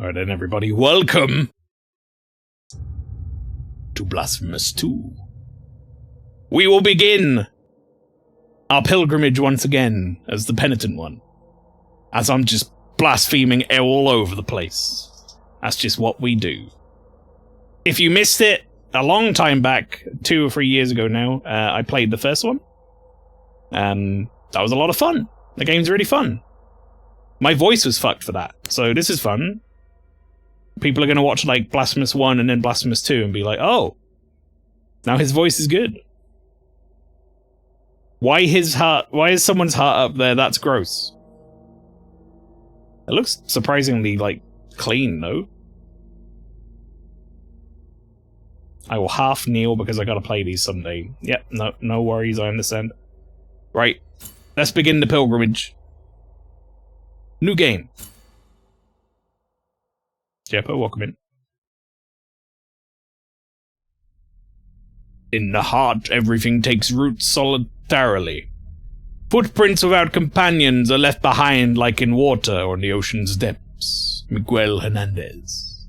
Alright then, everybody, welcome to Blasphemous 2. We will begin our pilgrimage once again as the penitent one, as I'm just blaspheming all over the place. That's just what we do. If you missed it a long time back, 2 or 3 years ago now, I played the first one. That was a lot of fun. The game's really fun. My voice was fucked for that, so this is fun. People are going to watch like Blasphemous 1 and then Blasphemous 2 and be like, oh, now his voice is good. Why is someone's heart up there? That's gross. It looks surprisingly, like, clean, though. I will half kneel because I gotta play these someday. Yep, no worries, I understand. Right, let's begin the pilgrimage. New game. Jeppo, welcome in. In the heart, everything takes root solitarily. Footprints without companions are left behind like in water or in the ocean's depths. Miguel Hernandez.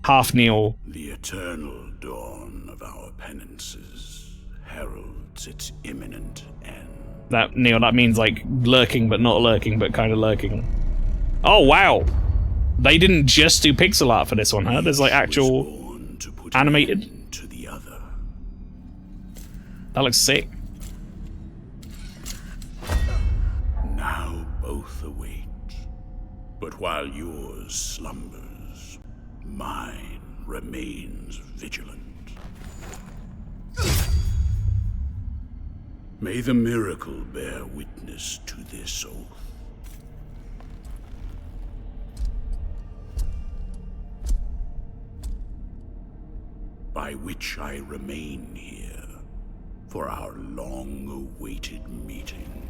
Half kneel. The eternal dawn of our penances heralds its imminent end. That means like lurking but not lurking, but kind of lurking. Oh wow! They didn't just do pixel art for this one, huh? There's like actual animated. To the other. That looks sick. Now both await. But while yours slumbers, mine remains vigilant. May the miracle bear witness to this oath. By which I remain here for our long-awaited meeting.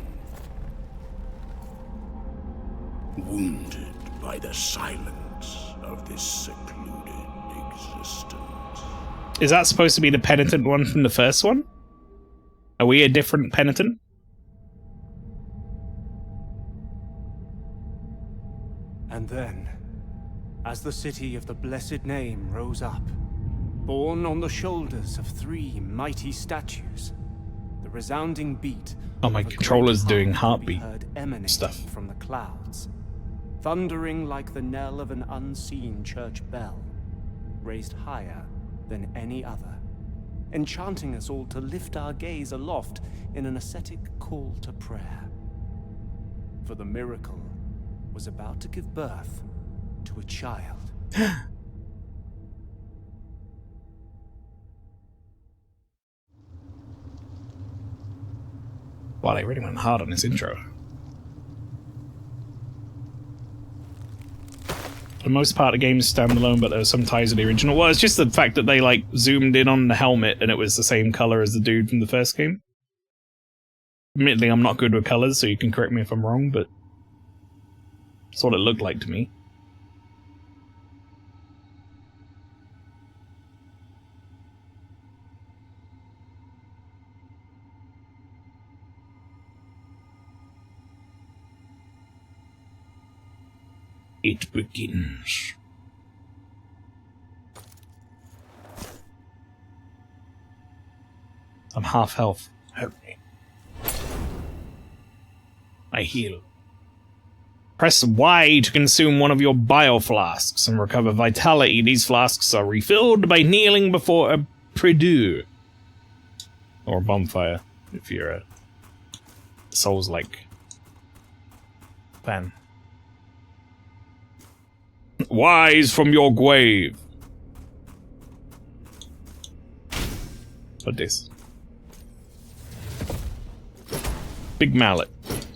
Wounded by the silence of this secluded existence. Is that supposed to be the penitent one from the first one? Are we a different penitent? And then, as the city of the blessed name rose up, borne on the shoulders of 3 mighty statues, the resounding beat. Oh, my controller's doing heartbeat stuff from the clouds, thundering like the knell of an unseen church bell, raised higher than any other, enchanting us all to lift our gaze aloft in an ascetic call to prayer. For the miracle was about to give birth to a child. Wow, they really went hard on this intro. For the most part, the game is standalone, but there were some ties to the original. Well, it's just the fact that they, like, zoomed in on the helmet and it was the same color as the dude from the first game. Admittedly, I'm not good with colors, so you can correct me if I'm wrong, but that's what it looked like to me. It begins. I'm half health. Help me. I heal. Press Y to consume one of your bioflasks and recover vitality. These flasks are refilled by kneeling before a prie-dieu. Or a bonfire, if you're a Souls-like fan. Rise from your grave. What this? Big mallet.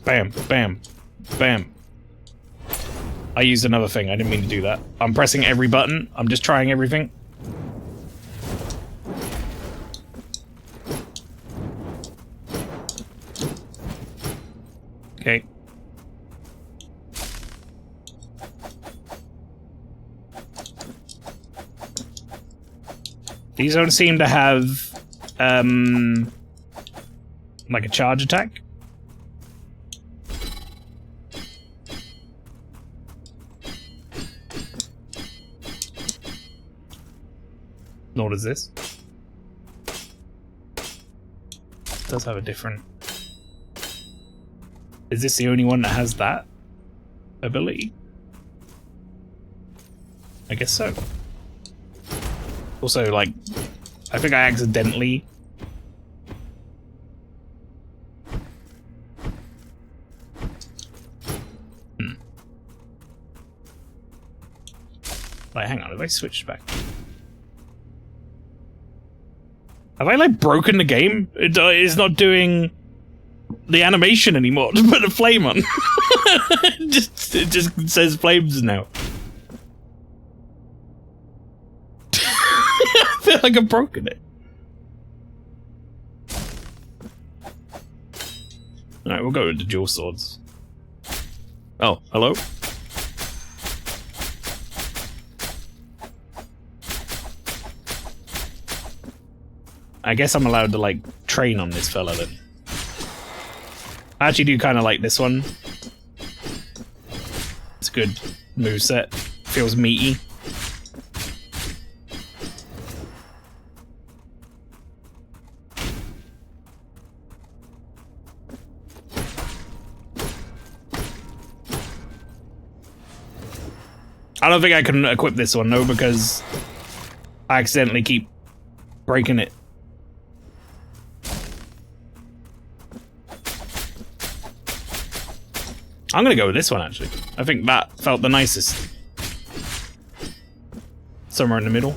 Bam, bam, bam. I used another thing. I didn't mean to do that. I'm pressing every button. I'm just trying everything. Okay. These don't seem to have, like a charge attack. Nor does this. It does have a different... Is this the only one that has that ability? I guess so. Also, like, I think I accidentally... Like, hang on, have I switched back? Have I, like, broken the game? It's not doing the animation anymore to put a flame on. it just says flames now. I feel like I've broken it. Alright, we'll go with the dual swords. Oh, hello? I guess I'm allowed to, like, train on this fella then. I actually do kind of like this one. It's a good moveset. Feels meaty. I don't think I can equip this one, though, because I accidentally keep breaking it. I'm gonna go with this one, actually. I think that felt the nicest. Somewhere in the middle.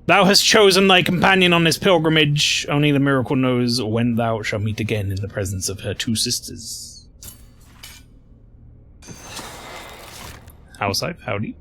Thou hast chosen thy companion on this pilgrimage. Only the miracle knows when thou shalt meet again in the presence of her two sisters. Housewife, howdy.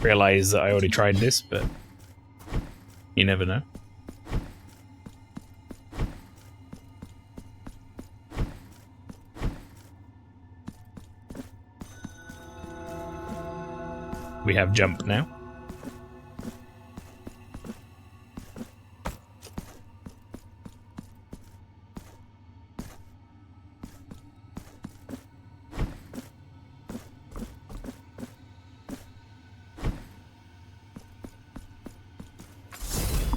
Realize that I already tried this, but you never know. We have jump now.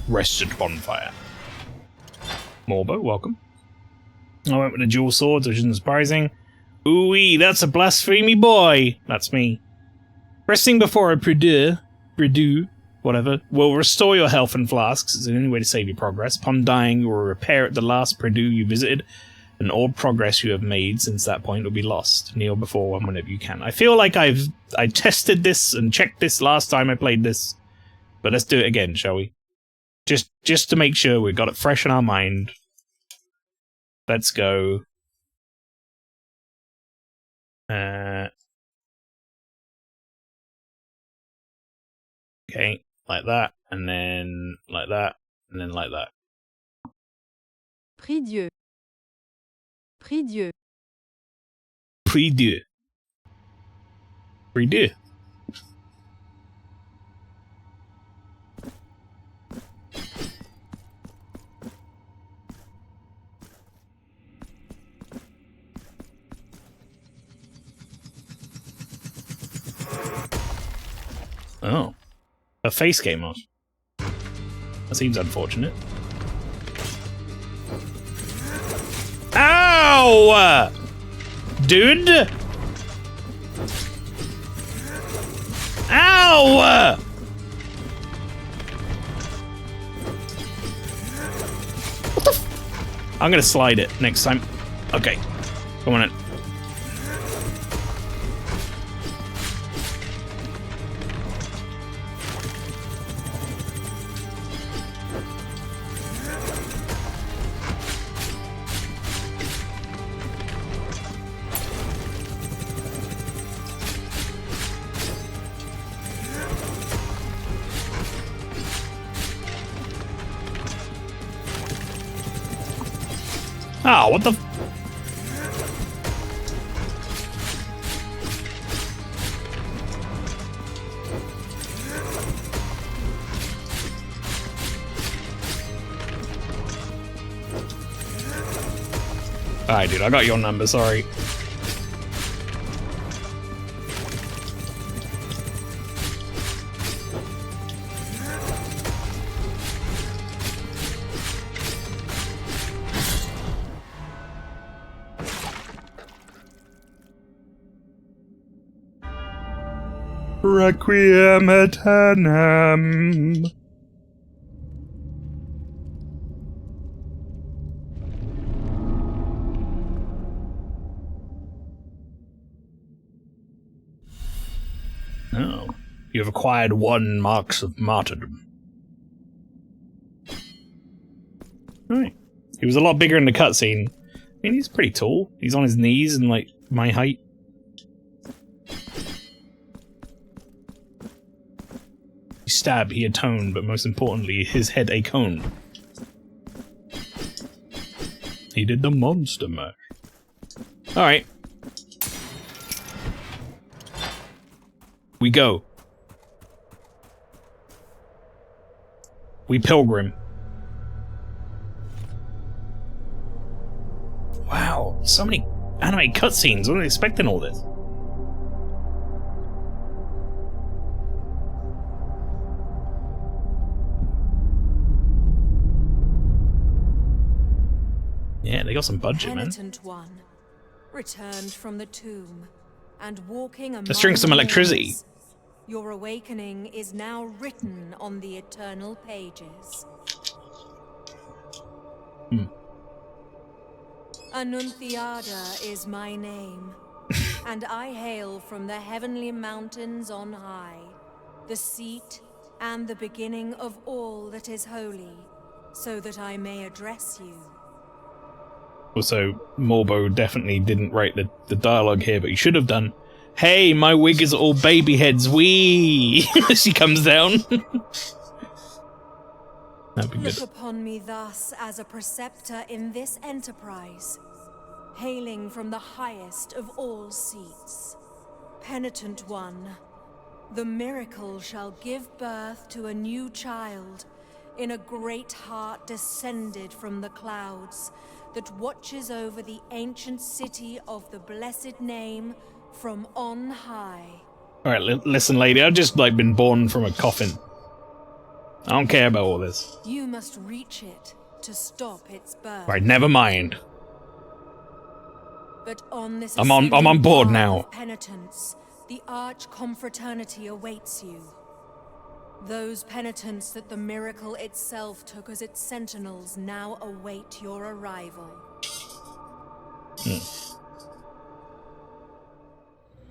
Rested bonfire. Morbo, welcome. I went with the dual swords, which isn't surprising. Ooh-wee, that's a blasphemy boy. That's me. Resting before a prie-dieu, whatever, will restore your health and flasks. It's the only way to save your progress. Upon dying, you will repair at the last prie-dieu you visited, and all progress you have made since that point will be lost. Kneel before one whenever you can. I feel like I tested this and checked this last time I played this, but let's do it again, shall we? Just to make sure we've got it fresh in our mind. Let's go. Okay, like that, and then like that, and then like that. Prie-dieu. Prie-dieu. Prie-dieu. Prie-dieu. Oh. Her face came off. That seems unfortunate. Ow! Dude! Ow! What the f— I'm gonna slide it next time. Okay. Come on in. Ah, what the f— Alright, dude, I got your number, sorry. Requiem aeternam. Oh, you have acquired 1 marks of martyrdom. Right. He was a lot bigger in the cutscene. I mean, he's pretty tall. He's on his knees and like my height. Stab, he atoned, but most importantly, his head a cone. He did the monster mash. Alright. We go. We pilgrim. Wow, so many anime cutscenes. I wasn't expecting all this. Yeah, they got some budget, man. Penitent one, returned from the tomb, and walking among Let's drink some electricity. walls. Your awakening is now written on the eternal pages. Annunciada is my name, and I hail from the heavenly mountains on high, the seat and the beginning of all that is holy, so that I may address you. Also, Morbo definitely didn't write the dialogue here, but he should have done. Hey, my wig is all baby heads, wee! She comes down. That'd be good. Look upon me thus as a preceptor in this enterprise, hailing from the highest of all seats. Penitent one, the miracle shall give birth to a new child in a great heart descended from the clouds that watches over the ancient city of the blessed name from on high. Alright, listen, lady, I've just, like, been born from a coffin. I don't care about all this. You must reach it to stop its birth. Right, never mind. But on this I'm on board path now. of penitence, the arch confraternity awaits you. Those penitents that the miracle itself took as its sentinels now await your arrival.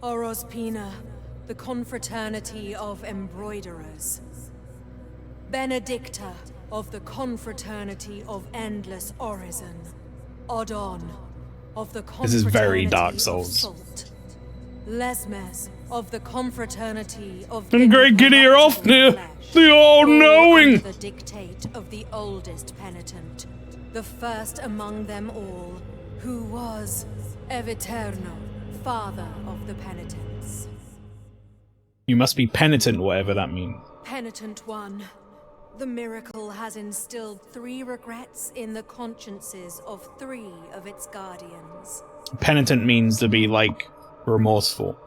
Orospina, the confraternity of embroiderers. Benedicta, of the confraternity of endless orison. Odon, of the confraternity This is very Dark of Souls. salt. Lesmes, of the confraternity of And Great Giddy, you're off near the all-knowing. the dictate of the oldest penitent, the first among them all, who was Eviterno, father of the penitents. You must be penitent, whatever that means. Penitent one, the miracle has instilled 3 regrets in the consciences of 3 of its guardians. Penitent means to be, like, remorseful.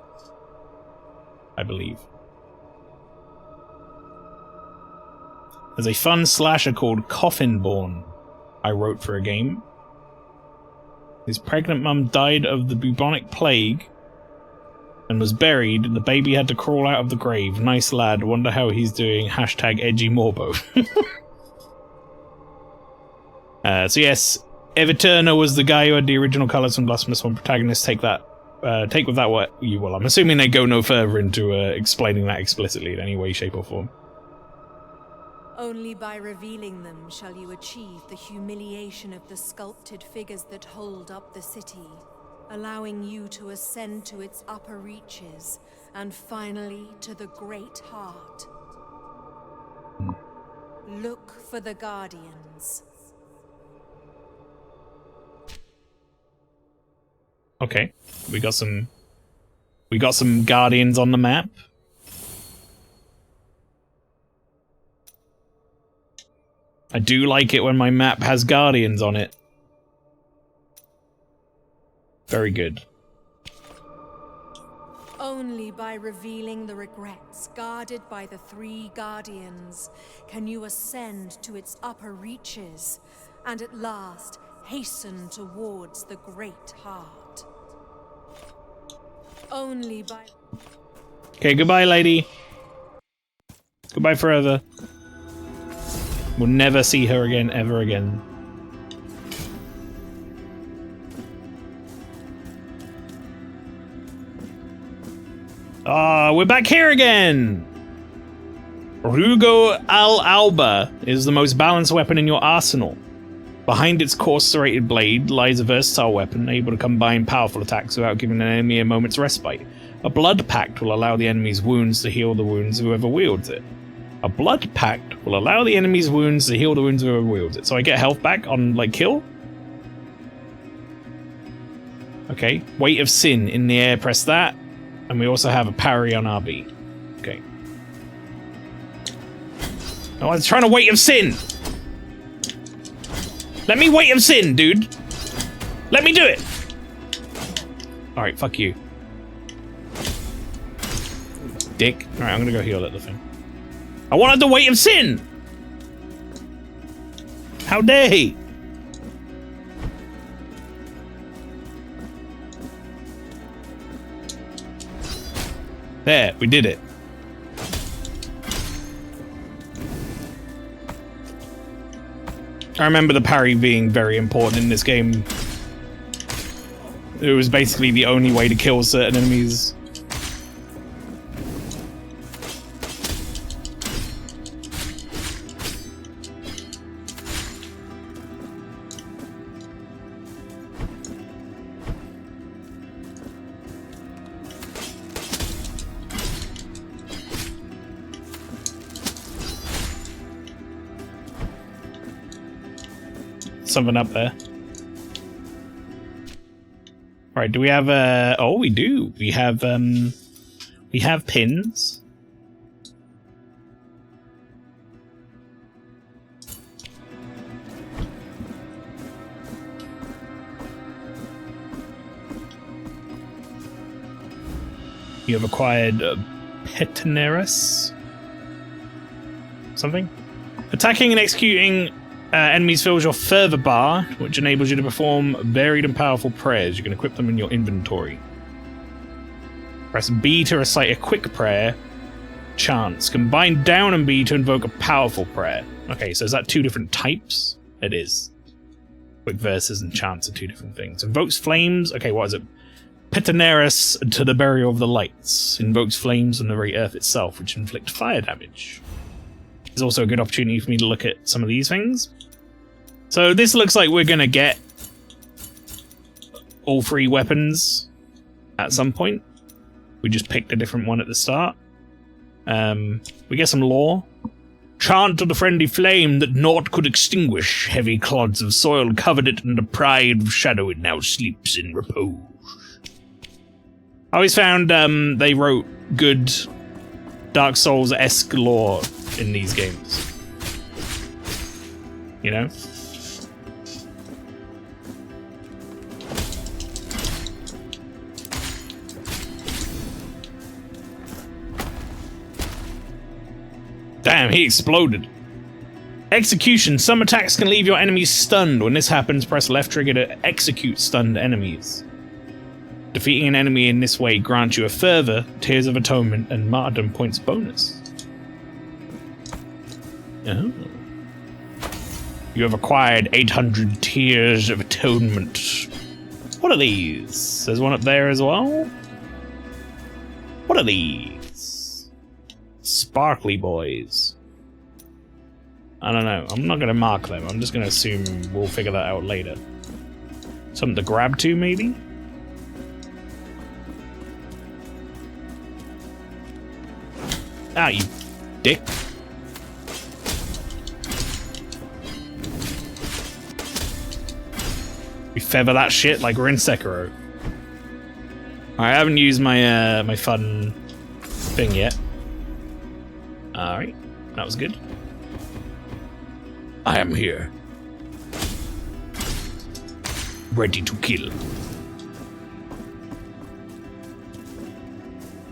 I believe. There's a fun slasher called Coffinborn I wrote for a game. His pregnant mum died of the bubonic plague and was buried, and the baby had to crawl out of the grave. Nice lad, wonder how he's doing. Hashtag edgy Morbo. So yes, Eviterno was the guy who had the original colours from Blasphemous 1 protagonist. Take with that what you will. I'm assuming they go no further into explaining that explicitly in any way, shape or form. Only by revealing them shall you achieve the humiliation of the sculpted figures that hold up the city, allowing you to ascend to its upper reaches, and finally to the Great Heart. Look for the Guardians. Okay, we got some Guardians on the map. I do like it when my map has Guardians on it. Very good. Only by revealing the regrets guarded by the three guardians can you ascend to its upper reaches and at last hasten towards the great heart. Only by... Okay, goodbye, lady. Goodbye forever. We'll never see her again, ever again. Ah, we're back here again! MaelstromALPHA is the most balanced weapon in your arsenal. Behind its coarse serrated blade lies a versatile weapon able to combine powerful attacks without giving an enemy a moment's respite. A blood pact will allow the enemy's wounds to heal the wounds of whoever wields it. A blood pact will allow the enemy's wounds to heal the wounds of whoever wields it. So I get health back on, like, kill? Okay. Weight of Sin in the air, press that. And we also have a parry on RB. Okay. Oh, I was trying to Weight of Sin! Let me Weight of Sin, dude! Let me do it! Alright, fuck you. Dick. Alright, I'm gonna go heal that thing. I wanted the Weight of Sin! How dare he? There, we did it. I remember the parry being very important in this game. It was basically the only way to kill certain enemies. Something up there. Right, do we have oh, we do. We have pins. You have acquired Petineris. Something? Attacking and executing enemies fills your fervor bar, which enables you to perform varied and powerful prayers. You can equip them in your inventory. Press B to recite a quick prayer. Chants. Combine down and B to invoke a powerful prayer. Okay, so is that two different types? It is. Quick verses and chants are two different things. Invokes flames. Okay, what is it? Petineris to the burial of the lights. Invokes flames on the very earth itself, which inflict fire damage. There's also a good opportunity for me to look at some of these things. So this looks like we're going to get all three weapons at some point. We just picked a different one at the start. We get some lore. Chant of the friendly flame that naught could extinguish. Heavy clods of soil covered it, and the pride of shadow it now sleeps in repose. I always found they wrote good Dark Souls-esque lore in these games. You know? Damn, he exploded. Execution. Some attacks can leave your enemies stunned. When this happens, press left trigger to execute stunned enemies. Defeating an enemy in this way grants you a further Tears of Atonement and Martyrdom points bonus. Oh. You have acquired 800 Tears of Atonement. What are these? There's one up there as well. What are these? Sparkly boys. I don't know. I'm not going to mark them. I'm just going to assume we'll figure that out later. Something to grab to, maybe? Ah, you dick. We feather that shit like we're in Sekiro. I haven't used my my fun thing yet. Alright, that was good. I am here. Ready to kill.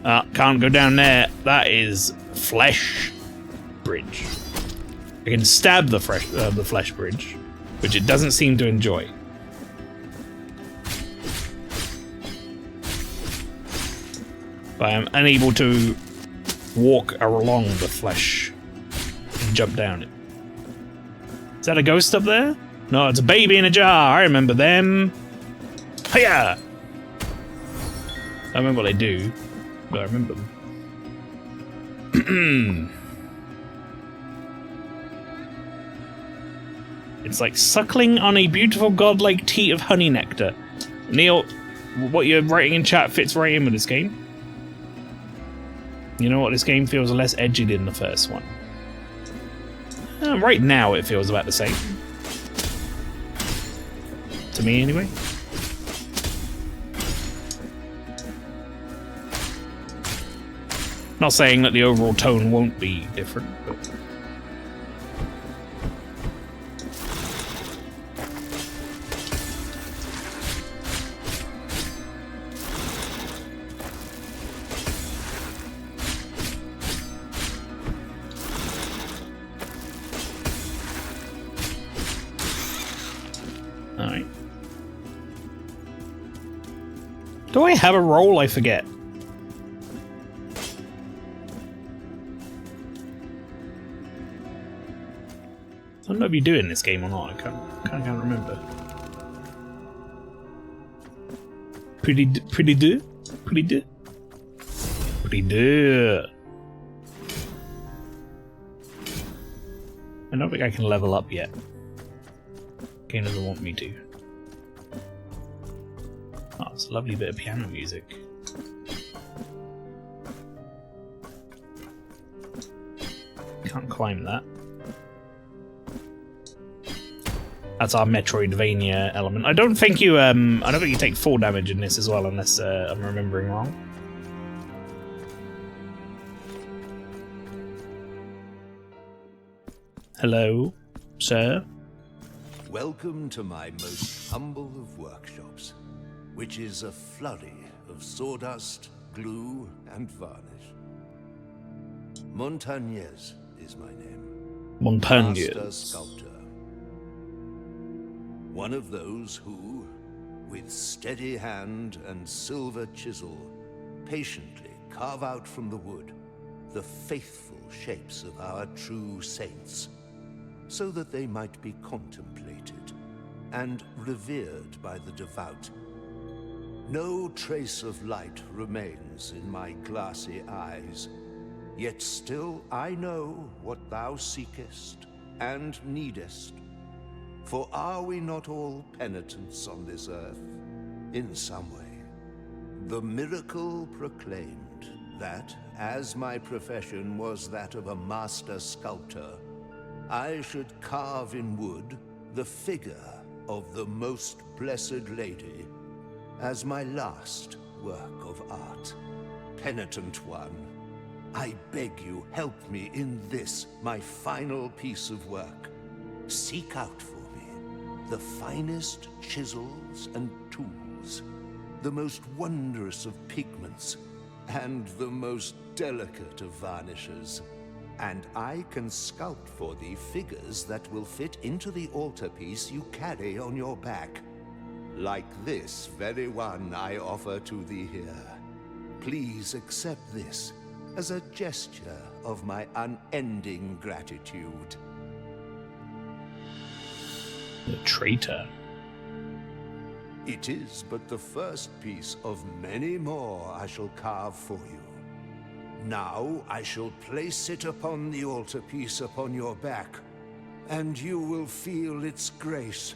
Can't go down there. That is flesh bridge. I can stab the flesh bridge, which it doesn't seem to enjoy. But I am unable to walk along the flesh and jump down it. Is that a ghost up there? No, it's a baby in a jar. I remember them. Hiya! I don't remember what they do, but I remember them. It's like suckling on a beautiful godlike tea of honey nectar. Neil, what you're writing in chat fits right in with this game. You know what? This game feels less edgy than the first one. Right now, it feels about the same. To me, anyway. Not saying that the overall tone won't be different, but... Alright. Do I have a role? I forget. I don't know if you do in this game or not. I can't remember. Pretty do. I don't think I can level up yet. Game doesn't want me to. Oh, it's a lovely bit of piano music. Can't climb that. That's our Metroidvania element. I don't think you take full damage in this as well, unless I'm remembering wrong. Hello, sir. Welcome to my most humble of workshops, which is a flurry of sawdust, glue, and varnish. Montagnez is my name. Montagnez. Master sculptor. One of those who, with steady hand and silver chisel, patiently carve out from the wood the faithful shapes of our true saints, so that they might be contemplated and revered by the devout. No trace of light remains in my glassy eyes, yet still I know what thou seekest and needest. For are we not all penitents on this earth, in some way? The miracle proclaimed that, as my profession was that of a master sculptor, I should carve in wood the figure of the Most Blessed Lady as my last work of art. Penitent one, I beg you, help me in this, my final piece of work. Seek out for me the finest chisels and tools, the most wondrous of pigments, and the most delicate of varnishes. And I can sculpt for thee figures that will fit into the altarpiece you carry on your back. Like this very one I offer to thee here. Please accept this as a gesture of my unending gratitude. The traitor. It is but the first piece of many more I shall carve for you. Now I shall place it upon the altarpiece upon your back, and you will feel its grace,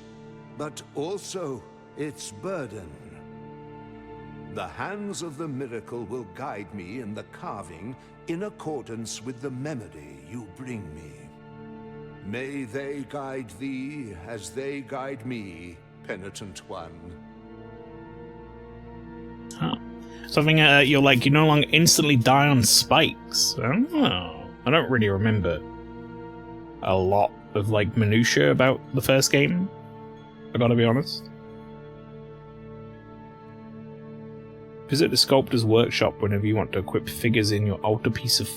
but also its burden. The hands of the miracle will guide me in the carving in accordance with the memory you bring me. May they guide thee as they guide me, penitent one. Huh. Something you're like, you no longer instantly die on spikes. Oh, I don't really remember a lot of like minutiae about the first game, I gotta be honest. Visit the sculptor's workshop whenever you want to equip figures in your altarpiece of...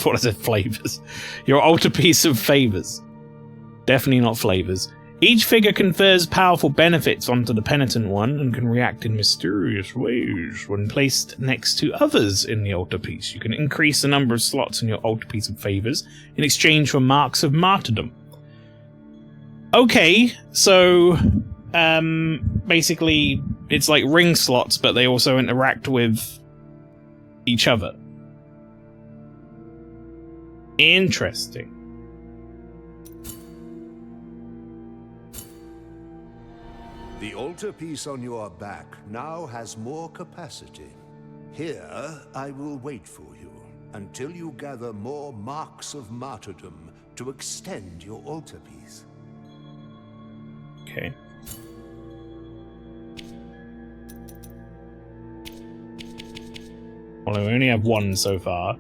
what is it? Flavors. Your altarpiece of favors. Definitely not flavors. Each figure confers powerful benefits onto the penitent one and can react in mysterious ways when placed next to others in the altarpiece. You can increase the number of slots in your altarpiece of favors in exchange for marks of martyrdom. Okay, so basically it's like ring slots, but they also interact with each other. Interesting. The altarpiece on your back now has more capacity. Here, I will wait for you until you gather more marks of martyrdom to extend your altarpiece. Okay. Well, I only have one so far.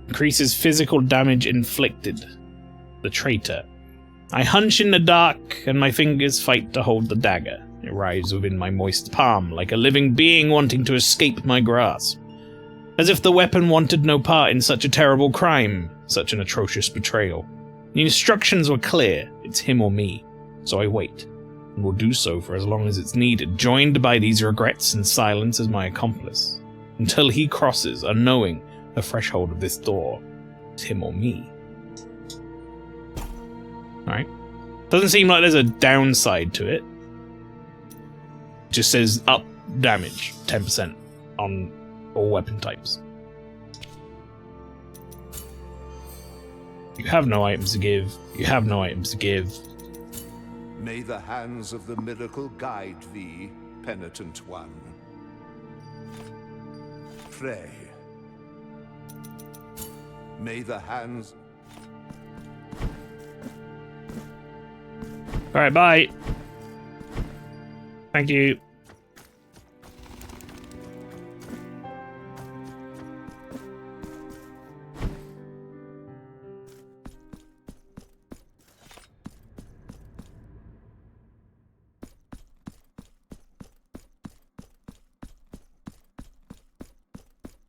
Increases physical damage inflicted. The traitor. I hunch in the dark, and my fingers fight to hold the dagger. It writhes within my moist palm, like a living being wanting to escape my grasp. As if the weapon wanted no part in such a terrible crime, such an atrocious betrayal. The instructions were clear, it's him or me. So I wait, and will do so for as long as it's needed, joined by these regrets and silence as my accomplice. Until he crosses, unknowing, the threshold of this door. It's him or me. Alright. Doesn't seem like there's a downside to it. Just says up damage 10% on all weapon types. You have no items to give. You have no items to give. May the hands of the miracle guide thee, penitent one. Pray. May the hands... Alright, bye. Thank you.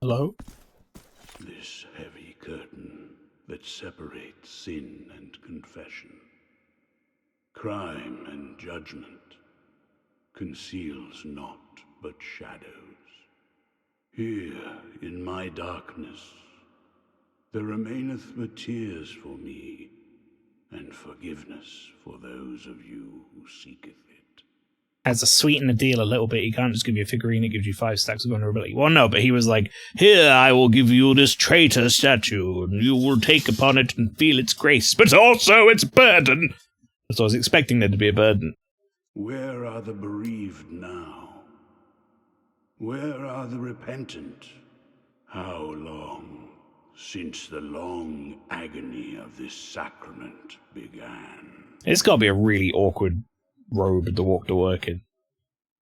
Hello? This heavy curtain that separates sin and confession, crime and judgment, conceals naught but shadows. Here, in my darkness, there remaineth but tears for me, and forgiveness for those of you who seeketh it. Has to sweeten the deal a little bit. He can't just give you a figurine, it gives you 5 stacks of vulnerability. Well, no, but he was like, here, I will give you this traitor statue, and you will take upon it and feel its grace, but also its burden. So I was expecting there to be a burden. Where are the bereaved now? Where are the repentant? How long since the long agony of this sacrament began? It's got to be a really awkward robe to walk to work in.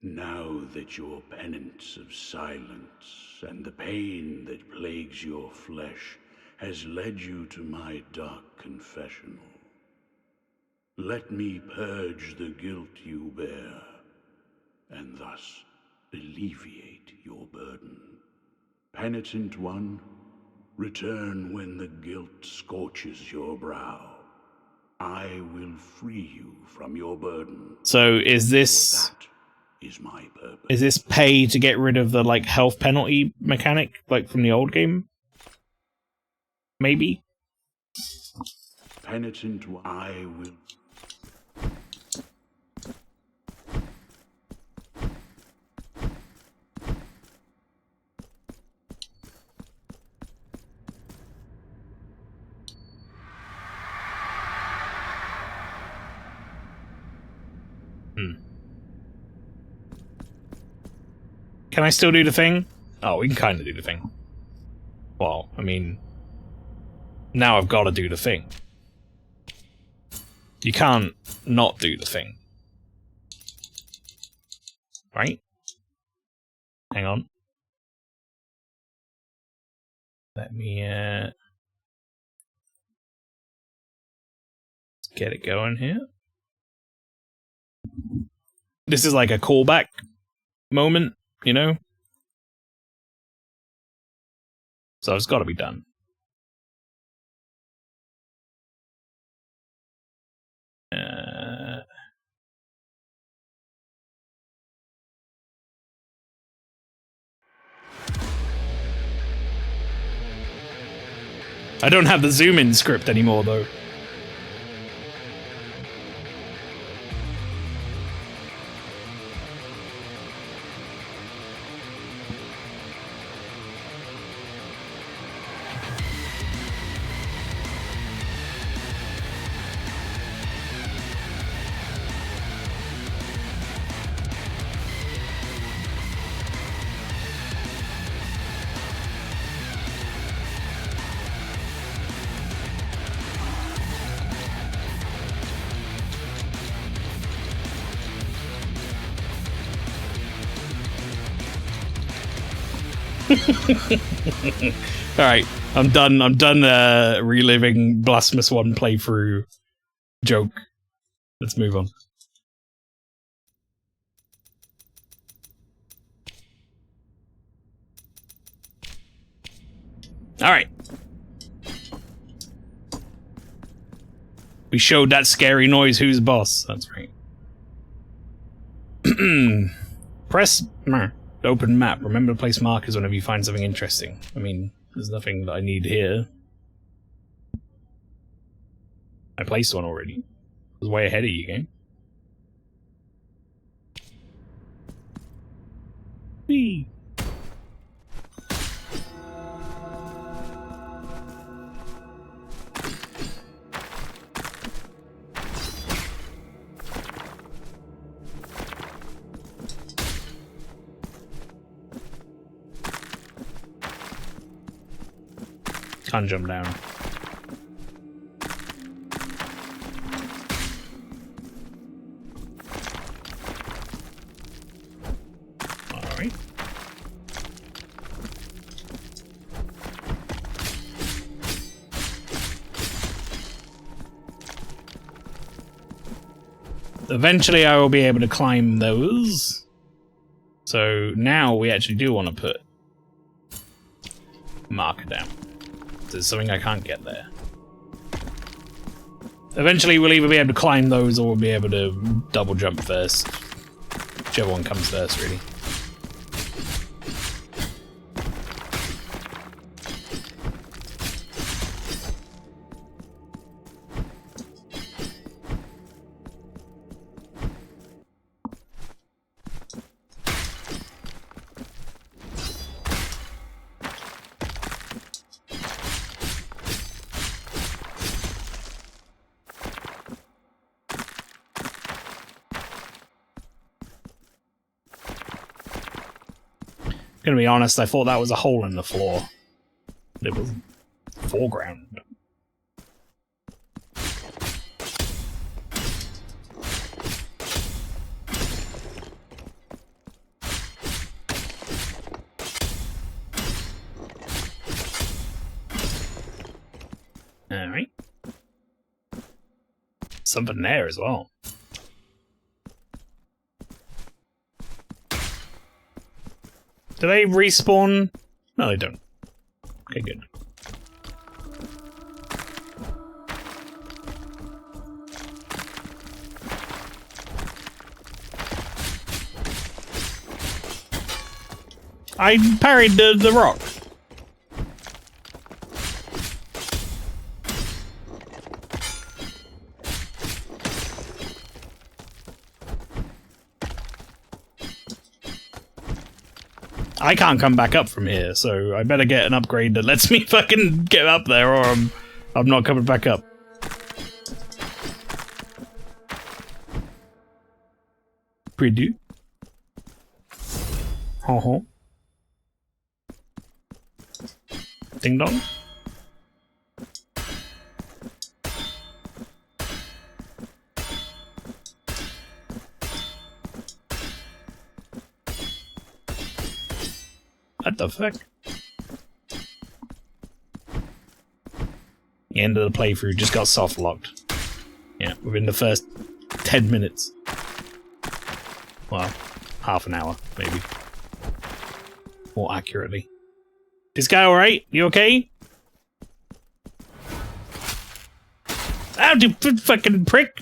Now that your penance of silence and the pain that plagues your flesh has led you to my dark confessional, let me purge the guilt you bear, and thus alleviate your burden. Penitent one, return when the guilt scorches your brow. I will free you from your burden. So is this... For that is my purpose. Is this pay to get rid of the, like, health penalty mechanic, like, from the old game? Maybe? Penitent one, I will... Can I still do the thing? Oh, we can kind of do the thing. Well, I mean... Now I've got to do the thing. You can't not do the thing. Right? Hang on. Let me, get it going here. This is like a callback moment, you know? So it's got to be done. I don't have the zoom in script anymore, though. Alright, I'm done reliving Blasphemous 1 playthrough joke. Let's move on. Alright. We showed that scary noise who's boss. That's right. Press open map. Remember to place markers whenever you find something interesting. I mean, there's nothing that I need here. I placed one already. I was way ahead of you, game. Whee! Can't jump down. Alright. Eventually I will be able to climb those. So now we actually do want to put a marker down. There's something I can't get there. Eventually we'll either be able to climb those or we'll be able to double jump first. Whichever one comes first, really. Gonna be honest, I thought that was a hole in the floor. It was foreground. Alright. Something there as well. Do they respawn? No, they don't. Okay, good. I parried the rock. I can't come back up from here, so I better get an upgrade that lets me fucking get up there, or I'm not coming back up. Pretty. Ding dong. What the fuck? The end of the playthrough just got soft locked. Yeah, within the first 10 minutes. Well, half an hour, maybe. More accurately. This guy alright? You okay? Ow, you fucking prick!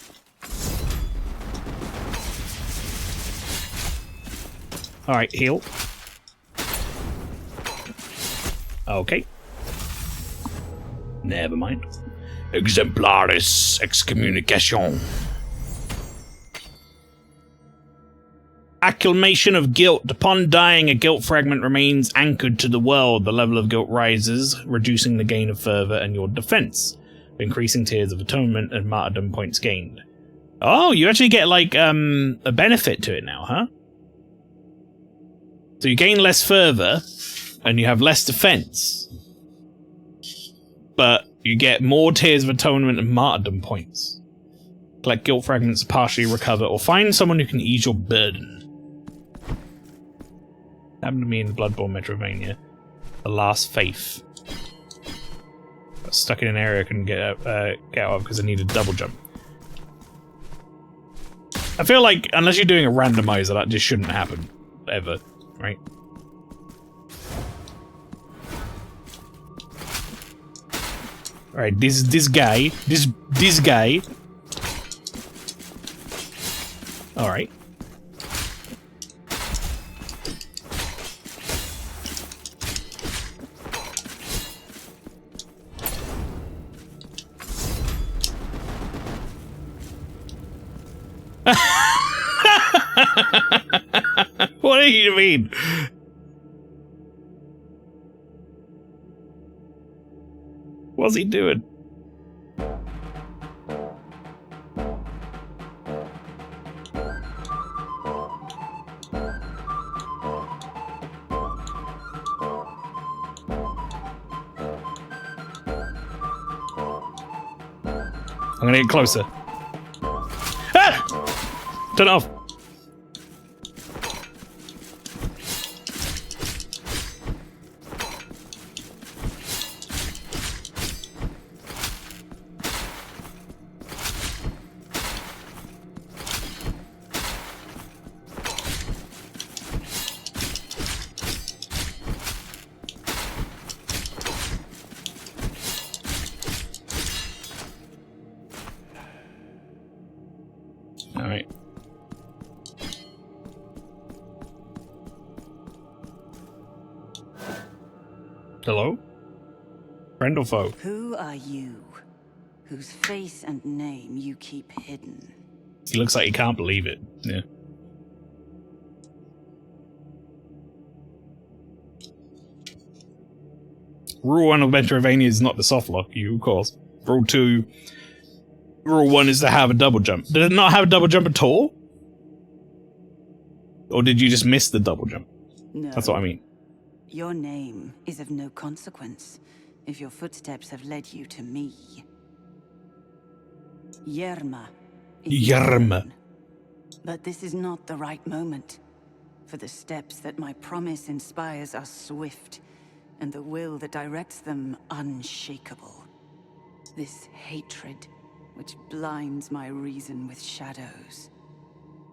Alright, heal. Okay. Never mind. Exemplaris excommunication. Acclamation of guilt. Upon dying, a guilt fragment remains anchored to the world. The level of guilt rises, reducing the gain of fervor and your defense, increasing tiers of atonement and martyrdom points gained. Oh, you actually get, like, a benefit to it now, huh? So you gain less fervor, and you have less defense. But you get more tiers of atonement and martyrdom points. Collect guilt fragments to partially recover, or find someone who can ease your burden. Happened to me in Bloodborne Metrovania. The Last Faith. Got stuck in an area I couldn't get out of because I needed a double jump. I feel like, unless you're doing a randomizer, that just shouldn't happen. Ever. Right? Alright, this guy. This guy. Alright. What do you mean? What's he doing? I'm gonna get closer. Ah! Turn it off. Alright. Hello? Friend or foe? Who are you, whose face and name you keep hidden? He looks like he can't believe it. Yeah. Rule 1 of Metrovania is not to softlock you, of course. Rule 2... Rule 1 is to have a double jump. Did it not have a double jump at all? Or did you just miss the double jump? No. That's what I mean. Your name is of no consequence if your footsteps have led you to me. Yerma. Yerma. But this is not the right moment. For the steps that my promise inspires are swift, and the will that directs them unshakable. This hatred, which blinds my reason with shadows.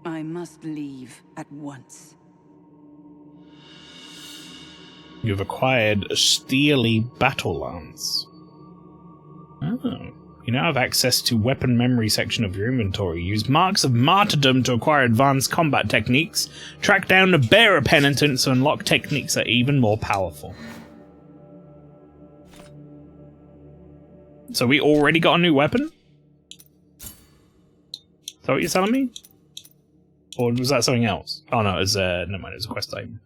I must leave at once. You've acquired a steely battle lance. Oh. You now have access to weapon memory section of your inventory. Use marks of martyrdom to acquire advanced combat techniques. Track down the bearer penitents to unlock techniques that are even more powerful. So we already got a new weapon? Is that what you're telling me? Or was that something else? Oh no, it was, never mind, it was a quest item.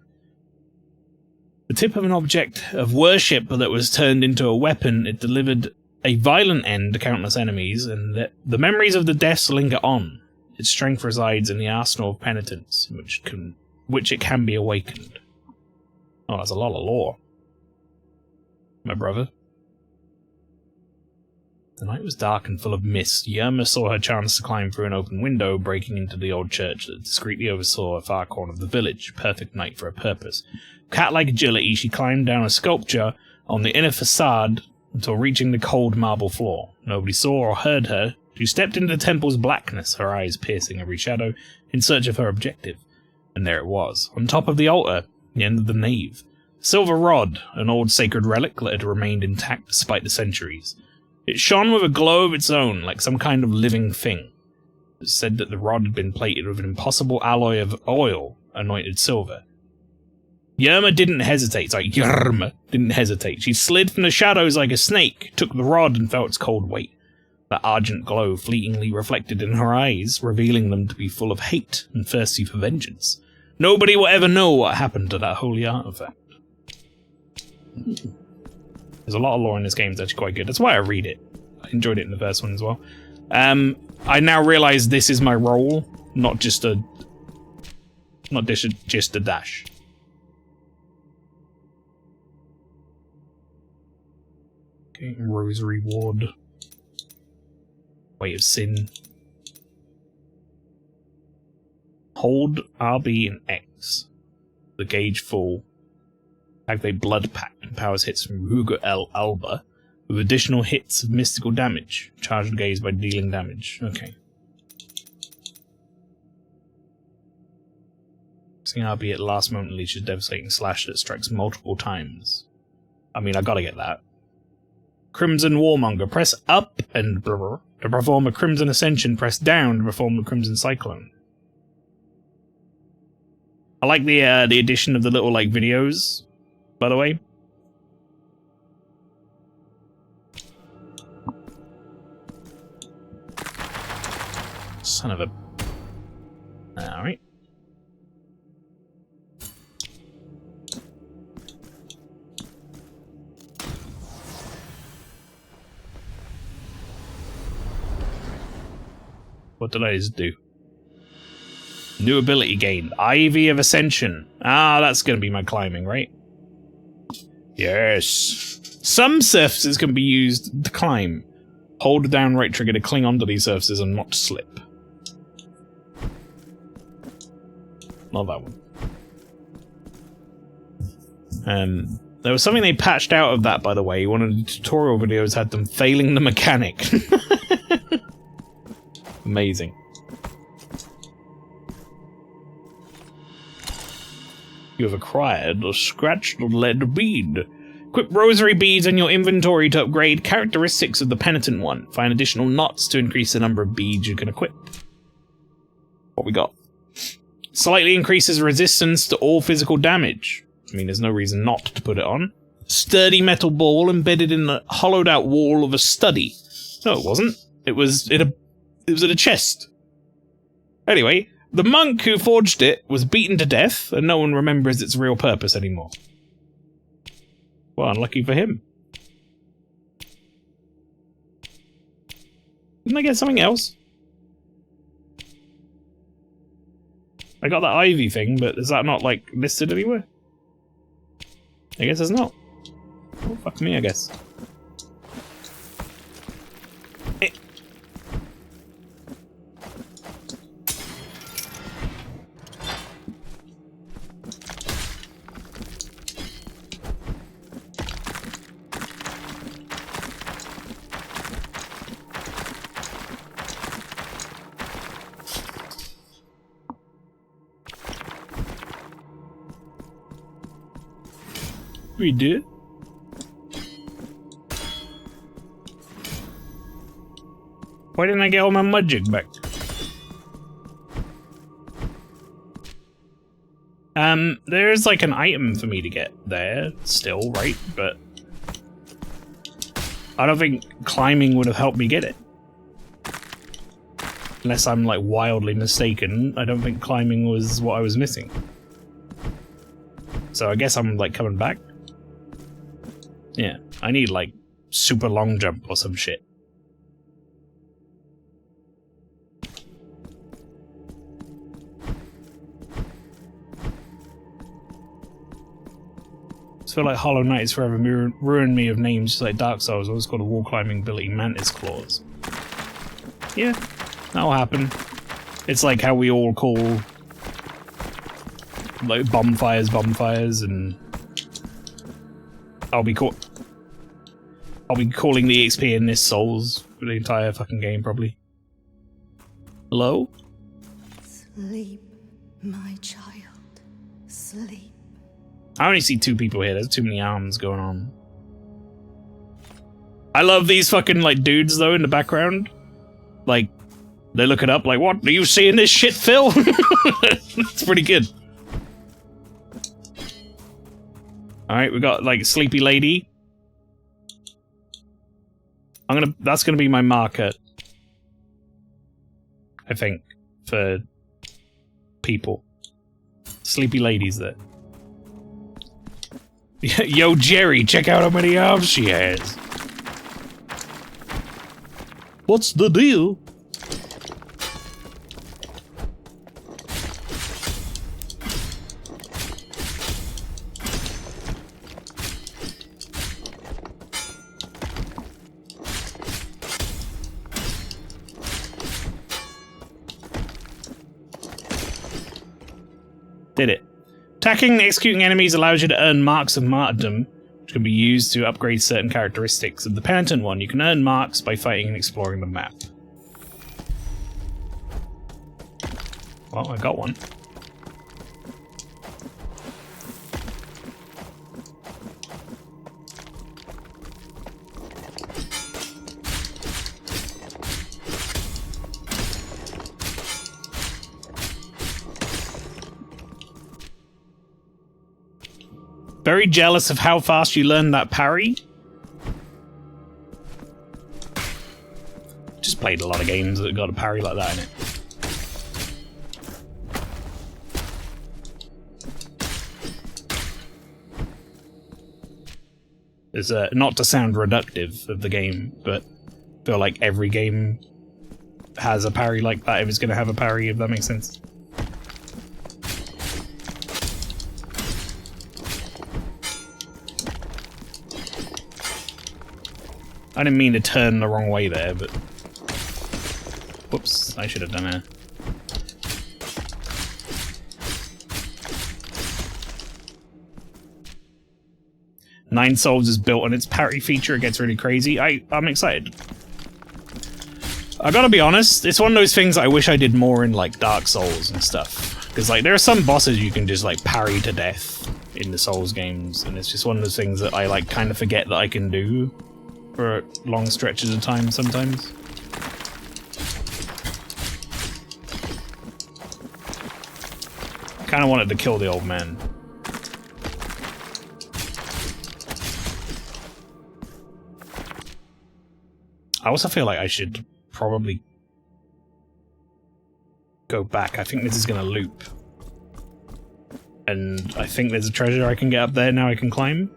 The tip of an object of worship that was turned into a weapon, it delivered a violent end to countless enemies, and the memories of the deaths linger on. Its strength resides in the arsenal of penitence, which it can be awakened. Oh, that's a lot of lore. My brother. The night was dark and full of mist. Yerma saw her chance to climb through an open window, breaking into the old church that discreetly oversaw a far corner of the village. Perfect night for a purpose. Cat-like agility, she climbed down a sculpture on the inner facade until reaching the cold marble floor. Nobody saw or heard her. She stepped into the temple's blackness, her eyes piercing every shadow, in search of her objective. And there it was, on top of the altar, the end of the nave. Silver rod, an old sacred relic that had remained intact despite the centuries. It shone with a glow of its own, like some kind of living thing. It said that the rod had been plated with an impossible alloy of oil, anointed silver. Yerma didn't hesitate. Yerma didn't hesitate. She slid from the shadows like a snake, took the rod and felt its cold weight. That argent glow fleetingly reflected in her eyes, revealing them to be full of hate and thirsty for vengeance. Nobody will ever know what happened to that holy artifact. There's a lot of lore in this game that's actually quite good. That's why I read it. I enjoyed it in the first one as well. I now realize this is my role, not just a dash. Okay, rosary ward. Way of sin. Hold RB and X. The gauge full. Activate Blood Pact. Empowers hits from Ruger El Alba with additional hits of mystical damage. Charge the gaze by dealing damage. Okay. Seeing RB at last moment unleashes devastating slash that strikes multiple times. I mean, I gotta get that. Crimson Warmonger. Press up and to perform a Crimson Ascension. Press down to perform the Crimson Cyclone. I like the addition of the little like videos, by the way. Son of a... Alright. What did I just do? New ability gained. Ivy of Ascension. Ah, that's going to be my climbing, right? Yes. Some surfaces can be used to climb. Hold the down right trigger to cling onto these surfaces and not slip. Not that one. There was something they patched out of that, by the way. One of the tutorial videos had them failing the mechanic. Amazing. You have acquired a scratched lead bead. Equip rosary beads in your inventory to upgrade characteristics of the penitent one. Find additional knots to increase the number of beads you can equip. What we got? Slightly increases resistance to all physical damage. I mean, there's no reason not to put it on. Sturdy metal ball embedded in the hollowed out wall of a study. No, it wasn't. It was in a chest. Anyway, the monk who forged it was beaten to death, and no one remembers its real purpose anymore. Well, unlucky for him. Didn't I get something else? I got that ivy thing, but is that not, like, listed anywhere? I guess it's not. Oh, fuck me, I guess. We did. Why didn't I get all my magic back? There's like an item for me to get there still, right? But I don't think climbing would have helped me get it. Unless I'm like wildly mistaken, I don't think climbing was what I was missing. So I guess I'm like coming back. Yeah, I need like super long jump or some shit. I feel like Hollow Knight is forever ruined me of names just like Dark Souls. I was called a wall climbing ability Mantis Claws. Yeah, that'll happen. It's like how we all call like bonfires, and I'll be calling the XP in this Souls for the entire fucking game, probably. Hello? Sleep, my child. Sleep. I only see 2 people here. There's too many arms going on. I love these fucking, like, dudes, though, in the background. Like, they look it up like, what? Are you seeing this shit, Phil? It's pretty good. Alright, we got, like, Sleepy Lady. That's gonna be my marker. I think. For people. Sleepy Lady's there. Yo, Jerry, check out how many arms she has. What's the deal? Did it. Attacking and executing enemies allows you to earn marks of martyrdom, which can be used to upgrade certain characteristics of the Penitent one. You can earn marks by fighting and exploring the map. Well, I got one. Very jealous of how fast you learned that parry. Just played a lot of games that got a parry like that in it. It's not to sound reductive of the game, but I feel like every game has a parry like that if it's going to have a parry, if that makes sense. I didn't mean to turn the wrong way there, but... Whoops, I should have done a... Nine Souls is built on its parry feature, it gets really crazy. I'm excited. I gotta be honest, it's one of those things I wish I did more in, like, Dark Souls and stuff. Because, like, there are some bosses you can just, like, parry to death in the Souls games, and it's just one of those things that I, like, kind of forget that I can do for long stretches of time sometimes. I kind of wanted to kill the old man. I also feel like I should probably go back. I think this is going to loop. And I think there's a treasure I can get up there now I can climb.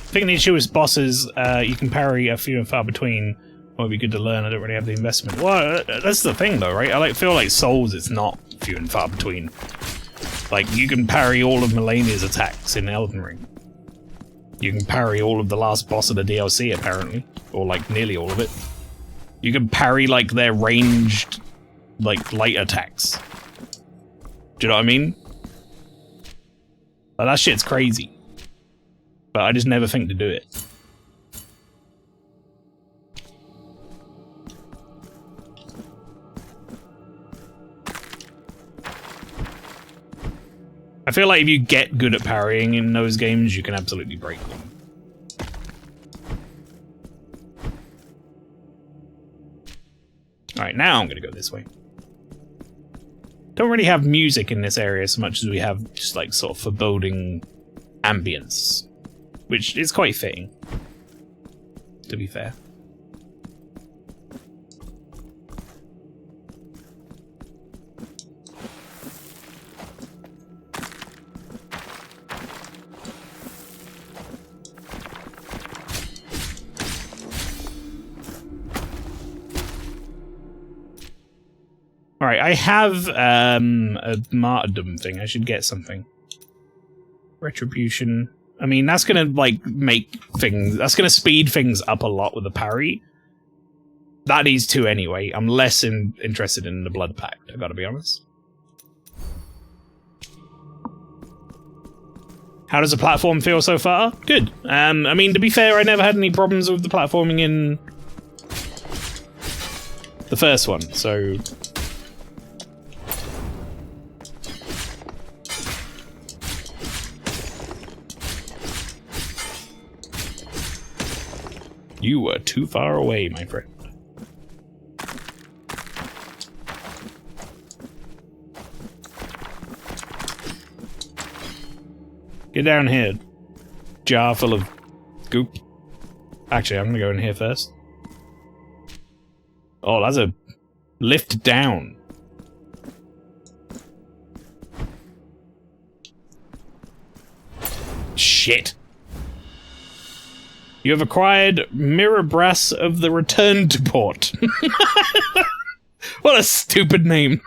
I think the issue with bosses, you can parry a few and far between. Might be good to learn. I don't really have the investment. Well, that's the thing, though, right? I feel like Souls, it's not few and far between. Like, you can parry all of Melania's attacks in Elden Ring. You can parry all of the last boss of the DLC, apparently. Or, like, nearly all of it. You can parry, like, their ranged, like, light attacks. Do you know what I mean? Like, that shit's crazy. But I just never think to do it. I feel like if you get good at parrying in those games, you can absolutely break them. Alright, now I'm gonna go this way. Don't really have music in this area so much as we have just like sort of foreboding ambience. Which is quite fitting, to be fair. Alright, I have a martyrdom thing. I should get something. Retribution. I mean, that's gonna, like, make things... That's gonna speed things up a lot with the parry. That needs to anyway. I'm less interested in the Blood Pact, I gotta be honest. How does the platform feel so far? Good. I mean, to be fair, I never had any problems with the platforming in the first one, so... You were too far away, my friend. Get down here, jar full of goop. Actually, I'm gonna go in here first. Oh, that's a lift down. Shit. You have acquired Mirror Brass of the Return to Port. What a stupid name.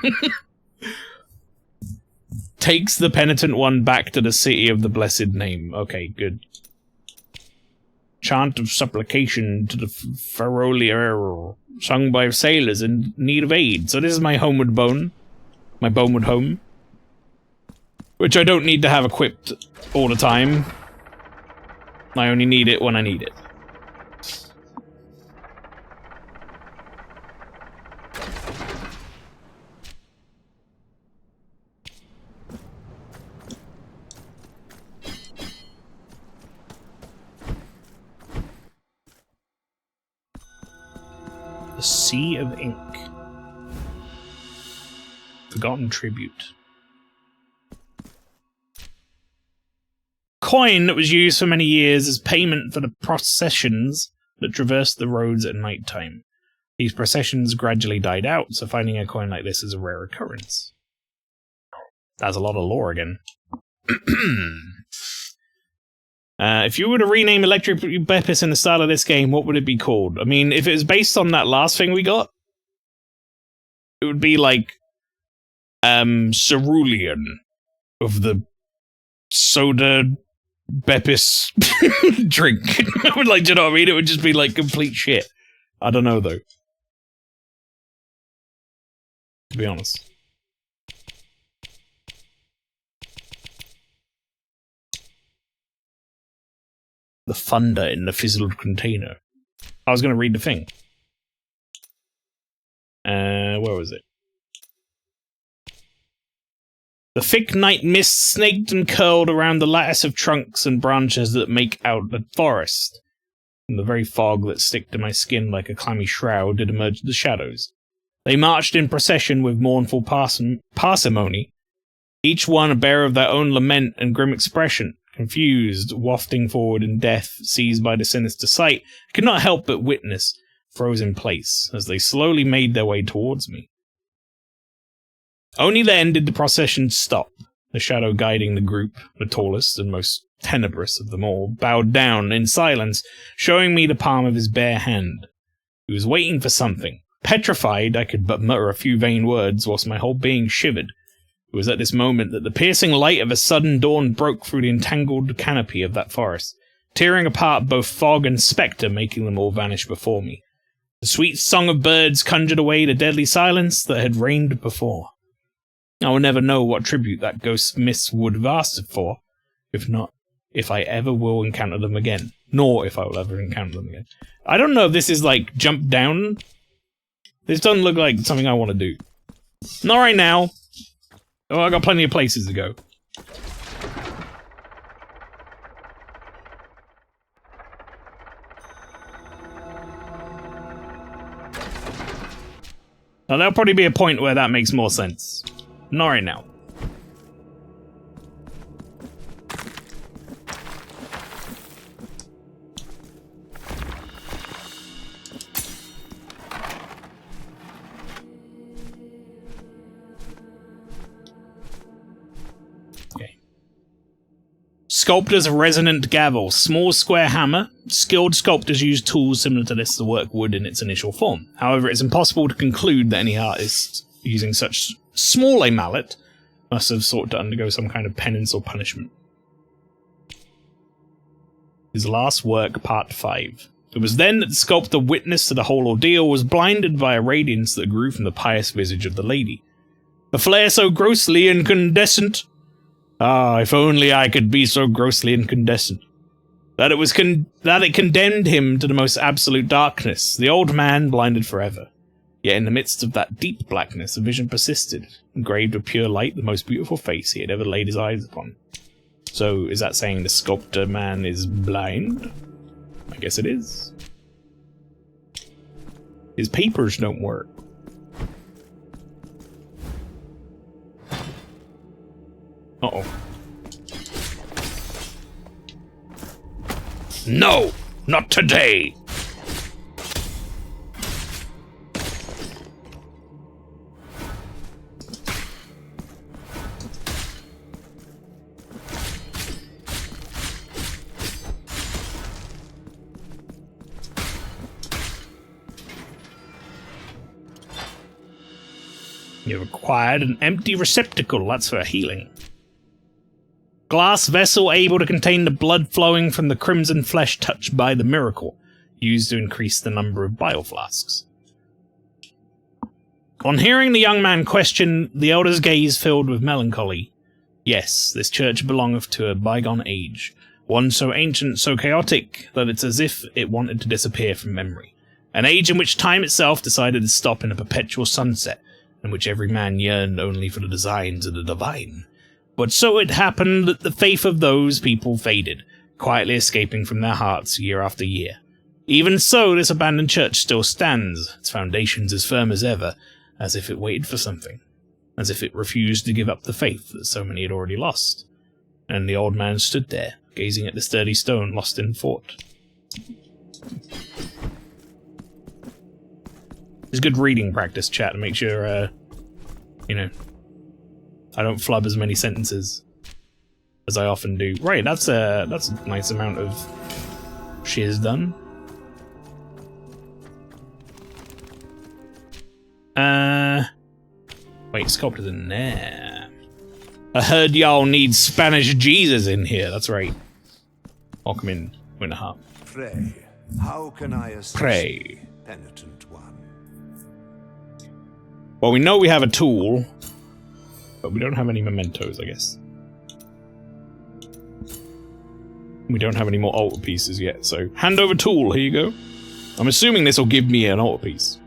Takes the penitent one back to the city of the blessed name. Okay, good. Chant of supplication to the Ferolier, sung by sailors in need of aid. So this is my homeward bone. My boneward home. Which I don't need to have equipped all the time. I only need it when I need it. The Sea of Ink. Forgotten Tribute. Coin that was used for many years as payment for the processions that traversed the roads at night time. These processions gradually died out, so finding a coin like this is a rare occurrence. That's a lot of lore again. If you were to rename Electric Bepis in the style of this game, what would it be called? I mean, if it was based on that last thing we got, it would be like Cerulean of the soda Bepis drink. I would like, do you know what I mean? It would just be like complete shit. I don't know though. To be honest. The thunder in the fizzled container. I was going to read the thing. Where was it? The thick night mist snaked and curled around the lattice of trunks and branches that make out the forest. From the very fog that stick to my skin like a clammy shroud did emerge the shadows. They marched in procession with mournful parsimony, each one a bearer of their own lament and grim expression. Confused, wafting forward in death, seized by the sinister sight, I could not help but witness, froze in place, as they slowly made their way towards me. Only then did the procession stop. The shadow guiding the group, the tallest and most tenebrous of them all, bowed down in silence, showing me the palm of his bare hand. He was waiting for something. Petrified, I could but mutter a few vain words, whilst my whole being shivered. It was at this moment that the piercing light of a sudden dawn broke through the entangled canopy of that forest, tearing apart both fog and spectre, making them all vanish before me. The sweet song of birds conjured away the deadly silence that had reigned before. I will never know what tribute that ghost miss would have asked for, if I ever will encounter them again, nor if I will ever encounter them again. I don't know if this is like jump down. This doesn't look like something I want to do. Not right now. Oh, I got plenty of places to go. Now, there'll probably be a point where that makes more sense. Not right now. Sculptor's Resonant Gavel. Small square hammer. Skilled sculptors use tools similar to this to work wood in its initial form. However, it's impossible to conclude that any artist using such small a mallet, must have sought to undergo some kind of penance or punishment. His last work, Part 5. It was then that the sculptor, witness to the whole ordeal, was blinded by a radiance that grew from the pious visage of the lady. A flare so grossly incandescent. Ah, if only I could be so grossly incandescent. That it condemned him to the most absolute darkness, the old man blinded forever. Yet in the midst of that deep blackness, a vision persisted, engraved with pure light, the most beautiful face he had ever laid his eyes upon. So, is that saying the sculptor man is blind? I guess it is. His papers don't work. Uh-oh. No! Not today! You've acquired an empty receptacle. That's for healing. Glass vessel able to contain the blood flowing from the crimson flesh touched by the miracle, used to increase the number of bile flasks. On hearing the young man question, the elder's gaze filled with melancholy. Yes, this church belongeth to a bygone age, one so ancient, so chaotic, that it's as if it wanted to disappear from memory. An age in which time itself decided to stop in a perpetual sunset, in which every man yearned only for the designs of the divine. But so it happened that the faith of those people faded, quietly escaping from their hearts year after year. Even so, this abandoned church still stands, its foundations as firm as ever, as if it waited for something, as if it refused to give up the faith that so many had already lost. And the old man stood there, gazing at the sturdy stone lost in thought. It's good reading practice, chat, to make sure, I don't flub as many sentences as I often do. Right, that's a nice amount of shiz done. Wait, sculpted in there. I heard y'all need Spanish Jesus in here. That's right. I'll come in a half. Pray, how can I assist Pray. you, penitent one? Well, we know we have a tool, but we don't have any mementos, I guess. We don't have any more altar pieces yet, so hand over tool, here you go. I'm assuming this will give me an altar piece.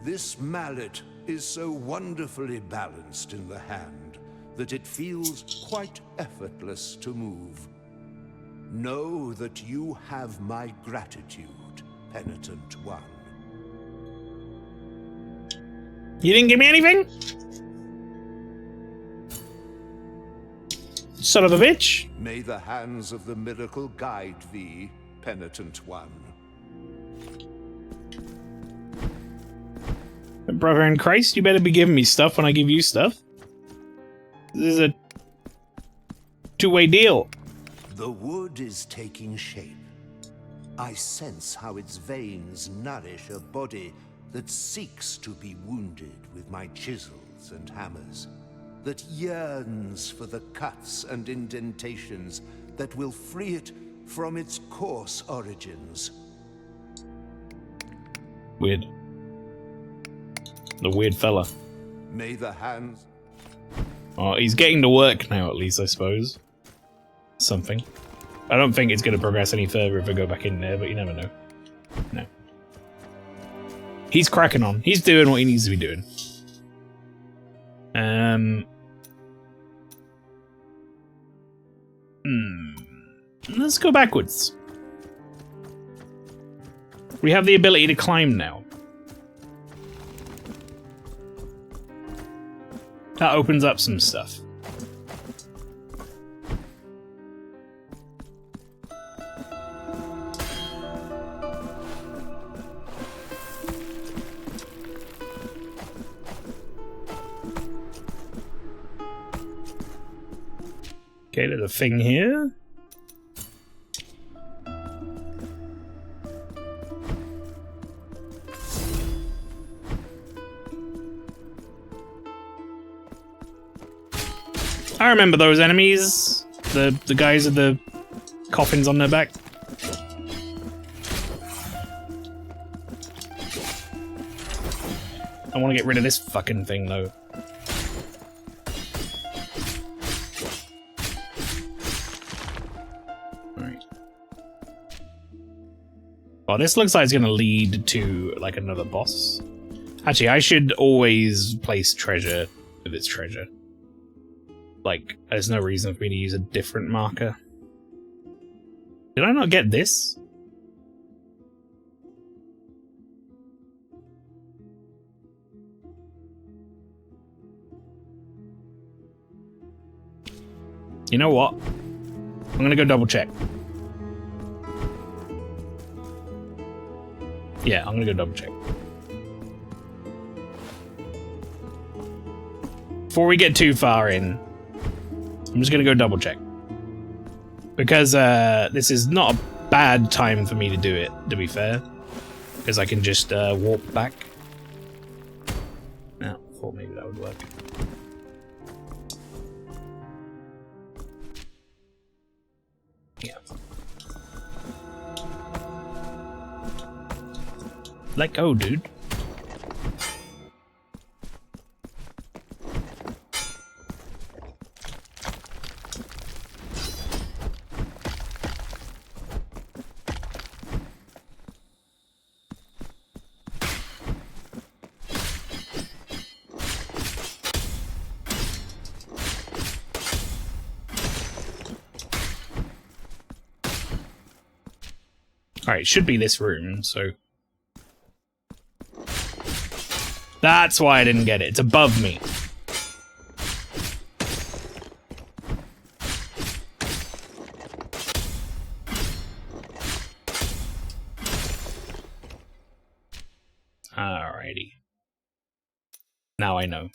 This mallet is so wonderfully balanced in the hand that it feels quite effortless to move. Know that you have my gratitude, penitent one. You didn't give me anything? Son of a bitch. May the hands of the miracle guide thee, penitent one. Brother in Christ, you better be giving me stuff when I give you stuff. This is a two-way deal. The wood is taking shape. I sense how its veins nourish a body that seeks to be wounded with my chisels and hammers, that yearns for the cuts and indentations that will free it from its coarse origins. Weird. The weird fella. May the hands... Oh, he's getting to work now, at least, I suppose. Something. I don't think it's going to progress any further if I go back in there, but you never know. No. He's cracking on. He's doing what he needs to be doing. Let's go backwards. We have the ability to climb now. That opens up some stuff. Okay, there's a thing here. I remember those enemies. The guys with the coffins on their back. I want to get rid of this fucking thing, though. Alright. Well, this looks like it's going to lead to, like, another boss. Actually, I should always place treasure with its treasure. Like, there's no reason for me to use a different marker. Did I not get this? You know what? I'm gonna go double check. Yeah, I'm gonna go double check. Before we get too far in, I'm just gonna go double check. Because this is not a bad time for me to do it, to be fair. Because I can just warp back. No, I thought maybe that would work. Yeah. Let go, dude. Alright, it should be this room, so... That's why I didn't get it. It's above me. Alrighty. Now I know.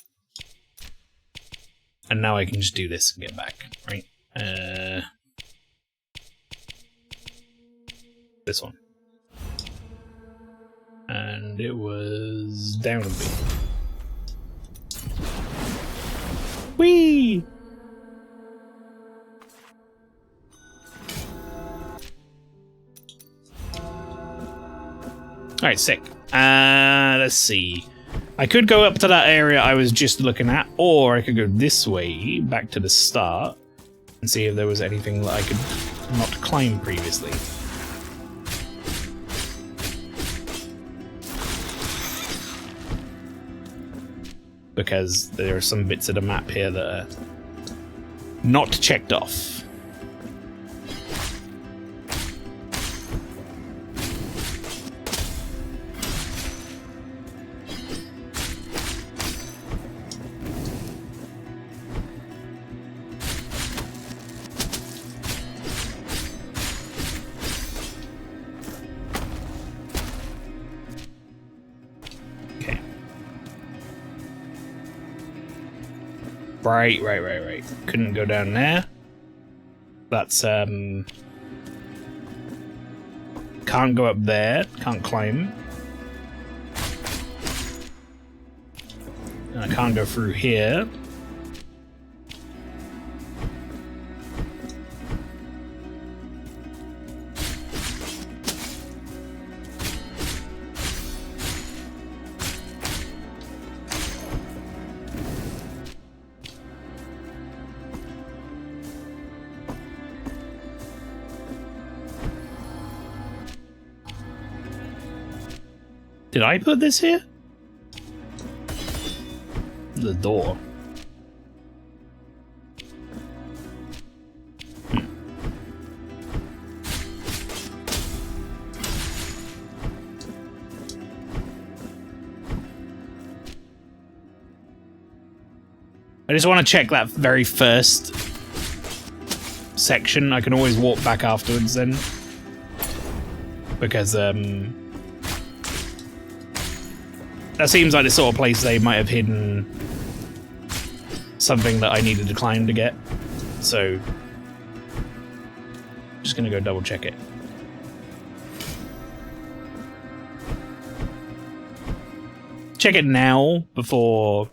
And now I can just do this and get back, right? This one. And it was down a bit. Whee! Alright, sick. Let's see. I could go up to that area I was just looking at, or I could go this way, back to the start, and see if there was anything that I could not climb previously. Because there are some bits of the map here that are not checked off. Right. Couldn't go down there. That's, can't go up there. Can't climb. And I can't go through here. Did I put this here? The door. I just want to check that very first section. I can always walk back afterwards then. Because, that seems like the sort of place they might have hidden something that I needed to climb to get. So, just gonna go double check it. Check it now before,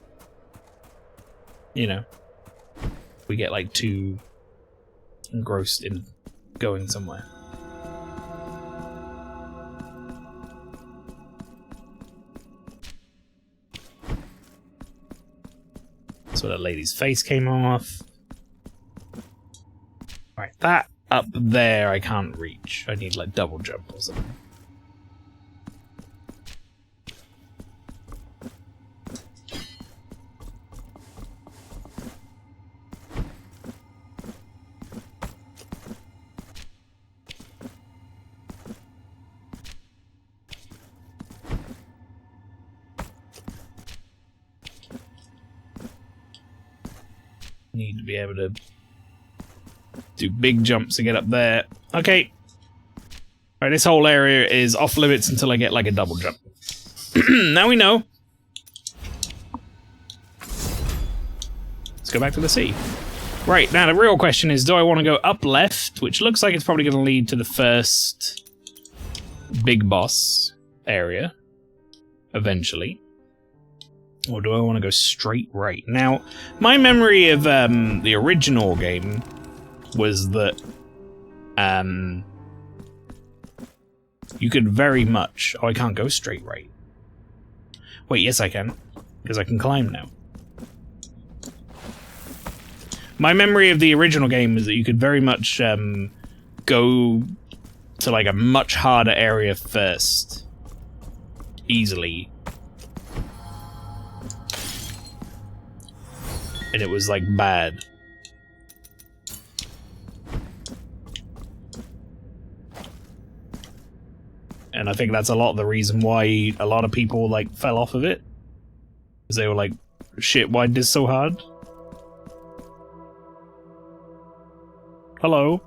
you know, we get like too engrossed in going somewhere. So that lady's face came off. Alright, that up there I can't reach. I need like double jump or something. Need to be able to do big jumps to get up there. Okay. Alright, this whole area is off limits until I get like a double jump. Now we know. Let's go back to the sea. Right, now the real question is, do I want to go up left, which looks like it's probably going to lead to the first big boss area, eventually. Or do I want to go straight right? Now, my memory of the original game was that you could very much... Oh, I can't go straight right. Wait, yes I can, because I can climb now. My memory of the original game is that you could very much go to like a much harder area first. Easily. And it was like bad. And I think that's a lot of the reason why a lot of people like fell off of it. Because they were like, shit, why is this so hard? Hello?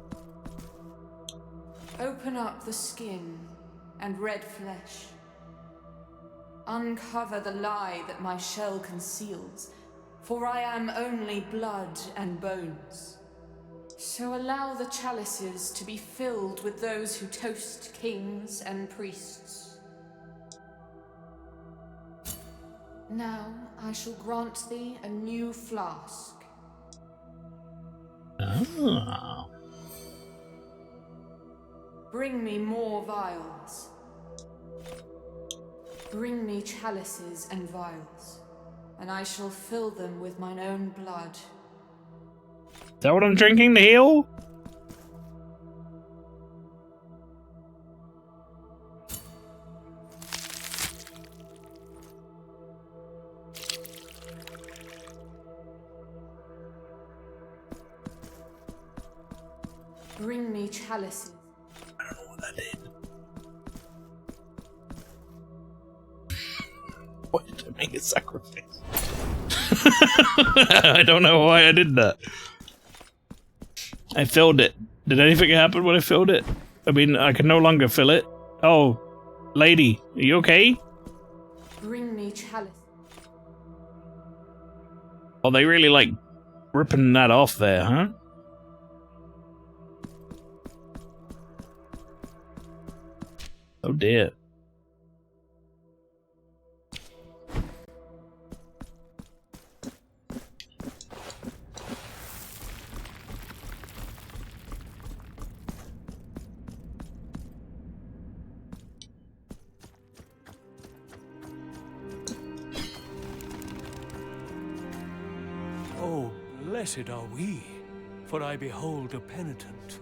Open up the skin and red flesh. Uncover the lie that my shell conceals. For I am only blood and bones. So allow the chalices to be filled with those who toast kings and priests. Now I shall grant thee a new flask. Oh. Bring me more vials. Bring me chalices and vials, and I shall fill them with mine own blood. Is that what I'm drinking to heal? Bring me chalices. I don't know what that did. Why did I make a sacrifice? I don't know why I did that. I filled it. Did anything happen when I filled it? I mean, I can no longer fill it. Oh, lady, are you okay? Bring me chalice. Oh, they really like ripping that off there, huh? Oh dear. Oh, blessed are we, for I behold a penitent.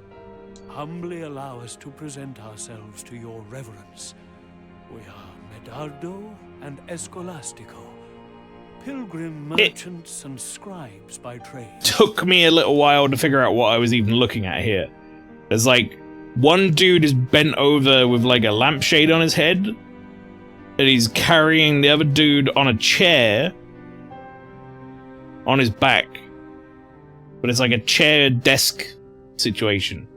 Humbly allow us to present ourselves to your reverence. We are Medardo and Escolastico, pilgrim merchants and scribes by trade. Took me a little while to figure out what I was even looking at here. There's like, one dude is bent over with like a lampshade on his head, and he's carrying the other dude on a chair on his back. But it's like a chair desk situation.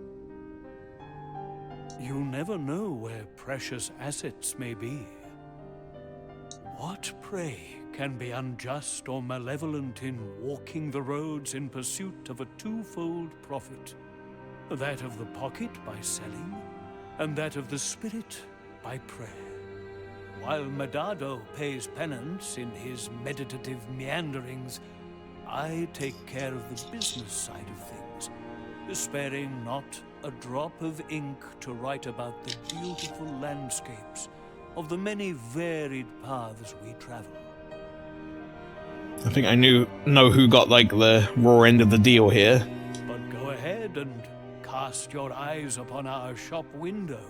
You never know where precious assets may be. What, pray, can be unjust or malevolent in walking the roads in pursuit of a twofold profit? That of the pocket by selling, and that of the spirit by prayer. While Medardo pays penance in his meditative meanderings, I take care of the business side of things, sparing not a drop of ink to write about the beautiful landscapes of the many varied paths we travel. I think I know who got like the raw end of the deal here. But go ahead and cast your eyes upon our shop window.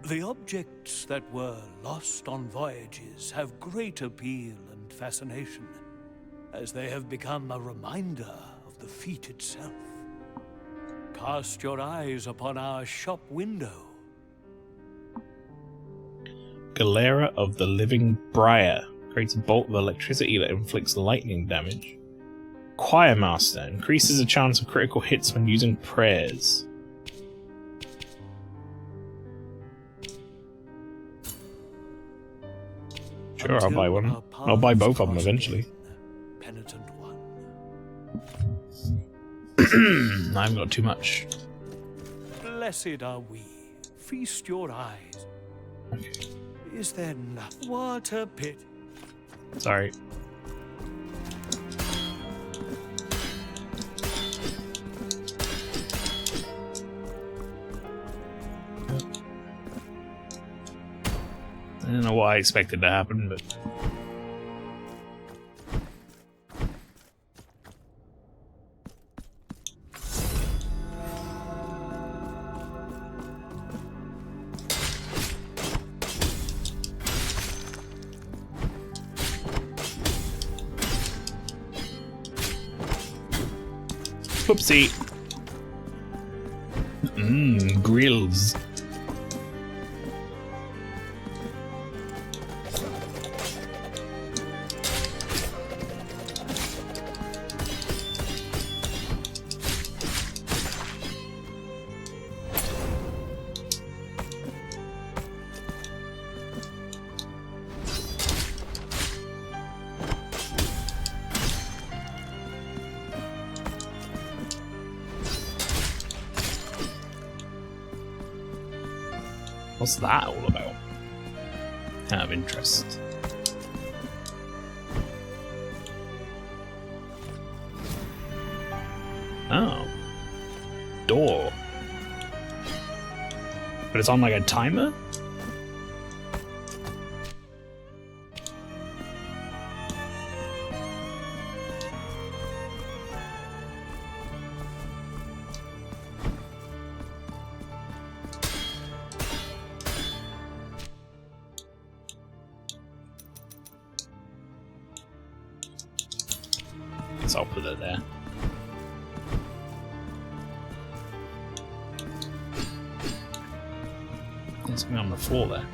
The objects that were lost on voyages have great appeal and fascination, as they have become a reminder of the feat itself. Cast your eyes upon our shop window. Galera of the Living Briar. Creates a bolt of electricity that inflicts lightning damage. Choir Master. Increases the chance of critical hits when using prayers. Sure, I'll buy one. I'll buy both of them eventually. Penitent one. I haven't got too much. Blessed are we. Feast your eyes. Okay. Is there nothing? What a pit. Sorry. I don't know what I expected to happen, but... Whoopsie. Grills. What's that all about? Kind of interest. Oh. Door. But it's on like a timer? So I'll put it there. There's something on the floor there.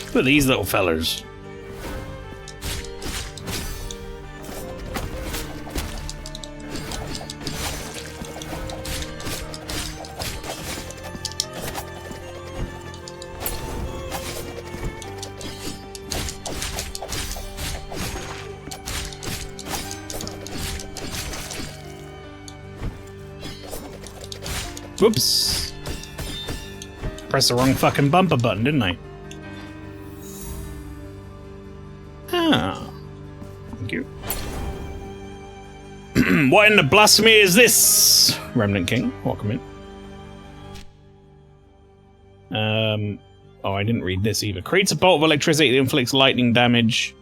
Look at these little fellers. Whoops. Pressed the wrong fucking bumper button, didn't I? Ah. Thank you. What in the blasphemy is this? Remnant King, welcome in. Oh, I didn't read this either. Creates a bolt of electricity that inflicts lightning damage.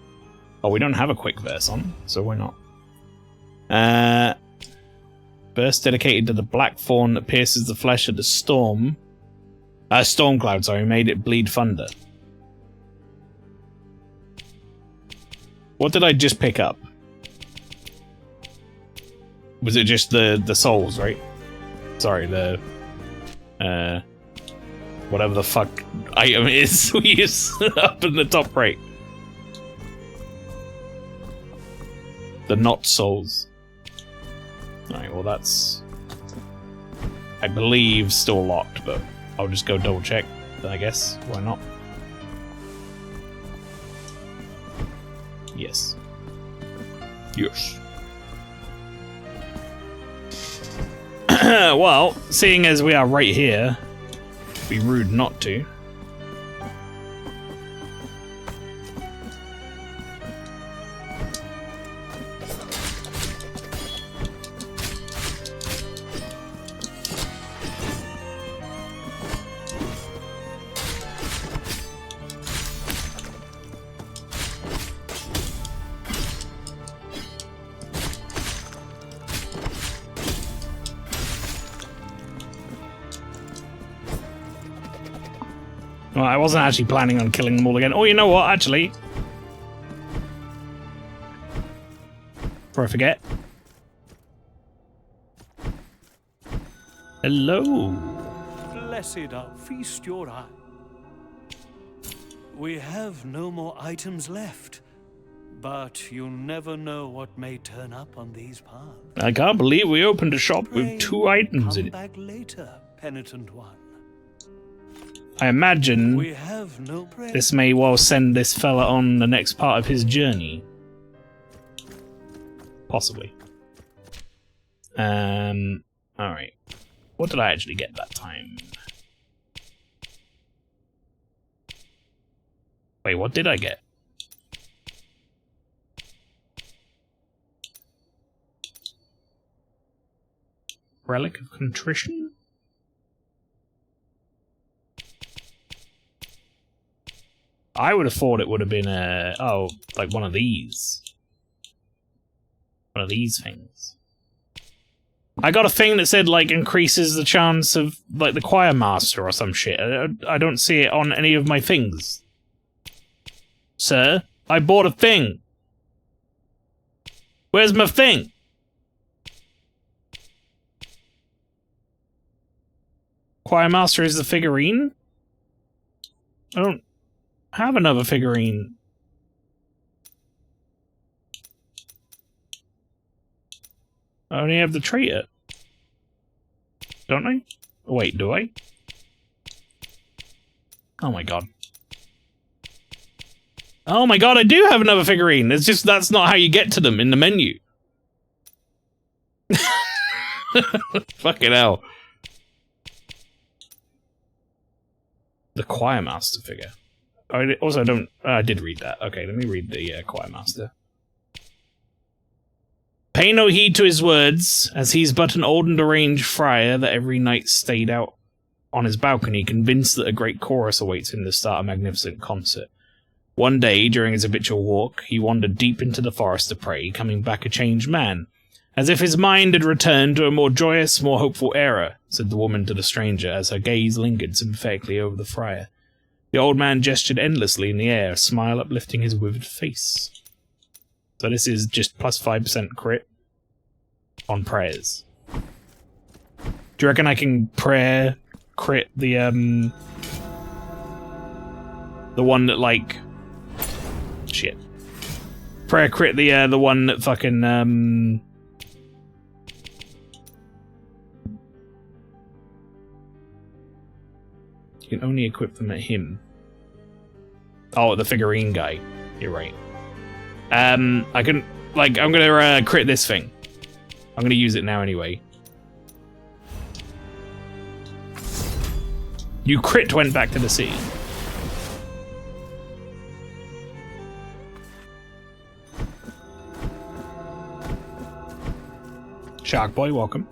Oh, we don't have a quick verse on, so why not? Burst dedicated to the black thorn that pierces the flesh of the storm. Storm cloud, sorry, made it bleed thunder. What did I just pick up? Was it just the souls, right? Sorry, the whatever the fuck item is we use up in the top right. The not souls. Alright, well that's, I believe, still locked, but I'll just go double check, I guess. Why not? Yes. Yes. Well, seeing as we are right here, it'd be rude not to. Well, I wasn't actually planning on killing them all again. Oh, you know what, actually? Before I forget. Hello. Blessed art, feast your eye. We have no more items left, but you'll never know what may turn up on these paths. I can't believe we opened a shop Pray, with 2 items in come it. back later, penitent one. I imagine We have no prayer. this may well send this fella on the next part of his journey. Possibly. Alright. What did I actually get that time? Wait, what did I get? Relic of Contrition? I would have thought it would have been like one of these. One of these things. I got a thing that said, like, increases the chance of, like, the choir master or some shit. I don't see it on any of my things. Sir, I bought a thing. Where's my thing? Choir master is the figurine? I don't have another figurine. I only have the traitor. Don't I? Wait, do I? Oh my god. Oh my god, I do have another figurine. It's just that's not how you get to them in the menu. Fucking hell. The choir master figure. I also don't... I did read that. Okay, let me read the choir master. Pay no heed to his words, as he's but an old and deranged friar that every night stayed out on his balcony, convinced that a great chorus awaits him to start a magnificent concert. One day, during his habitual walk, he wandered deep into the forest to pray, coming back a changed man. As if his mind had returned to a more joyous, more hopeful era, said the woman to the stranger, as her gaze lingered sympathetically over the friar. The old man gestured endlessly in the air, a smile uplifting his withered face. So this is just plus 5% crit on prayers. Do you reckon I can prayer crit the one that, like... Shit. Prayer crit the one that fucking, You can only equip them at him. Oh, the figurine guy. You're right. I can... Like, I'm gonna crit this thing. I'm gonna use it now anyway. You crit went back to the sea. Shark Boy, welcome.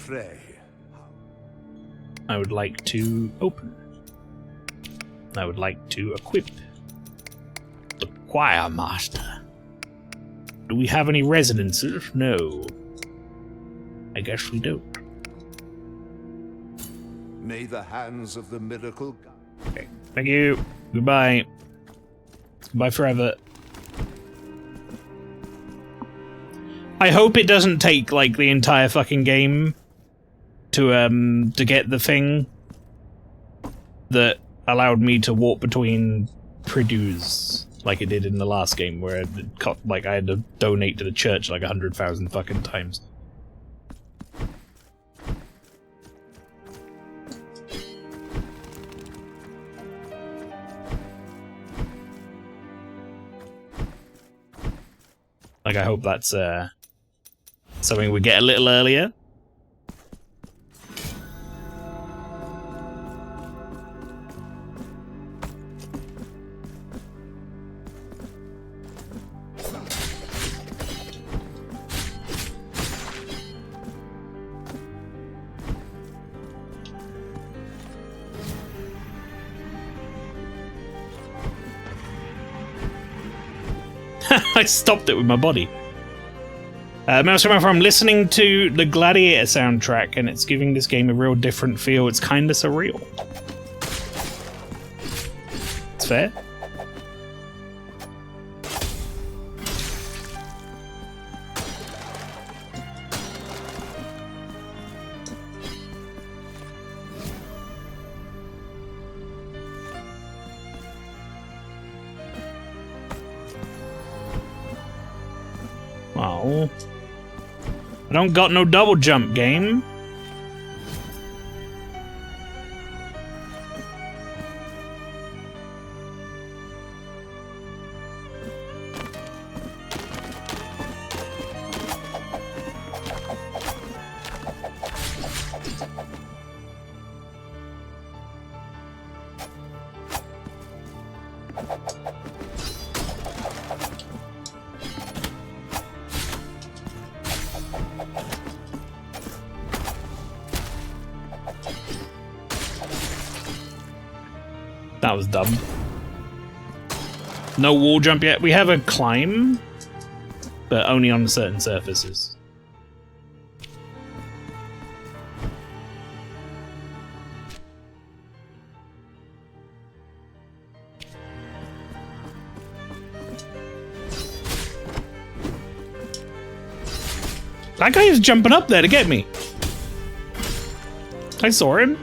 Pray. I would like to open. I would like to equip the choir master. Do we have any residences? No. I guess we don't. May the hands of the miracle guide. Okay. Thank you. Goodbye. Goodbye forever. I hope it doesn't take, like, the entire fucking game to get the thing that allowed me to walk between Prideaux, like it did in the last game, where I had to donate to the church like 100,000 fucking times. Like, I hope that's something we get a little earlier. I stopped it with my body. MaelstromALPHA, I'm listening to the Gladiator soundtrack and it's giving this game a real different feel. It's kind of surreal. It's fair. Oh. I don't got no double jump, game. That was dumb. No wall jump yet. We have a climb, but only on certain surfaces. That guy is jumping up there to get me. I saw him.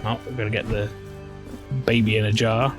Oh, we're gonna get the baby in a jar.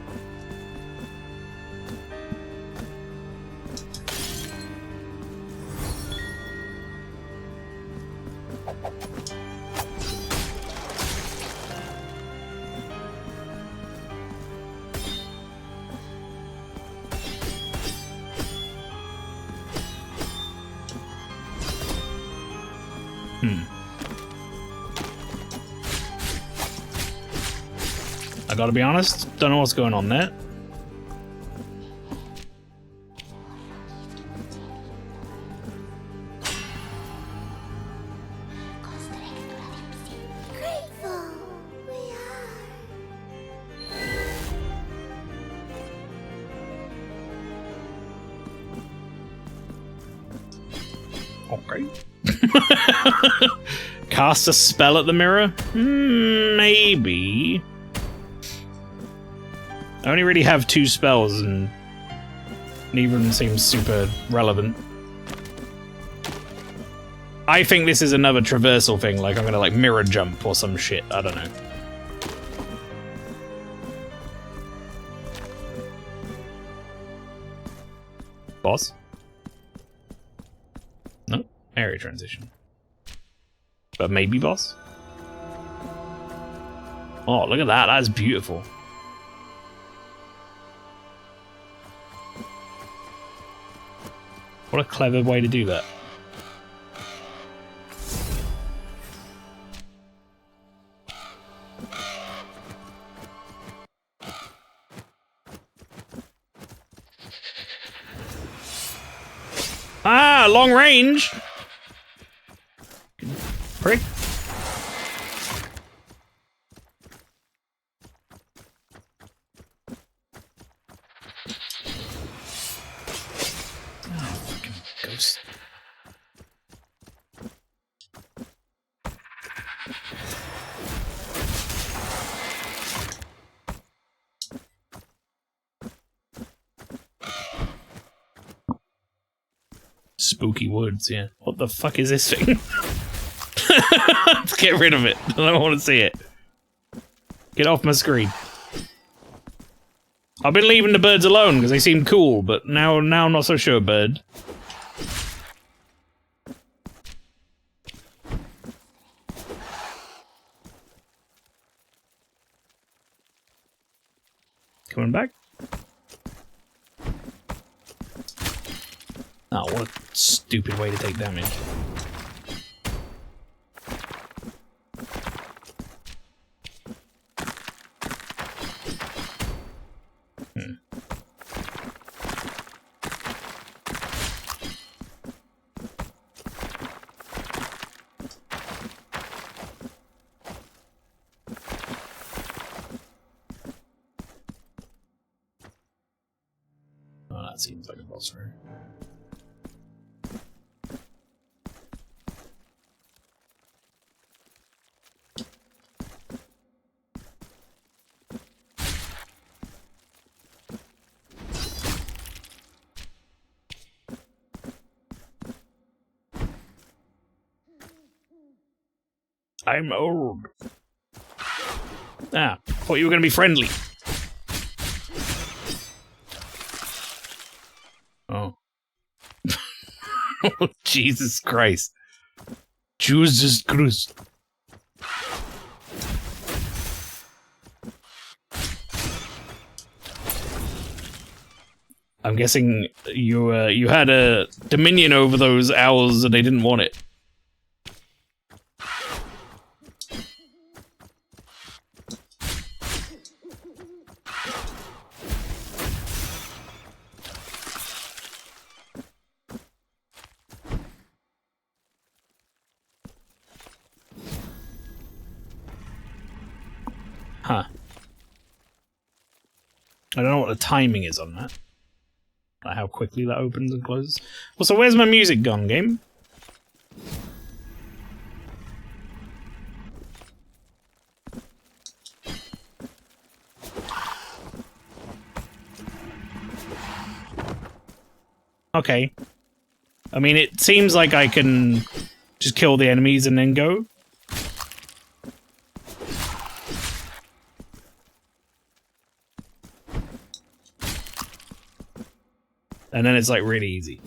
I gotta be honest, don't know what's going on there. Okay. Cast a spell at the mirror? Maybe. I only really have 2 spells and neither of them seems super relevant. I think this is another traversal thing, like I'm gonna like mirror jump or some shit, I don't know. Boss? No, area transition. But maybe boss? Oh, look at that, that's beautiful. What a clever way to do that. Ah, long range! Prick. Ghost. Spooky woods, yeah. What the fuck is this thing? Let's get rid of it. I don't want to see it. Get off my screen. I've been leaving the birds alone because they seem cool, but now I'm not so sure, bird. Coming back? Oh, what a stupid way to take damage. Oh, that seems like a boss room. I'm old. Ah, thought you were going to be friendly. Oh. Oh, Jesus Christ. Jesus Christ. I'm guessing you had a dominion over those owls and they didn't want it. Huh. I don't know what the timing is on that. Like how quickly that opens and closes. Well, so where's my music gone, game? Okay. I mean, it seems like I can just kill the enemies and then go. And then it's like really easy.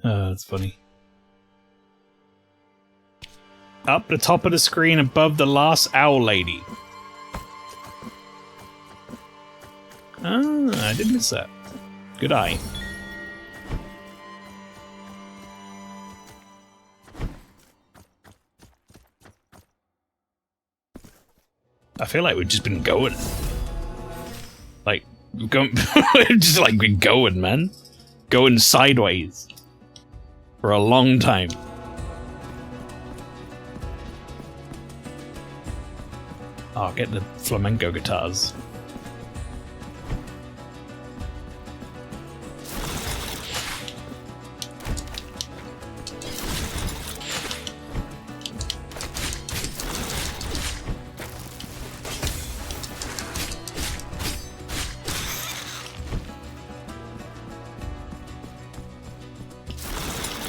Oh, that's funny. Up the top of the screen above the last owl lady. Ah, I did miss that. Good eye. I feel like we've just been going. Like, we've just like been going, man. Going sideways. For a long time. Oh, get the flamenco guitars.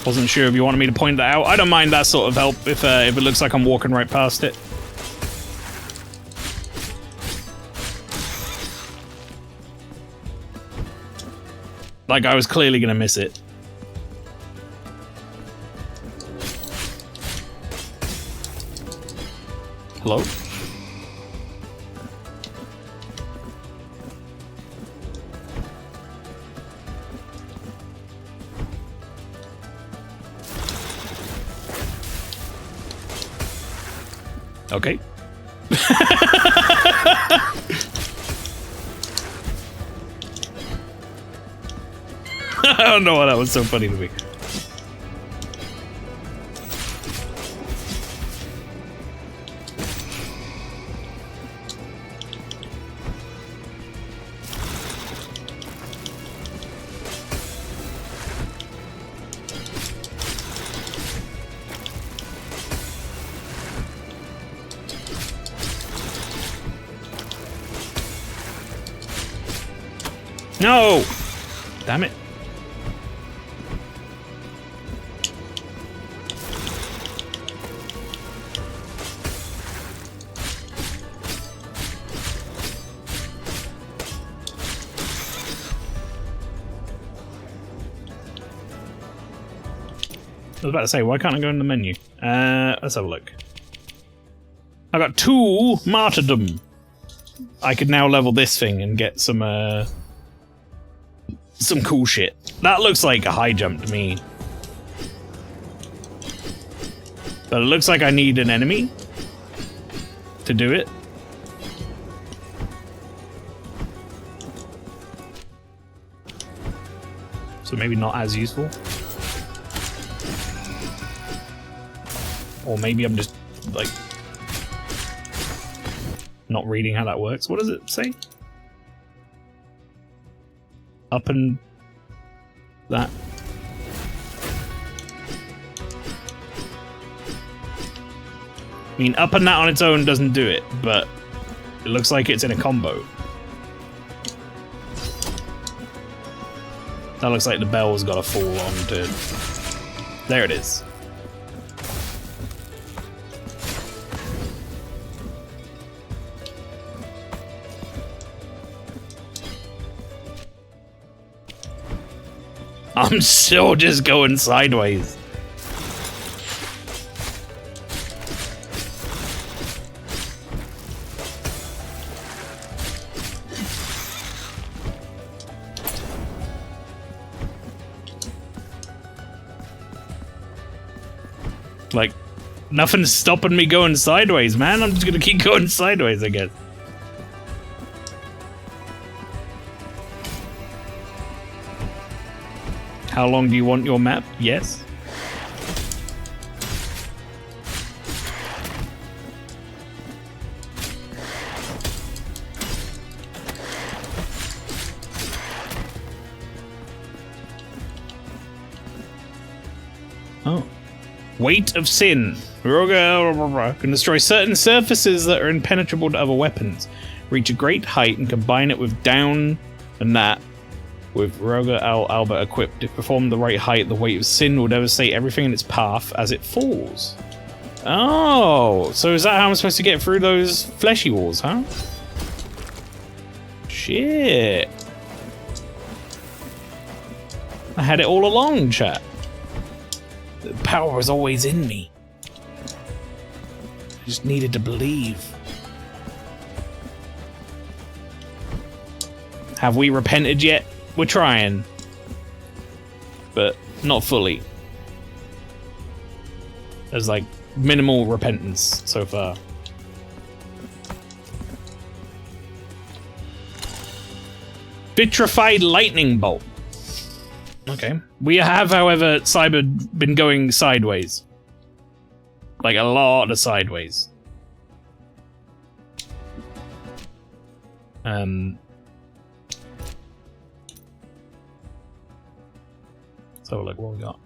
Wasn't sure if you wanted me to point that out. I don't mind that sort of help if it looks like I'm walking right past it. Like, I was clearly gonna miss it. Hello? Okay. I don't know why that was so funny to me. No! Damn it. I was about to say, why can't I go in the menu? Let's have a look. I got 2 martyrdom. I could now level this thing and get some cool shit. That looks like a high jump to me. But it looks like I need an enemy to do it. So maybe not as useful. Or maybe I'm just, like, not reading how that works. What does it say? Up and that. I mean, up and that on its own doesn't do it, but it looks like it's in a combo. That looks like the bell's got to fall on to... There it is. I'm still just going sideways. Like, nothing's stopping me going sideways, man. I'm just gonna keep going sideways, I guess. How long do you want your map? Yes. Oh. Weight of Sin. Can destroy certain surfaces that are impenetrable to other weapons. Reach a great height and combine it with down and that. With Roga Alba equipped, if performed the right height, the weight of sin will devastate everything in its path as it falls. Oh, so is that how I'm supposed to get through those fleshy walls, huh? Shit. I had it all along, chat. The power was always in me. I just needed to believe. Have we repented yet? We're trying, but not fully. There's like minimal repentance so far. Vitrified lightning bolt. Okay. We have, however, Cyber been going sideways. Like a lot of sideways. So, like, what we got?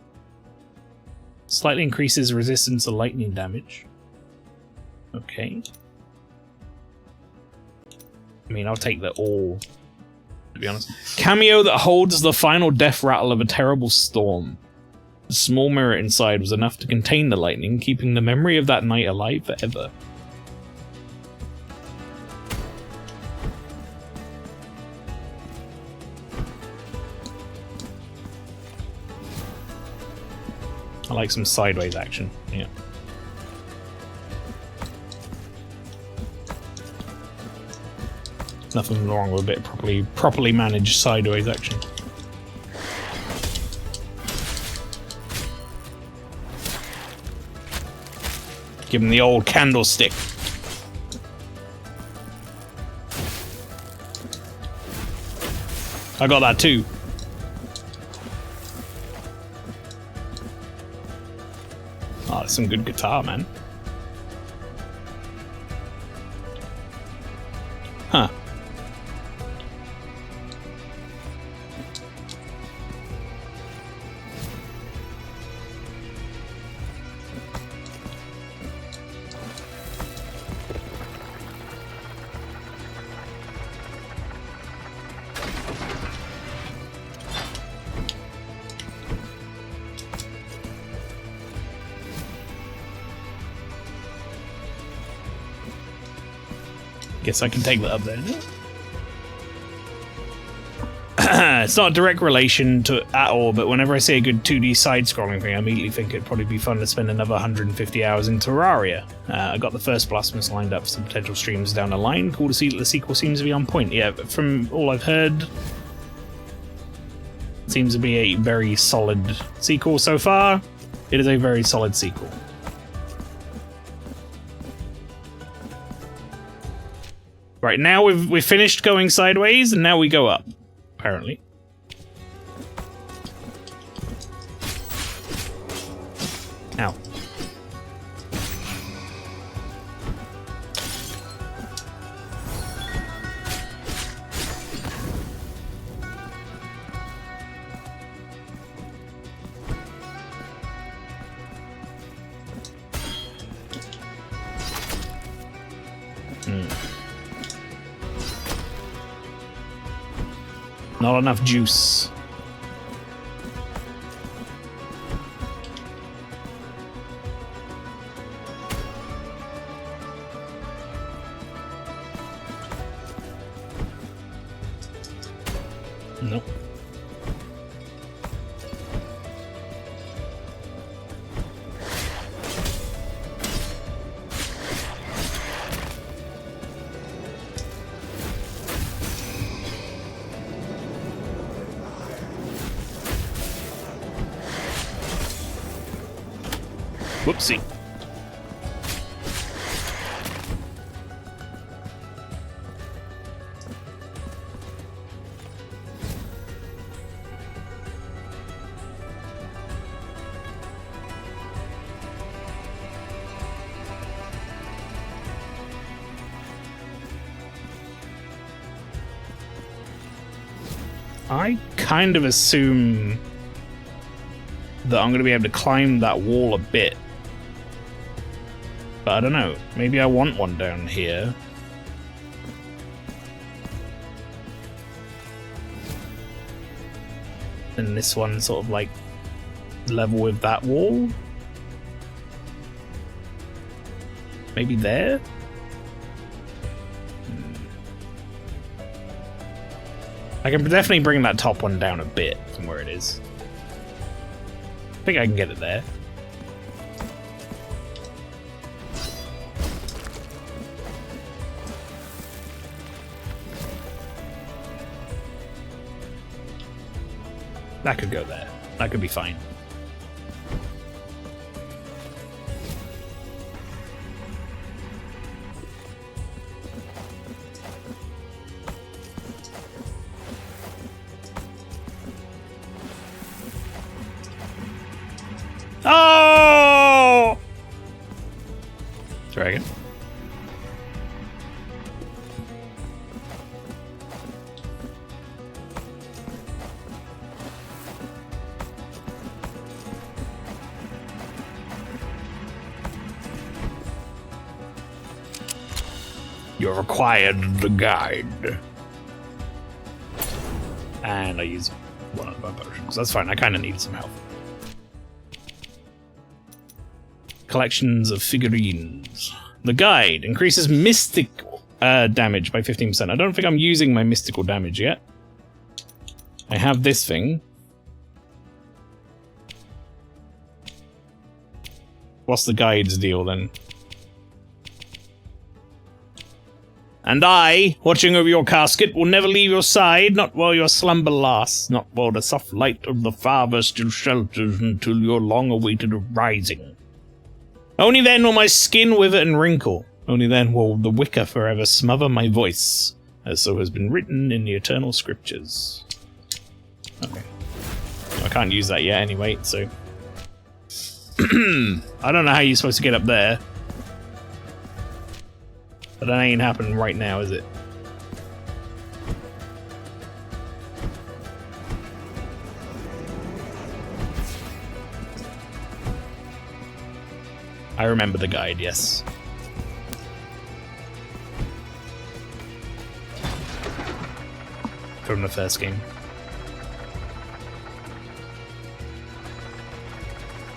Slightly increases resistance to lightning damage. Okay. I mean, I'll take that all, to be honest. Cameo that holds the final death rattle of a terrible storm. The small mirror inside was enough to contain the lightning, keeping the memory of that night alive forever. I like some sideways action. Yeah. Nothing wrong with a bit properly managed sideways action. Give him the old candlestick. I got that too. Oh, that's some good guitar, man. Huh. Guess I can take that up there. It's not a direct relation to at all, but whenever I see a good 2D side-scrolling thing, I immediately think it'd probably be fun to spend another 150 hours in Terraria. I got the first Blasphemous lined up for some potential streams down the line. Cool to see that the sequel seems to be on point. Yeah, from all I've heard, it seems to be a very solid sequel so far. It is a very solid sequel. Right, now we've finished going sideways, and now we go up, apparently. Ow. Not enough juice. Nope. Whoopsie. I kind of assume that I'm going to be able to climb that wall a bit. But I don't know. Maybe I want one down here. And this one sort of like level with that wall. Maybe there? I can definitely bring that top one down a bit from where it is. I think I can get it there. That could go there. That could be fine. Oh! Dragon. You're required to guide. And I use one of my potions. That's fine, I kind of need some help. Collections of figurines. The guide increases mystic damage by 15%. I don't think I'm using my mystical damage yet. I have this thing. What's the guide's deal then? And I, watching over your casket, will never leave your side, not while your slumber lasts, not while the soft light of the Father still shelters until your long-awaited rising. Only then will my skin wither and wrinkle. Only then will the wicker forever smother my voice, as so has been written in the eternal scriptures. Okay. I can't use that yet anyway, so... I don't know how you're supposed to get up there. But that ain't happening right now, is it? I remember the guide, yes. From the first game.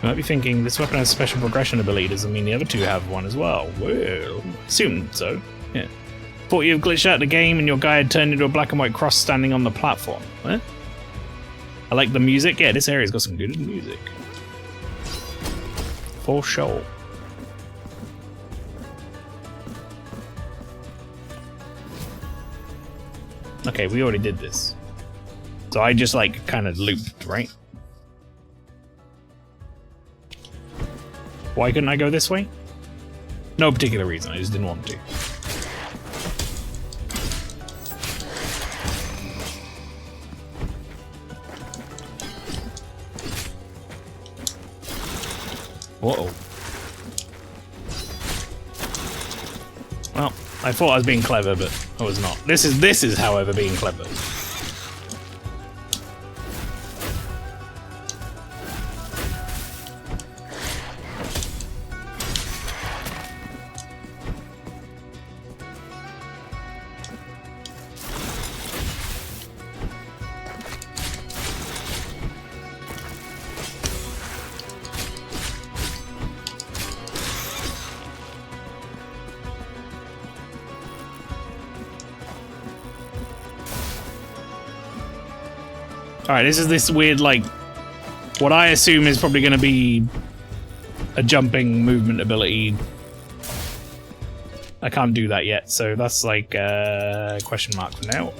You might be thinking, this weapon has special progression ability, doesn't mean the other two have one as well. Well, assume so, yeah. Thought you've glitched out the game and your guide turned into a black and white cross standing on the platform. What? I like the music. Yeah, this area's got some good music. For sure. Okay, we already did this. So I just, like, kind of looped, right? Why couldn't I go this way? No particular reason, I just didn't want to. Uh-oh. Well, I thought I was being clever, but I was not. This is however being clever. Alright, this is this weird, like, what I assume is probably going to be a jumping movement ability. I can't do that yet, so that's like a question mark for now.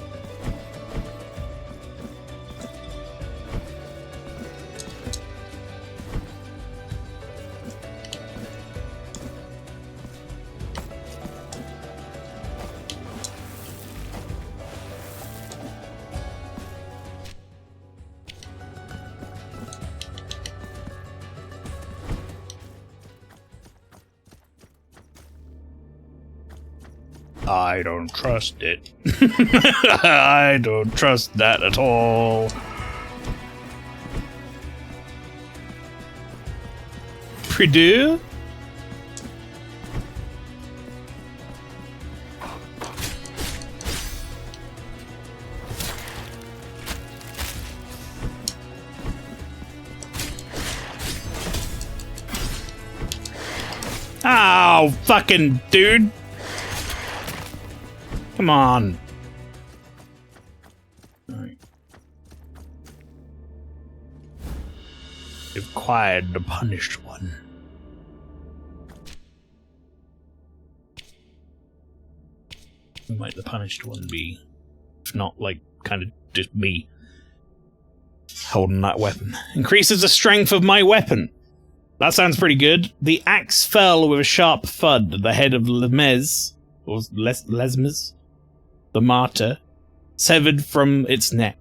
I don't trust it. I don't trust that at all. Purdue? Oh, fucking dude. Come on. Alright. You've acquired the punished one. Who might the punished one be? If not, like, kind of just me holding that weapon. Increases the strength of my weapon. That sounds pretty good. The axe fell with a sharp thud at the head of Lesmes, or Lesmes, the martyr, severed from its neck,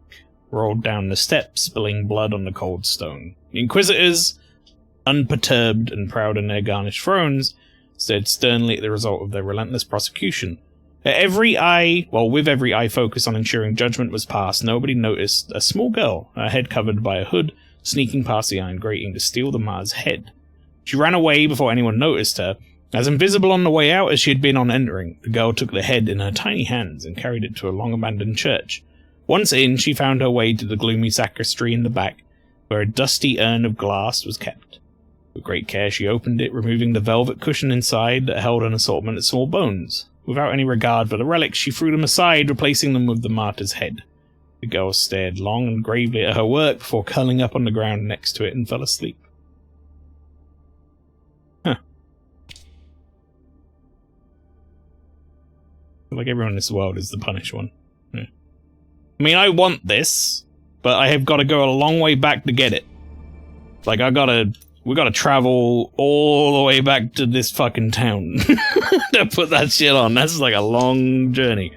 rolled down the steps, spilling blood on the cold stone. The Inquisitors, unperturbed and proud in their garnished thrones, stared sternly at the result of their relentless prosecution. With every eye focused on ensuring judgment was passed, nobody noticed a small girl, her head covered by a hood, sneaking past the iron grating to steal the Mar's head. She ran away before anyone noticed her. As invisible on the way out as she had been on entering, the girl took the head in her tiny hands and carried it to a long-abandoned church. Once in, she found her way to the gloomy sacristy in the back, where a dusty urn of glass was kept. With great care she opened it, removing the velvet cushion inside that held an assortment of small bones. Without any regard for the relics, she threw them aside, replacing them with the martyr's head. The girl stared long and gravely at her work before curling up on the ground next to it and fell asleep. Like everyone in this world is the punished one. Yeah. I mean, I want this, but I have got to go a long way back to get it. Like, we gotta travel all the way back to this fucking town to put that shit on. That's like a long journey.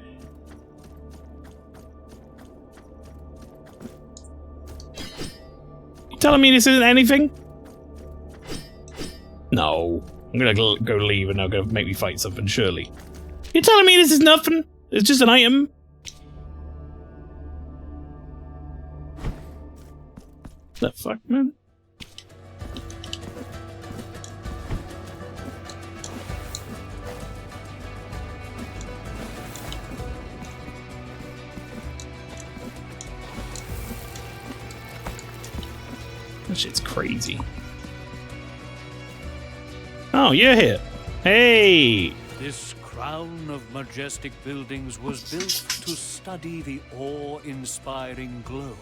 You telling me this isn't anything? No. I'm gonna go leave and they're gonna make me fight something, surely. You're telling me this is nothing? It's just an item? The fuck, man? That shit's crazy. Oh, you're here. Hey! This crown of majestic buildings was built to study the awe-inspiring glow,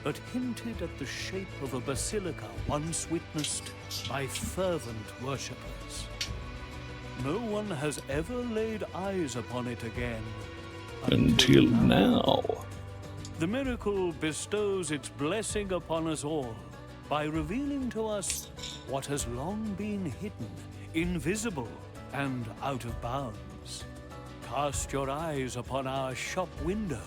but hinted at the shape of a basilica once witnessed by fervent worshippers. No one has ever laid eyes upon it again. Until now. The miracle bestows its blessing upon us all by revealing to us what has long been hidden, invisible, and out of bounds. Cast your eyes upon our shop window.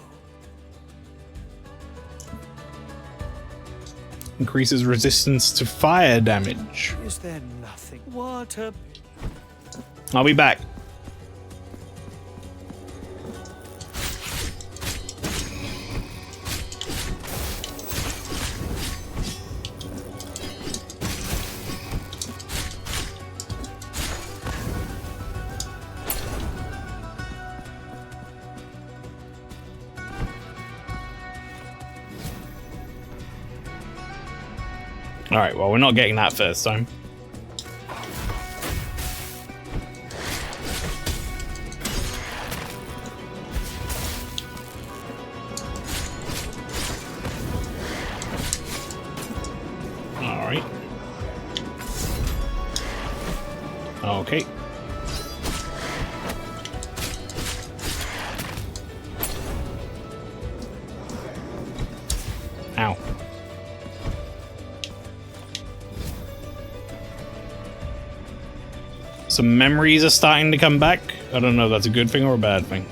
Increases resistance to fire damage. Is there nothing? What a... I'll be back. Alright, well, we're not getting that first time. Alright. Okay. Ow. Some memories are starting to come back. I don't know if that's a good thing or a bad thing.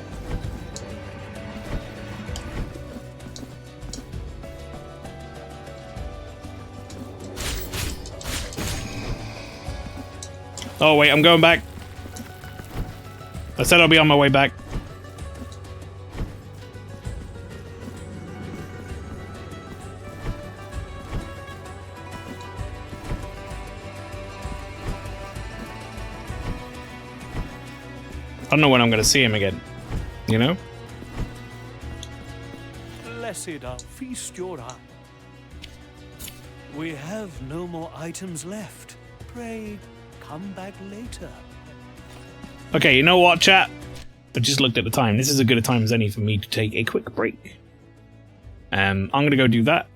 Oh wait, I'm going back. I said I'll be on my way back. I don't know when I'm going to see him again, you know? Blessed are feast your eye. We have no more items left. Pray, come back later. Okay, you know what, chat? I just looked at the time. This is as good a time as any for me to take a quick break. I'm going to go do that.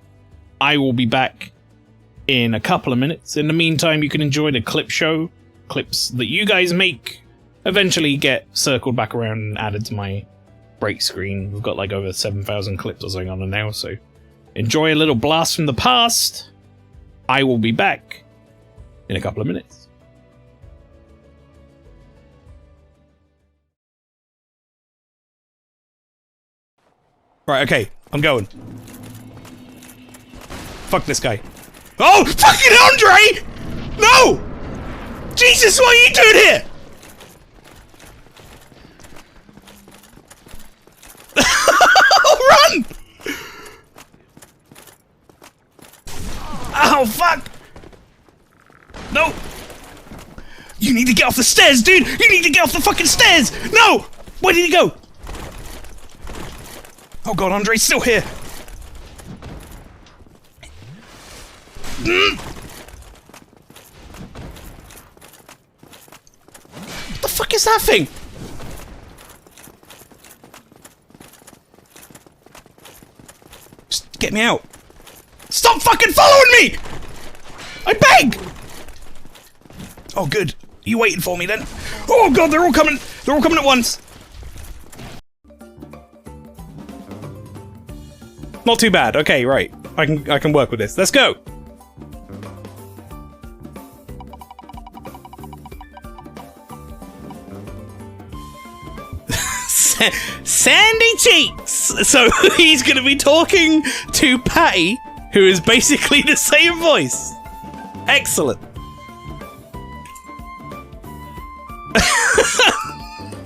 I will be back in a couple of minutes. In the meantime, you can enjoy the clip show. Clips that you guys make eventually get circled back around and added to my break screen. We've got like over 7,000 clips or something on it now, so enjoy a little blast from the past. I will be back in a couple of minutes. Right, okay, I'm going. Fuck this guy. Oh, fucking Andre! No! Jesus, what are you doing here? Run! Oh, fuck! No! You need to get off the stairs, dude! You need to get off the fucking stairs! No! Where did he go? Oh god, Andre's still here! What the fuck is that thing? Just get me out. Stop fucking following me! I beg! Oh good. Are you waiting for me then? Oh god, they're all coming! They're all coming at once! Not too bad. Okay, right. I can work with this. Let's go. Sandy Cheeks! So he's going to be talking to Patty, who is basically the same voice. Excellent.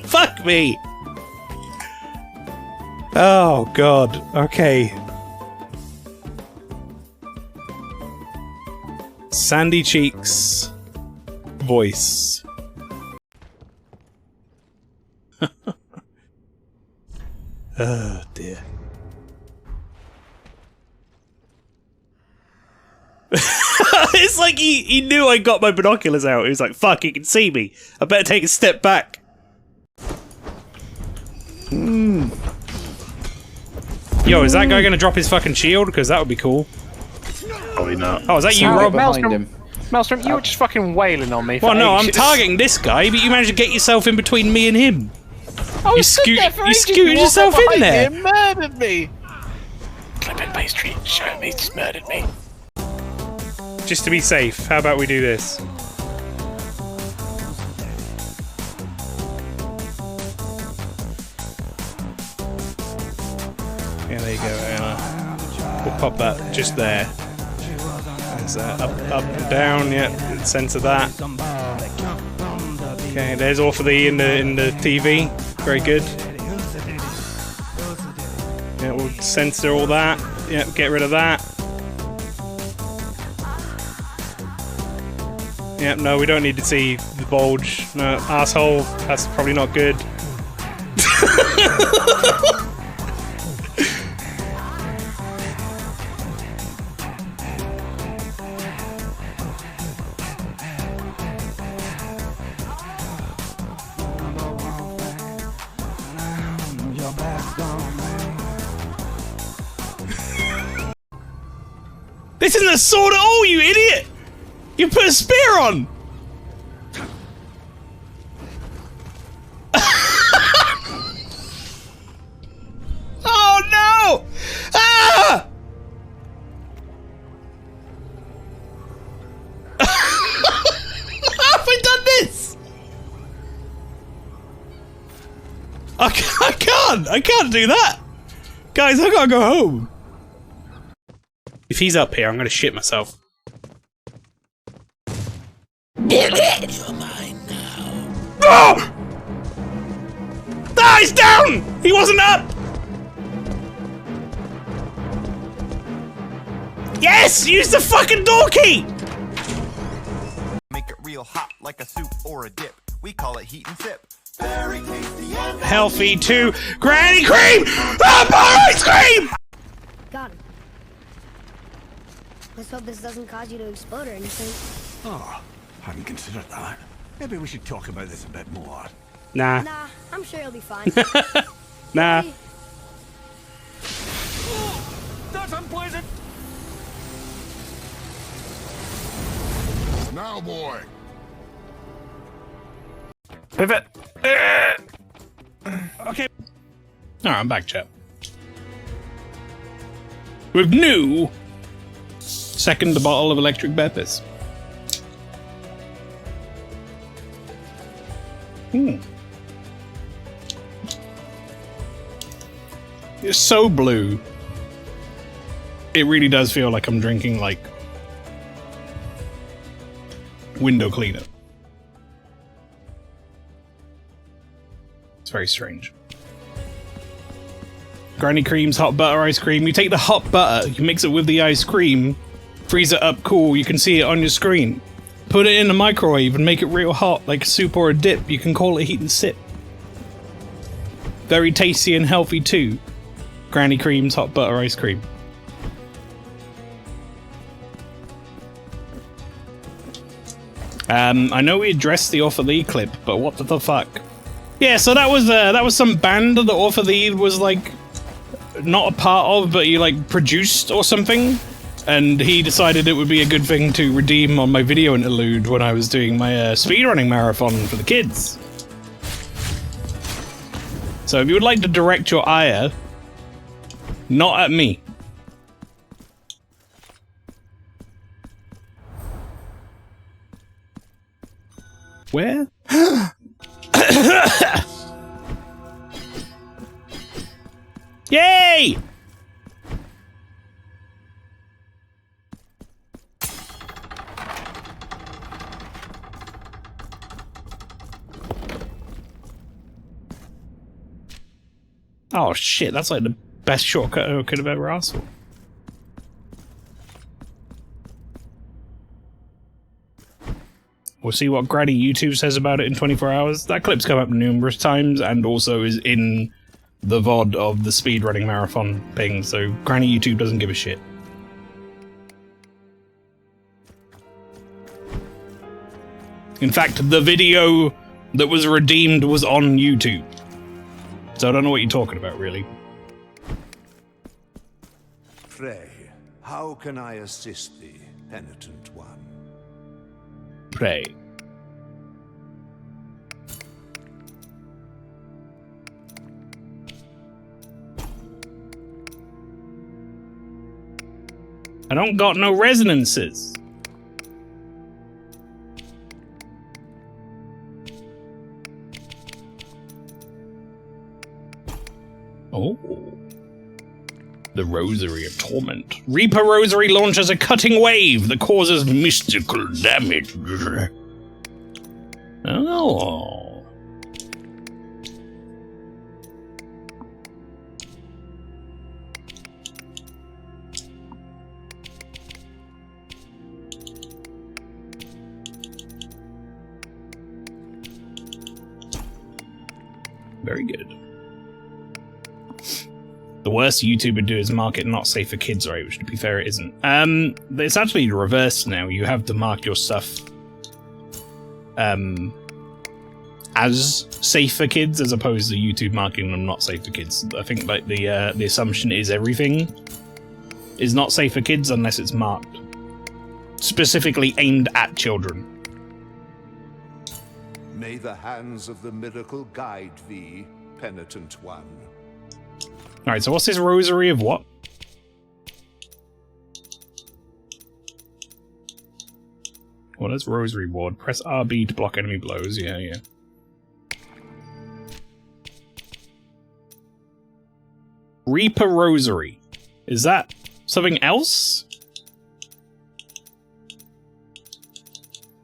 Fuck me. Oh, God. Okay. Sandy Cheeks voice. Oh, dear. It's like he knew I got my binoculars out. He was like, fuck, he can see me. I better take a step back. Yo, is that guy gonna drop his fucking shield? Because that would be cool. Probably not. Oh, is that you, Rob? Maelstrom, you were just fucking wailing on me. Well, no, I'm targeting this guy, but you managed to get yourself in between me and him. You scooted yourself in there. He murdered me. Clipping pastry, show me, just murdered me. Just to be safe, how about we do this? Yeah, there you go, Anna. We'll pop that just there. There's up, down, yeah, center that. Okay, there's all for the in the TV. Very good. Yeah, we'll censor all that. Yeah, get rid of that. Yeah, no, we don't need to see the bulge. No, asshole. That's probably not good. This isn't a sword at all, you idiot! You put a spear on! Oh no! Ah! How have I done this? I can't do that! Guys, I gotta go home. If he's up here, I'm gonna shit myself. You're mine now. Oh! Ah, he's down! He wasn't up! Yes! Use the fucking door key! Make it real hot like a soup or a dip. We call it heat and sip. Very tasty and healthy too. Granny cream! Ah, ice cream! Got him. Let's hope this doesn't cause you to explode or anything. Oh, hadn't considered that. Maybe we should talk about this a bit more. Nah. Nah, I'm sure you'll be fine. Nah. That's unpleasant. Now, boy. Pivot. Okay. Alright, I'm back, chat. With new second bottle of electric peppers. It's so blue. It really does feel like I'm drinking, like, window cleaner. It's very strange. Granny Cream's hot butter ice cream. You take the hot butter, you mix it with the ice cream, freeze it up cool, you can see it on your screen. Put it in the microwave and make it real hot, like a soup or a dip. You can call it heat and sip. Very tasty and healthy too. Granny Cream's hot butter ice cream. I know we addressed the Offer Thee clip, but what the fuck? Yeah, so that was some band that Offer Thee was like not a part of, but he like produced or something, and he decided it would be a good thing to redeem on my video interlude when I was doing my speedrunning marathon for the kids. So if you would like to direct your ire, not at me, Where? Yay! Oh shit, that's like the best shortcut I could have ever asked for. We'll see what Granny YouTube says about it in 24 hours. That clip's come up numerous times and also is in the VOD of the speedrunning marathon thing, so Granny YouTube doesn't give a shit. In fact, the video that was redeemed was on YouTube. So I don't know what you're talking about, really. Pray, how can I assist thee, penitent one? Pray. I don't got no resonances. Oh. The Rosary of Torment. Reaper Rosary launches a cutting wave that causes mystical damage. Oh. Very good. The worst YouTube would do is mark it not safe for kids, right? Which, to be fair, it isn't. It's actually reversed now. You have to mark your stuff as safe for kids, as opposed to YouTube marking them not safe for kids. I think like the assumption is everything is not safe for kids unless it's marked specifically aimed at children. May the hands of the miracle guide thee, penitent one. Alright, so what's this rosary of what? Well, that's rosary ward. Press RB to block enemy blows. Yeah, yeah. Reaper Rosary. Is that something else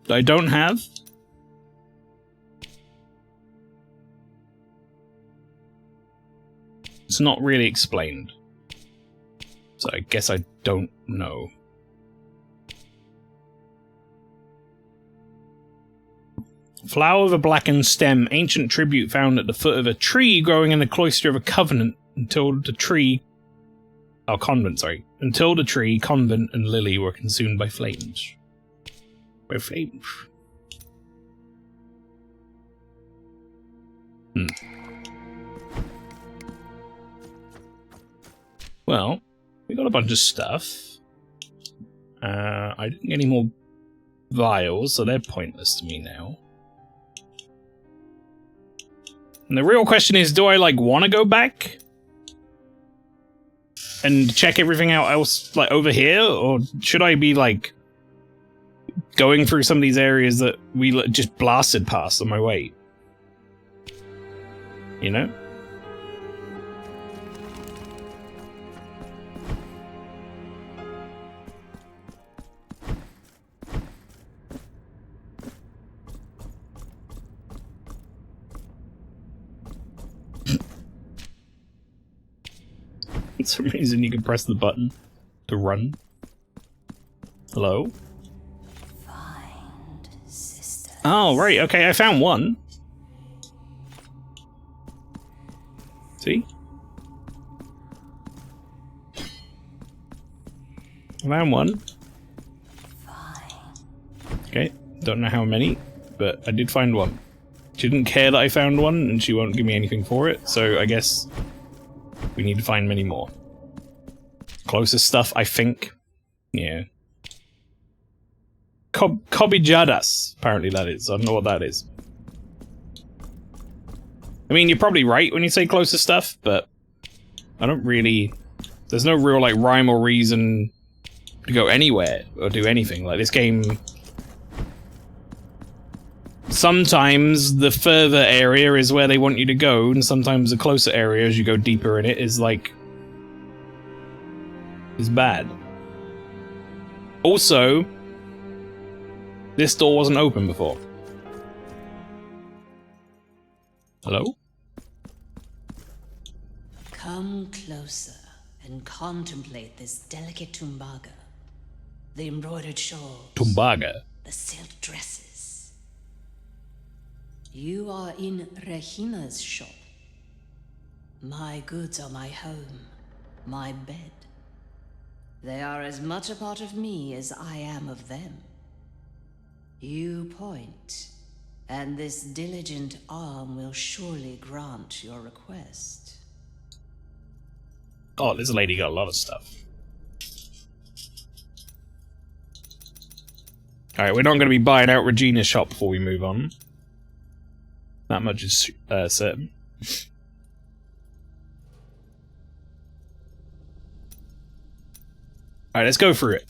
that I don't have? It's not really explained. So I guess I don't know. Flower of a blackened stem, ancient tribute found at the foot of a tree growing in the cloister of a convent until the tree, convent, and lily were consumed by flames. By flames. Well, we got a bunch of stuff. I didn't get any more vials, so they're pointless to me now. And the real question is, do I, like, want to go back and check everything out else, like, over here? Or should I be, like, going through some of these areas that we just blasted past on my way? You know? For some reason you can press the button to run. Hello? Find sisters. Oh, right, okay, I found one. See? I found one. Okay, don't know how many, but I did find one. She didn't care that I found one, and she won't give me anything for it, so I guess we need to find many more. Closest stuff, I think. Yeah. Cobijadas, apparently that is. I don't know what that is. I mean, you're probably right when you say closest stuff, but I don't really... There's no real, like, rhyme or reason to go anywhere or do anything. Like, this game sometimes the further area is where they want you to go, and sometimes the closer area, as you go deeper in it, is like... is bad. Also, this door wasn't open before. Hello? Come closer and contemplate this delicate tumbaga. The embroidered shawls. Tumbaga? The silk dresses. You are in Regina's shop. My goods are my home, my bed. They are as much a part of me as I am of them. You point, and this diligent arm will surely grant your request. Oh, this lady got a lot of stuff. Alright, we're not going to be buying out Regina's shop before we move on. That much is certain. Alright, let's go through it.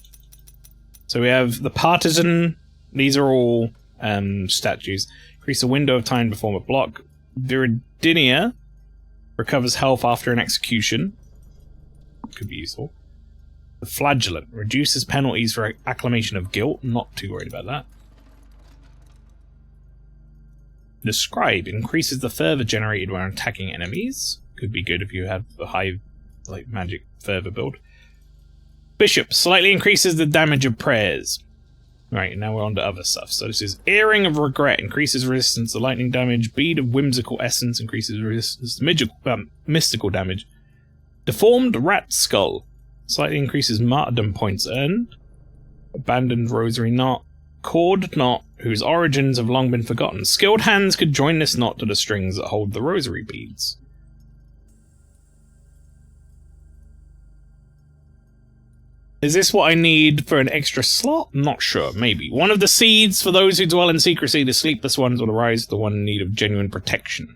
So we have the Partisan. These are all statues. Increase the window of time to form a block. Viridinia recovers health after an execution. Could be useful. The Flagellant reduces penalties for acclamation of guilt. Not too worried about that. The Scribe increases the fervor generated when attacking enemies. Could be good if you have a high, like, magic fervor build. Bishop slightly increases the damage of prayers. Right, now we're on to other stuff. So this is Earring of Regret, increases resistance to lightning damage. Bead of Whimsical Essence increases resistance to mystical damage. Deformed Rat Skull slightly increases martyrdom points earned. Abandoned Rosary Knot. Cord Knot, whose origins have long been forgotten. Skilled hands could join this knot to the strings that hold the rosary beads. Is this what I need for an extra slot? Not sure, maybe. One of the seeds for those who dwell in secrecy, the sleepless ones will arise to the one in need of genuine protection.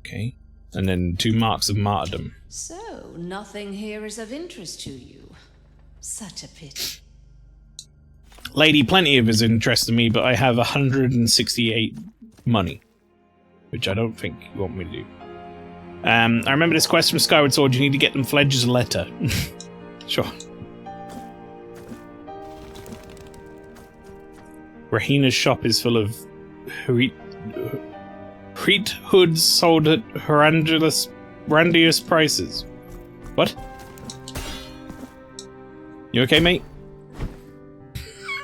Okay. And then 2 marks of martyrdom. So, nothing here is of interest to you. Such a pity. Lady, plenty of is interest to me, but I have 168 money. Which I don't think you want me to do. I remember this quest from Skyward Sword, you need to get them Fledge's letter. Sure. Rahina's shop is full of wheat hoods sold at horrendous prices. What? You okay, mate?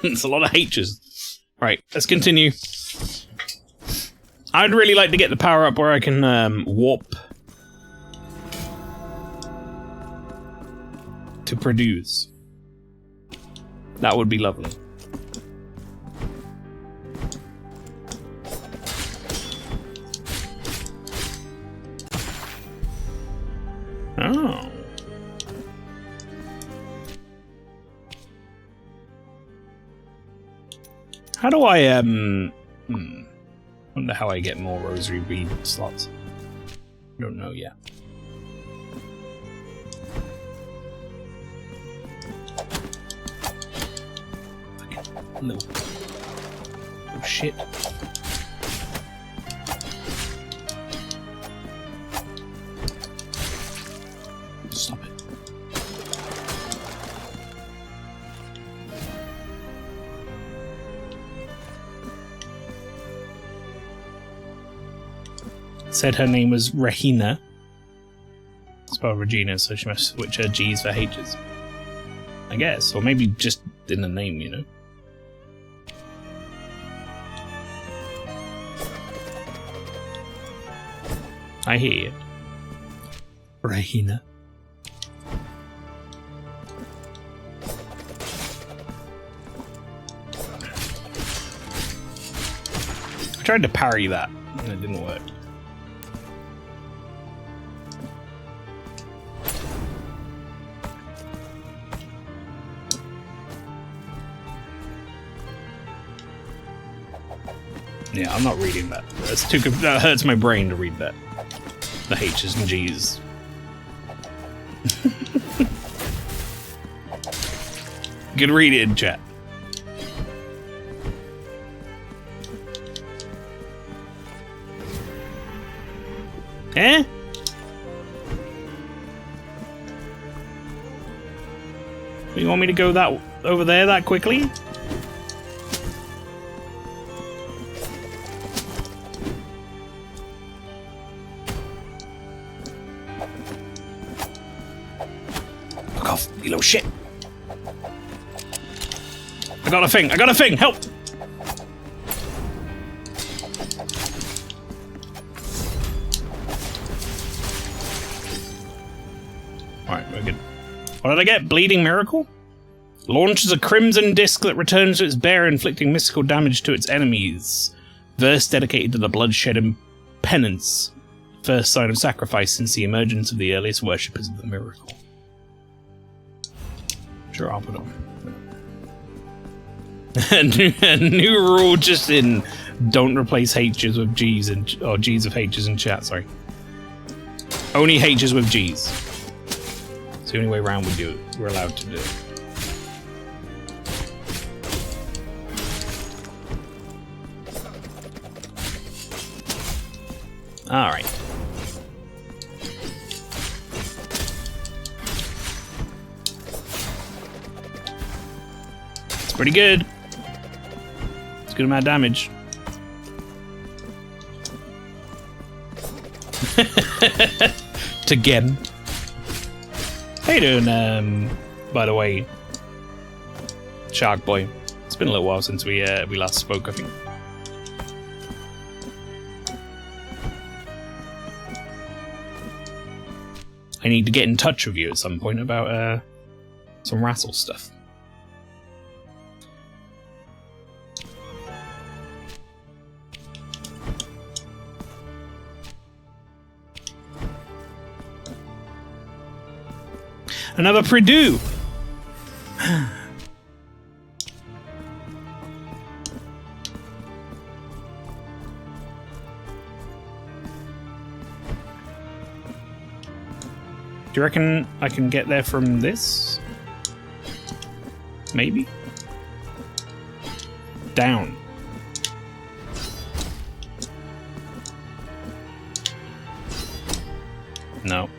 It's a lot of H's. Right, let's continue. I'd really like to get the power up where I can warp to produce. That would be lovely. Oh. How do I wonder how I get more rosary bead slots. Don't know yet. No. Oh shit. Stop it. Said her name was Regina. Spelled Regina, so she must switch her G's for H's. I guess. Or maybe just in the name, you know? I hear you. Regina. I tried to parry that, and it didn't work. Yeah, I'm not reading that. That's too. That hurts my brain to read that. The H's and G's. You can read it in chat. Eh? You want me to go that over there that quickly? Fuck off, you little shit. I got a thing, help! Alright, we're good. What did I get? Bleeding Miracle? Launches a crimson disc that returns to its bearer, inflicting mystical damage to its enemies. Verse dedicated to the bloodshed and penance. First sign of sacrifice since the emergence of the earliest worshippers of the miracle. Sure, I'll put on. a new rule just in. Don't replace H's with G's or G's with H's in chat, sorry. Only H's with G's. It's the only way around we're allowed to do it. Alright. It's pretty good. It's a good amount of damage. Again. How you doing, by the way, Shark Boy? It's been a little while since we last spoke, I think. I need to get in touch with you at some point about some Rassle stuff. Another Purdue! Do you reckon I can get there from this? Maybe? Down. No.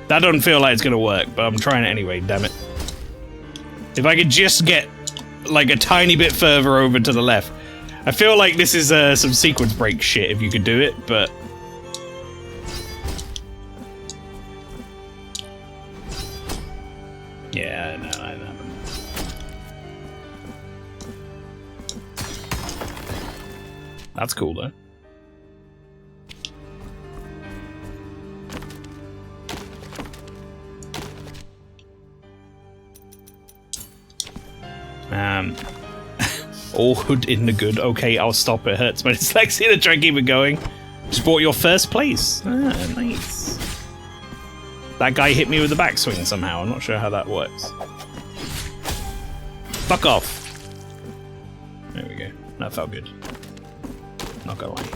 That doesn't feel like it's gonna work, but I'm trying it anyway, damn it. If I could just get, like, a tiny bit further over to the left. I feel like this is some sequence break shit if you could do it, but... Yeah, I know. That's cool, though. All hood in the good. Okay, I'll stop. It hurts my dyslexia to try and keep it going. Just bought your first place. Ah, nice. That guy hit me with the backswing somehow. I'm not sure how that works. Fuck off. There we go. That felt good. Not gonna lie.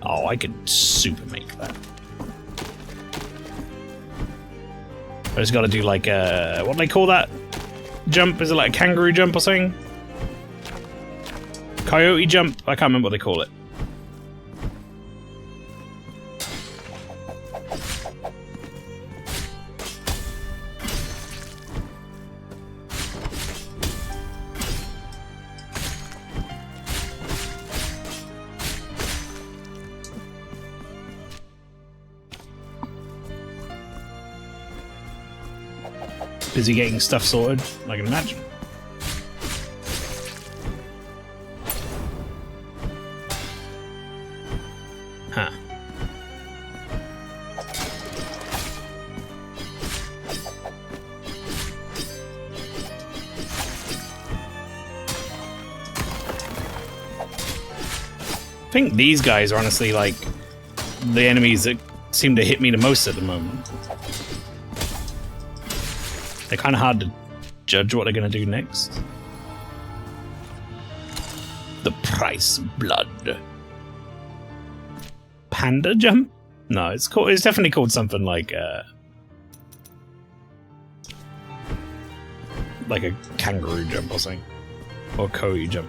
Oh, I could super make that. I just gotta do like a... What do they call that jump? Is it like a kangaroo jump or something? Coyote jump? I can't remember what they call it. Busy getting stuff sorted, I can imagine. Huh. I think these guys are honestly like the enemies that seem to hit me the most at the moment. They're kind of hard to judge what they're going to do next. The price of blood. Panda jump? No, it's called. It's definitely called something like. like a kangaroo jump or something. Or Koyu jump.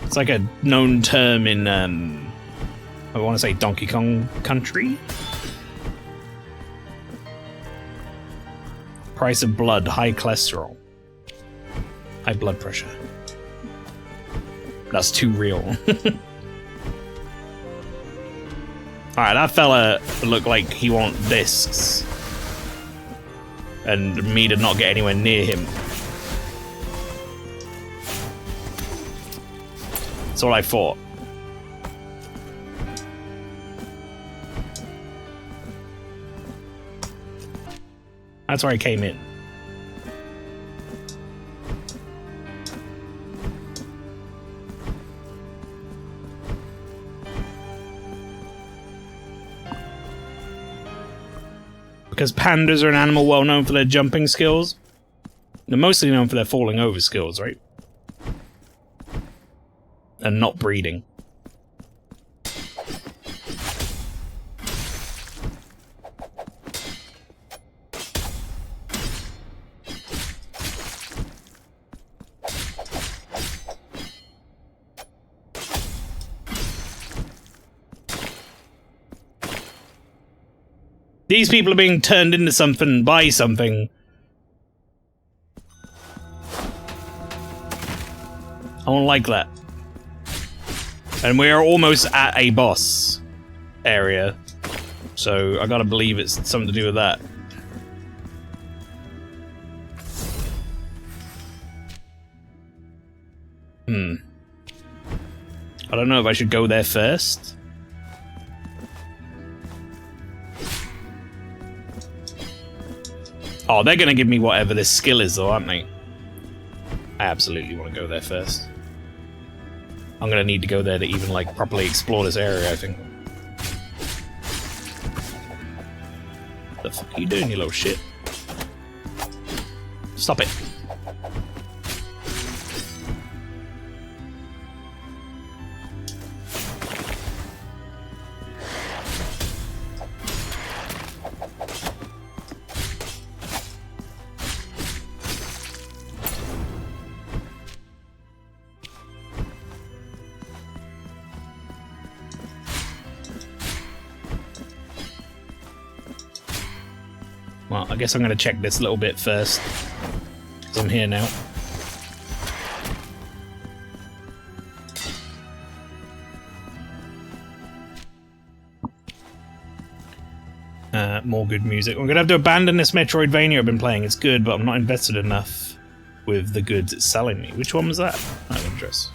It's like a known term in, I want to say Donkey Kong Country? Price of blood, high cholesterol. High blood pressure. That's too real. Alright, that fella looked like he want discs. And me to not get anywhere near him. That's all I thought. That's where I came in. Because pandas are an animal well known for their jumping skills. They're mostly known for their falling over skills, right? And not breeding. These people are being turned into something by something. I don't like that. And we are almost at a boss area. So I gotta believe it's something to do with that. I don't know if I should go there first. Oh, they're gonna give me whatever this skill is, though, aren't they? I absolutely want to go there first. I'm gonna need to go there to even, like, properly explore this area, I think. What the fuck are you doing, you little shit? Stop it. Well, I guess I'm going to check this little bit first, because I'm here now. More good music. I'm going to have to abandon this Metroidvania I've been playing. It's good, but I'm not invested enough with the goods it's selling me. Which one was that? I have interest.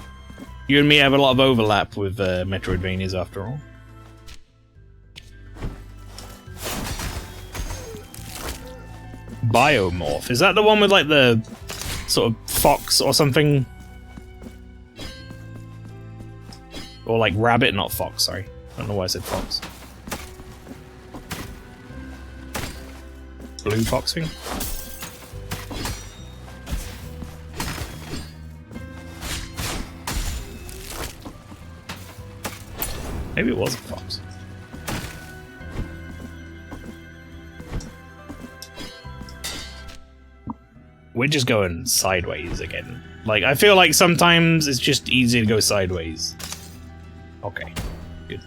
You and me have a lot of overlap with Metroidvanias after all. Biomorph. Is that the one with like the sort of fox or something? Or like rabbit, not fox, sorry. I don't know why I said fox. Blue fox thing? Maybe it was a fox. We're just going sideways again. Like, I feel like sometimes it's just easy to go sideways. Okay, good.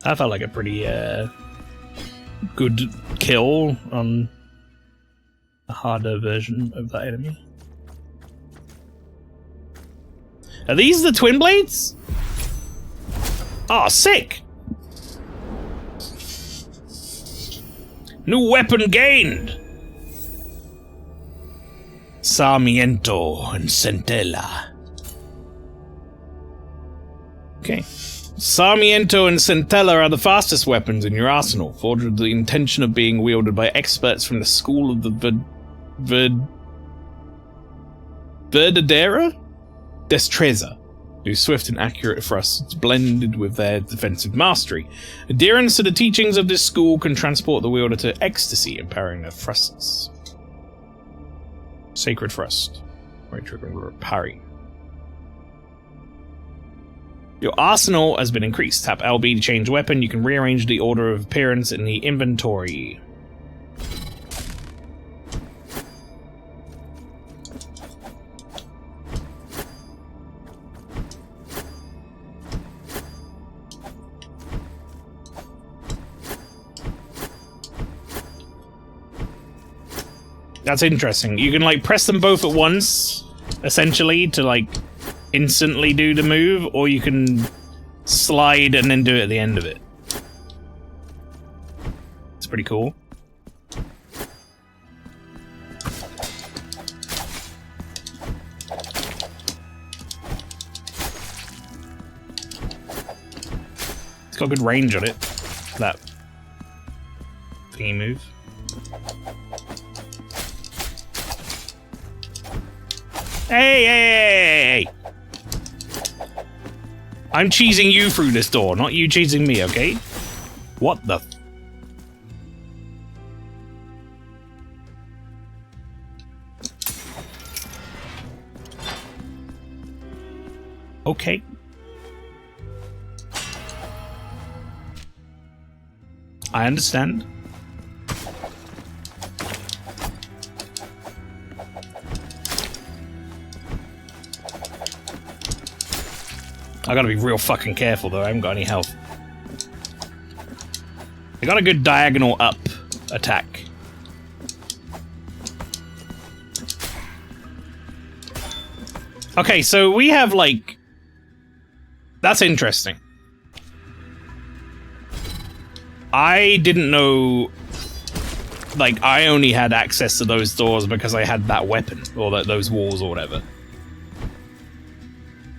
That felt like a pretty, good kill on a harder version of that enemy. Are these the twin blades? Oh, sick! New weapon gained! Sarmiento and Centella. Okay. Sarmiento and Centella are the fastest weapons in your arsenal, forged with the intention of being wielded by experts from the school of the Verdadera? Destreza. whose swift and accurate thrusts blended with their defensive mastery. Adherence to the teachings of this school can transport the wielder to ecstasy, empowering their thrusts. Sacred Thrust. Right trigger parry. Your arsenal has been increased. Tap LB to change weapon. You can rearrange the order of appearance in the inventory. That's interesting. You can, like, press them both at once, essentially, to, like, instantly do the move, or you can slide and then do it at the end of it. It's pretty cool. It's got good range on it, that thingy move. Hey! I'm cheesing you through this door, not you cheesing me, okay? What the... Okay. I understand. I gotta be real fucking careful though, I haven't got any health. I got a good diagonal up attack. Okay, so we have like... That's interesting. I didn't know... Like, I only had access to those doors because I had that weapon, or those walls or whatever.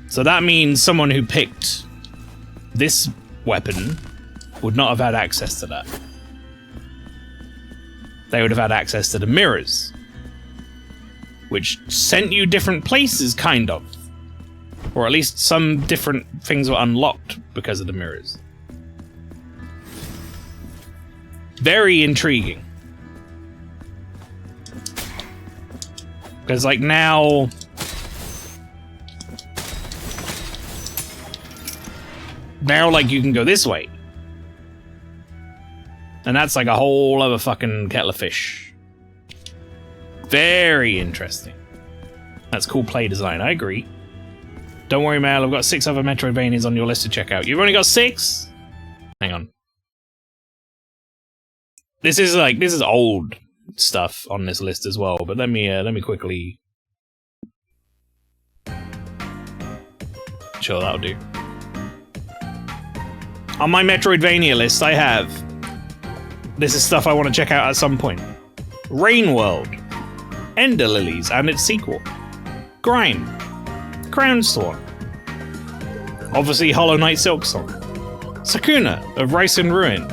So that means someone who picked this weapon would not have had access to that. They would have had access to the mirrors, which sent you different places, kind of. Or at least some different things were unlocked because of the mirrors. Very intriguing. Because, like, now... Now, like, you can go this way. And that's like a whole other fucking kettle of fish. Very interesting. That's cool play design, I agree. Don't worry, Mael, I've got 6 other Metroidvanias on your list to check out. You've only got 6? Hang on. This is old stuff on this list as well, but let me quickly... Sure, that'll do. On my Metroidvania list, I have... This is stuff I want to check out at some point. Rain World. Ender Lilies and its sequel. Grime. Crownstorm. Obviously Hollow Knight Silksong. Sakuna of Rice and Ruin.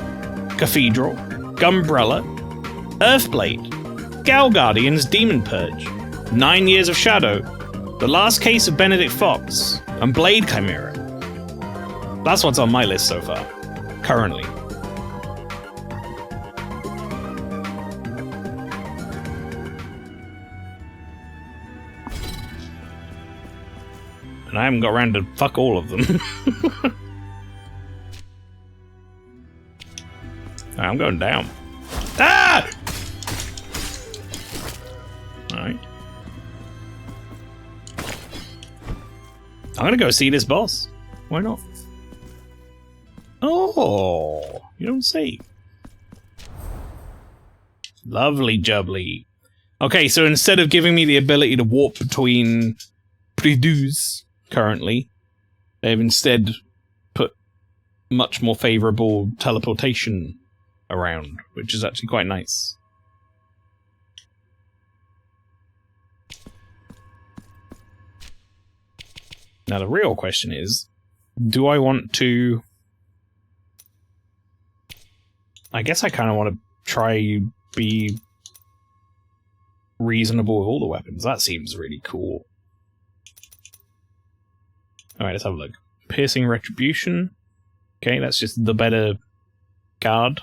Cathedral. Gumbrella. Earthblade. Gal Guardian's Demon Purge. 9 Years of Shadow. The Last Case of Benedict Fox. And Blade Chimera. That's what's on my list so far. Currently. And I haven't got around to fuck all of them. I'm going down. Ah! Alright. I'm gonna go see this boss. Why not? Oh, you don't say. Lovely jubbly. Okay, so instead of giving me the ability to warp between Pridus currently, they've instead put much more favorable teleportation around, which is actually quite nice. Now the real question is, do I want to... I guess I kind of want to try be reasonable with all the weapons. That seems really cool. Alright, let's have a look. Piercing Retribution. Okay, that's just the better guard.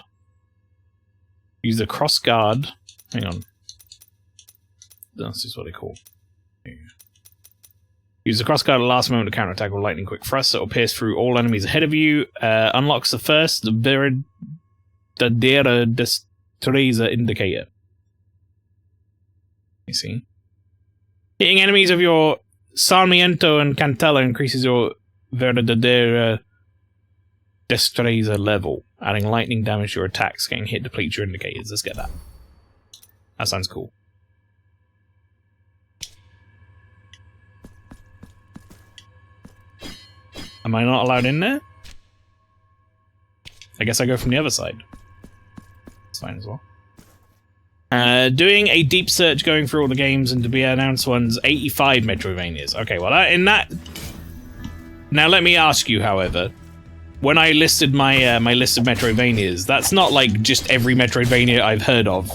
Use the cross guard. Hang on. This is what they call. Use the cross guard at the last moment to counterattack with lightning quick thrust. It will pierce through all enemies ahead of you. Unlocks the first verdadera destreza indicator. You see? Hitting enemies of your Sarmiento and Cantella increases your verdadera destreza level. Adding lightning damage to your attacks. Getting hit depletes your indicators. Let's get that. That sounds cool. Am I not allowed in there? I guess I go from the other side. It's fine as well. Doing a deep search going through all the games and to be announced ones, 85 Metroidvanias. Okay, well, in that... Now, let me ask you, however. When I listed my my list of Metroidvanias, that's not like just every Metroidvania I've heard of.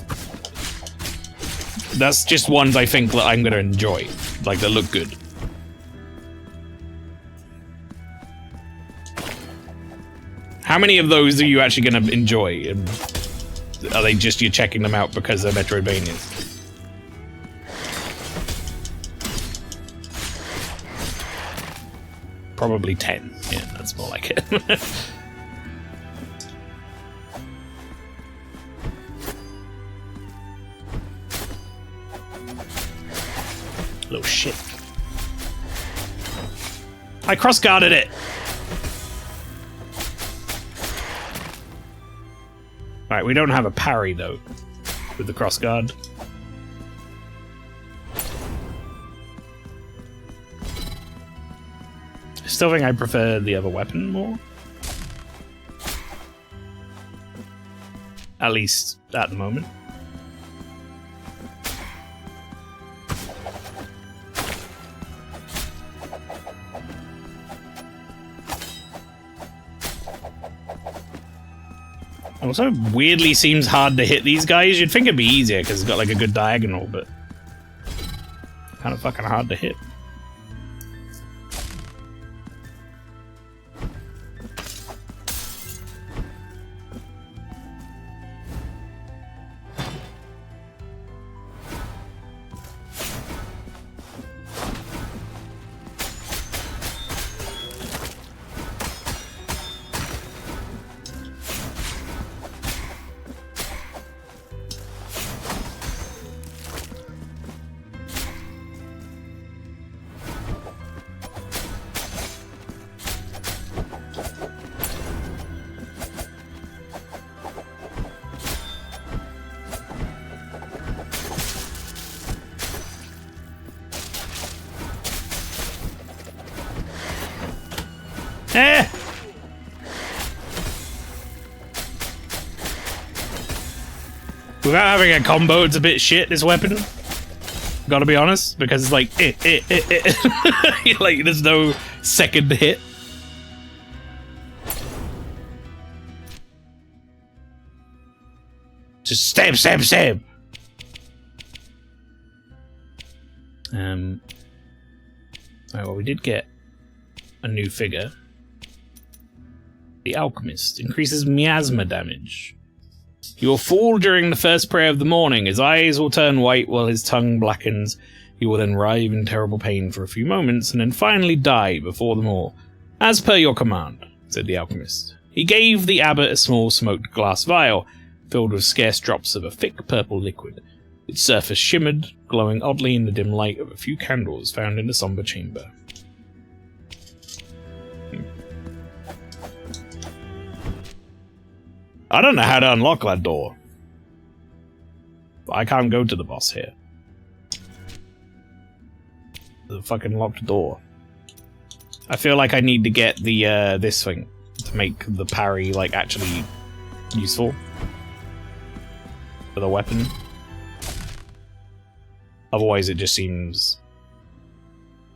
That's just ones I think that I'm going to enjoy. Like, that look good. How many of those are you actually going to enjoy? And are they just you checking them out because they're Metroidvanias? Probably 10. Yeah, that's more like it. Little shit. I cross-guarded it! Alright, we don't have a parry, though, with the crossguard. I still think I prefer the other weapon more. At least, at the moment. Also, weirdly seems hard to hit these guys. You'd think it'd be easier because it's got like a good diagonal, but kind of fucking hard to hit. Eh! Without having a combo, it's a bit shit, this weapon. Gotta be honest, because it's like, like, there's no second hit. Just stab, stab, stab! Alright, well, we did get a new figure. The Alchemist increases miasma damage. He will fall during the first prayer of the morning. His eyes will turn white while his tongue blackens. He will then writhe in terrible pain for a few moments and then finally die before them all. As per your command, said the Alchemist. He gave the abbot a small smoked glass vial filled with scarce drops of a thick purple liquid. Its surface shimmered, glowing oddly in the dim light of a few candles found in the somber chamber. I don't know how to unlock that door. I can't go to the boss here. The fucking locked door. I feel like I need to get the this thing to make the parry like actually useful for the weapon. Otherwise, it just seems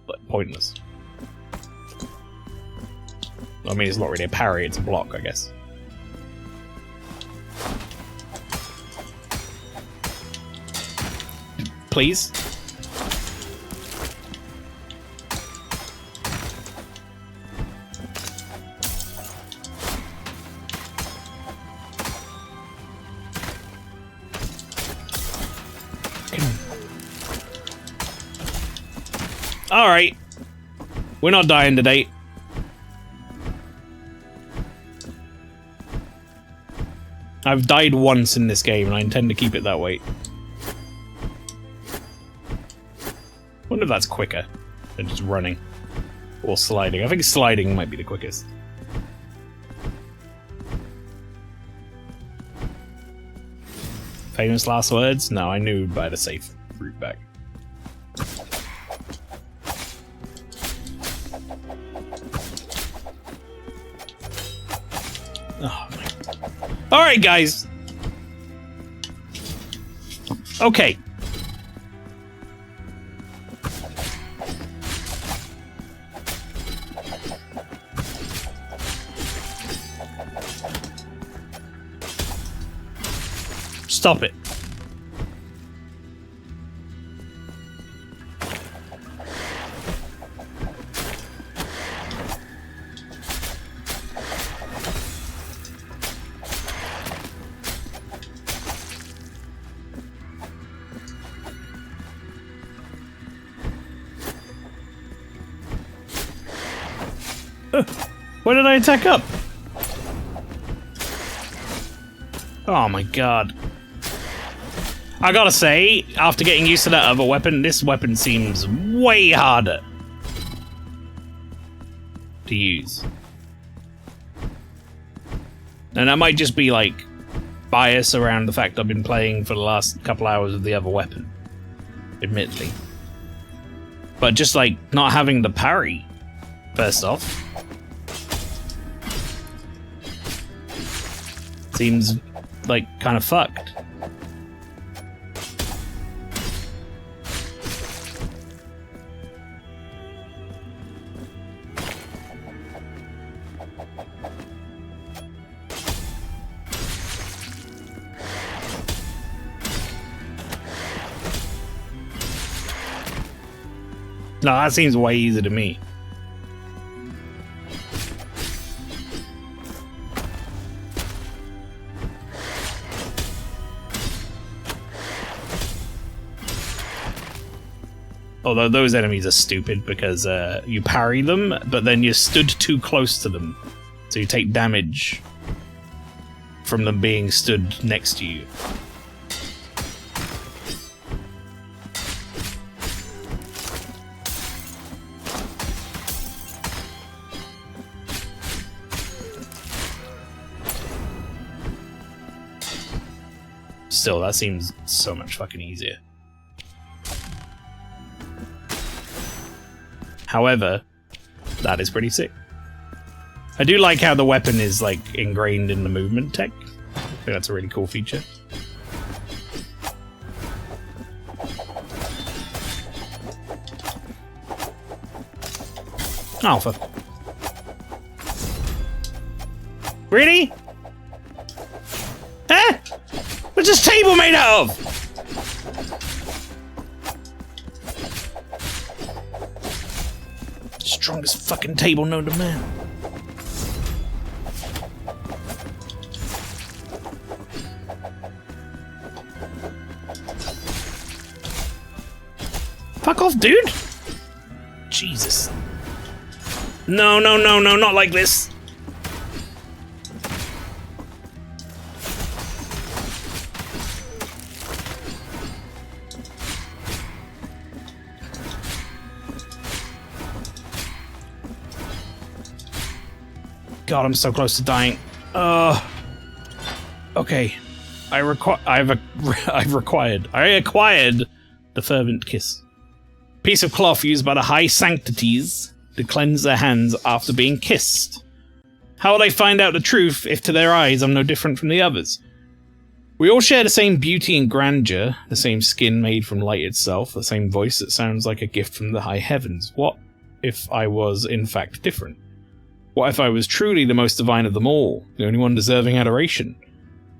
like pointless. I mean, it's not really a parry; it's a block, I guess. Please. Alright. We're not dying today. I've died once in this game, and I intend to keep it that way. Wonder if that's quicker than just running. Or sliding. I think sliding might be the quickest. Famous last words? No, I knew by the safe route back. Oh my. Alright, guys. Okay. Stop it. Where did I attack up? Oh my god. I gotta say, after getting used to that other weapon, this weapon seems way harder to use. And that might just be like bias around the fact I've been playing for the last couple hours with the other weapon, admittedly. But just like not having the parry, first off, seems like kind of fucked. No, that seems way easier to me. Although those enemies are stupid because you parry them, but then you're stood too close to them. So you take damage from them being stood next to you. Still, that seems so much fucking easier. However, that is pretty sick. I do like how the weapon is like ingrained in the movement tech. I think that's a really cool feature. Alpha. Really? Huh? What's this table made out of? Strongest fucking table known to man. Fuck off, dude! Jesus. No, no, no, no, not like this. God, I'm so close to dying. Okay. I acquired the fervent kiss. Piece of cloth used by the high sanctities to cleanse their hands after being kissed. How will they find out the truth if to their eyes I'm no different from the others? We all share the same beauty and grandeur, the same skin made from light itself, the same voice that sounds like a gift from the high heavens. What if I was in fact different? What if I was truly the most divine of them all, the only one deserving adoration?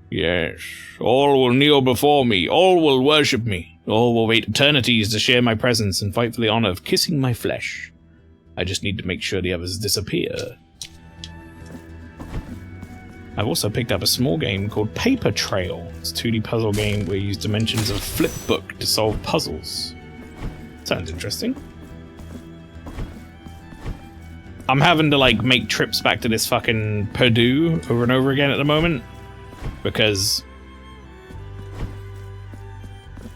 Yes, all will kneel before me, all will worship me, all will wait eternities to share my presence and fight for the honor of kissing my flesh. I just need to make sure the others disappear. I've also picked up a small game called Paper Trail. It's a 2D puzzle game where you use dimensions of Flipbook to solve puzzles. Sounds interesting. I'm having to like make trips back to this fucking Purdue over and over again at the moment because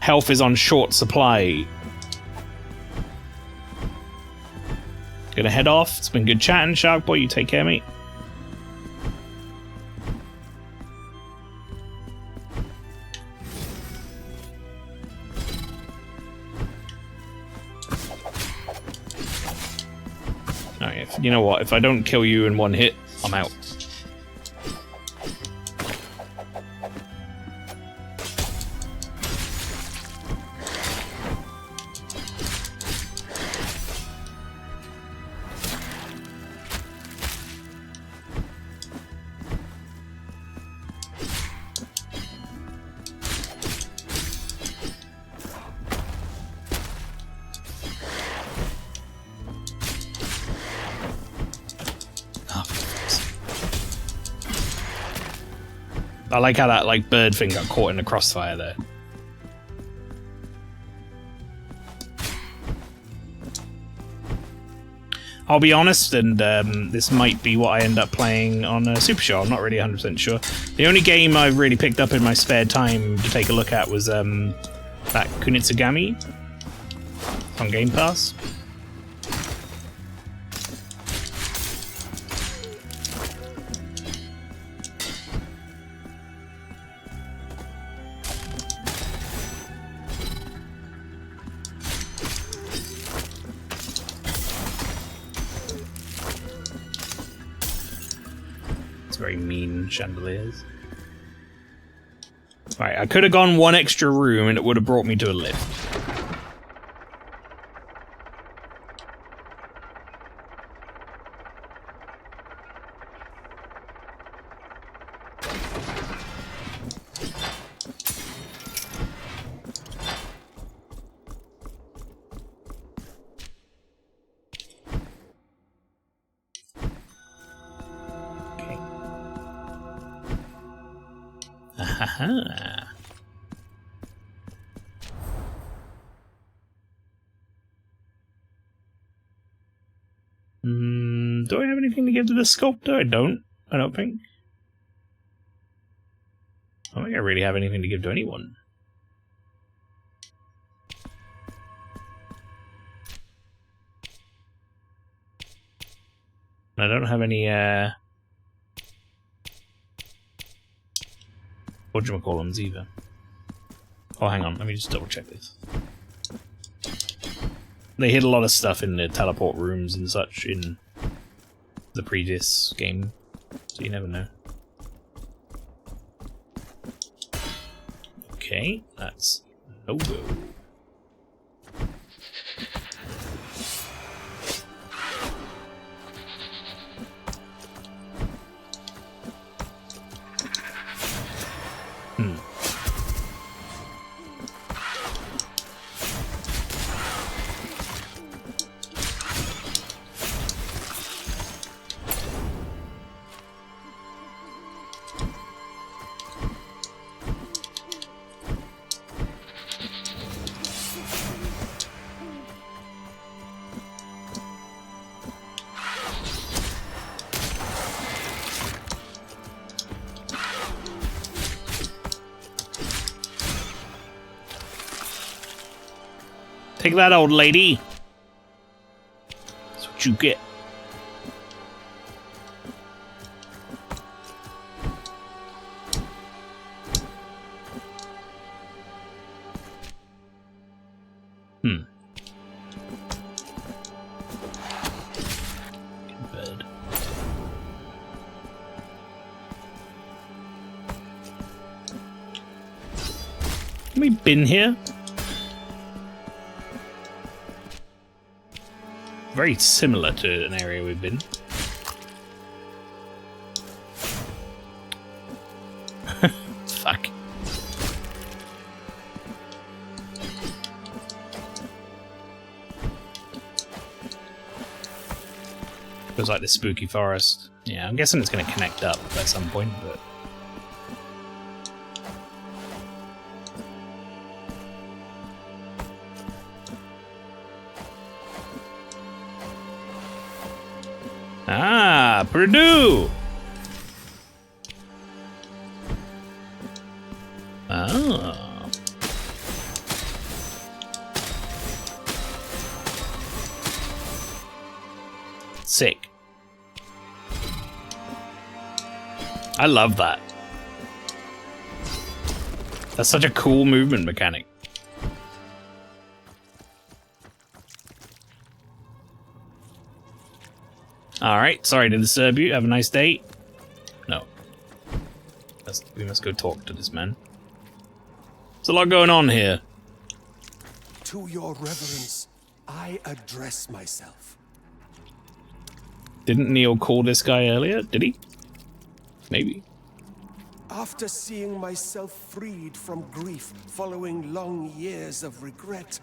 health is on short supply. Gonna head off. It's been good chatting, Shark Boy. You take care, mate. Alright, you know what? If I don't kill you in one hit, I'm out. I like how that like bird thing got caught in the crossfire there. I'll be honest, and this might be what I end up playing on Super Show. I'm not really 100% sure. The only game I've really picked up in my spare time to take a look at was that Kunitsugami on Game Pass. Very mean chandeliers. Right, I could have gone one extra room and it would have brought me to a lift. Aha. Do I have anything to give to the sculptor? I don't think. I don't think I really have anything to give to anyone. I don't have any, whatchamacallums either. Oh, hang on, let me just double check this. They hid a lot of stuff in the teleport rooms and such in the previous game, so you never know. Okay, that's no-go. Take that, old lady. That's what you get. Bed. Have we been here? Very similar to an area we've been. Fuck. Feels like this spooky forest. Yeah, I'm guessing it's going to connect up at some point, but... Ah, Purdue! Ah. Sick. I love that. That's such a cool movement mechanic. Alright, sorry to disturb you. Have a nice day. No. We must go talk to this man. There's a lot going on here. To your reverence, I address myself. Didn't Neil call this guy earlier? Did he? Maybe. After seeing myself freed from grief following long years of regret,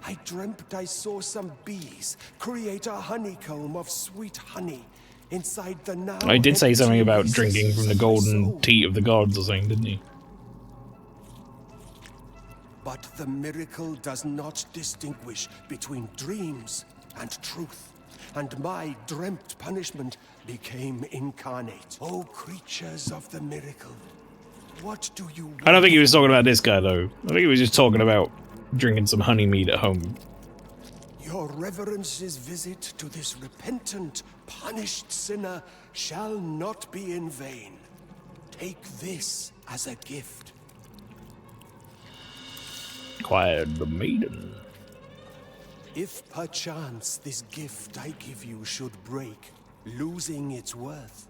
I dreamt I saw some bees create a honeycomb of sweet honey inside the now. I did say something about empty drinking from the golden tea of the gods or something, didn't he? But the miracle does not distinguish between dreams and truth, and my dreamt punishment became incarnate. O creatures of the miracle, what do you I don't think he was talking about this guy, though. I think he was just talking about drinking some honey mead at home. Your reverence's visit to this repentant, punished sinner shall not be in vain. Take this as a gift. Acquired the maiden. If perchance this gift I give you should break, losing its worth,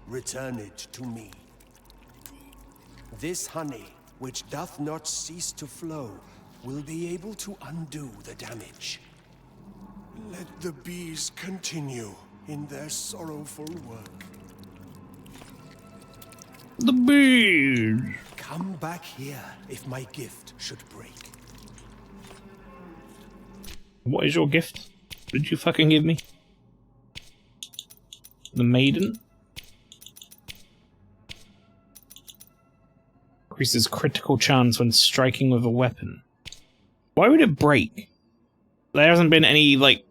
return it to me. This honey, which doth not cease to flow, will be able to undo the damage. Let the bees continue in their sorrowful work. The bees! Come back here if my gift should break. What is your gift? Did you fucking give me? The maiden? Increases critical chance when striking with a weapon. Why would it break? There hasn't been any, like,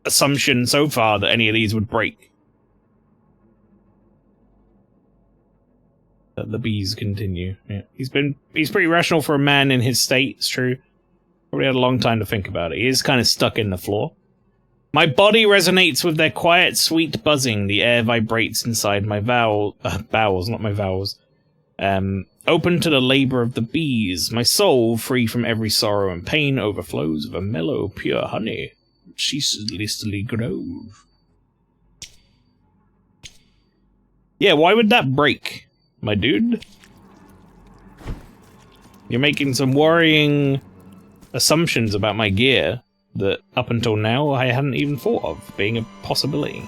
assumption so far that any of these would break. That the bees continue. Yeah. He's pretty rational for a man in his state, it's true. Probably had a long time to think about it. He is kind of stuck in the floor. My body resonates with their quiet, sweet buzzing. The air vibrates inside my bowels, not my vowels. Open to the labor of the bees. My soul, free from every sorrow and pain, overflows with a mellow, pure honey. Ceaselessly grove. Yeah, why would that break, my dude? You're making some worrying assumptions about my gear that up until now I hadn't even thought of being a possibility.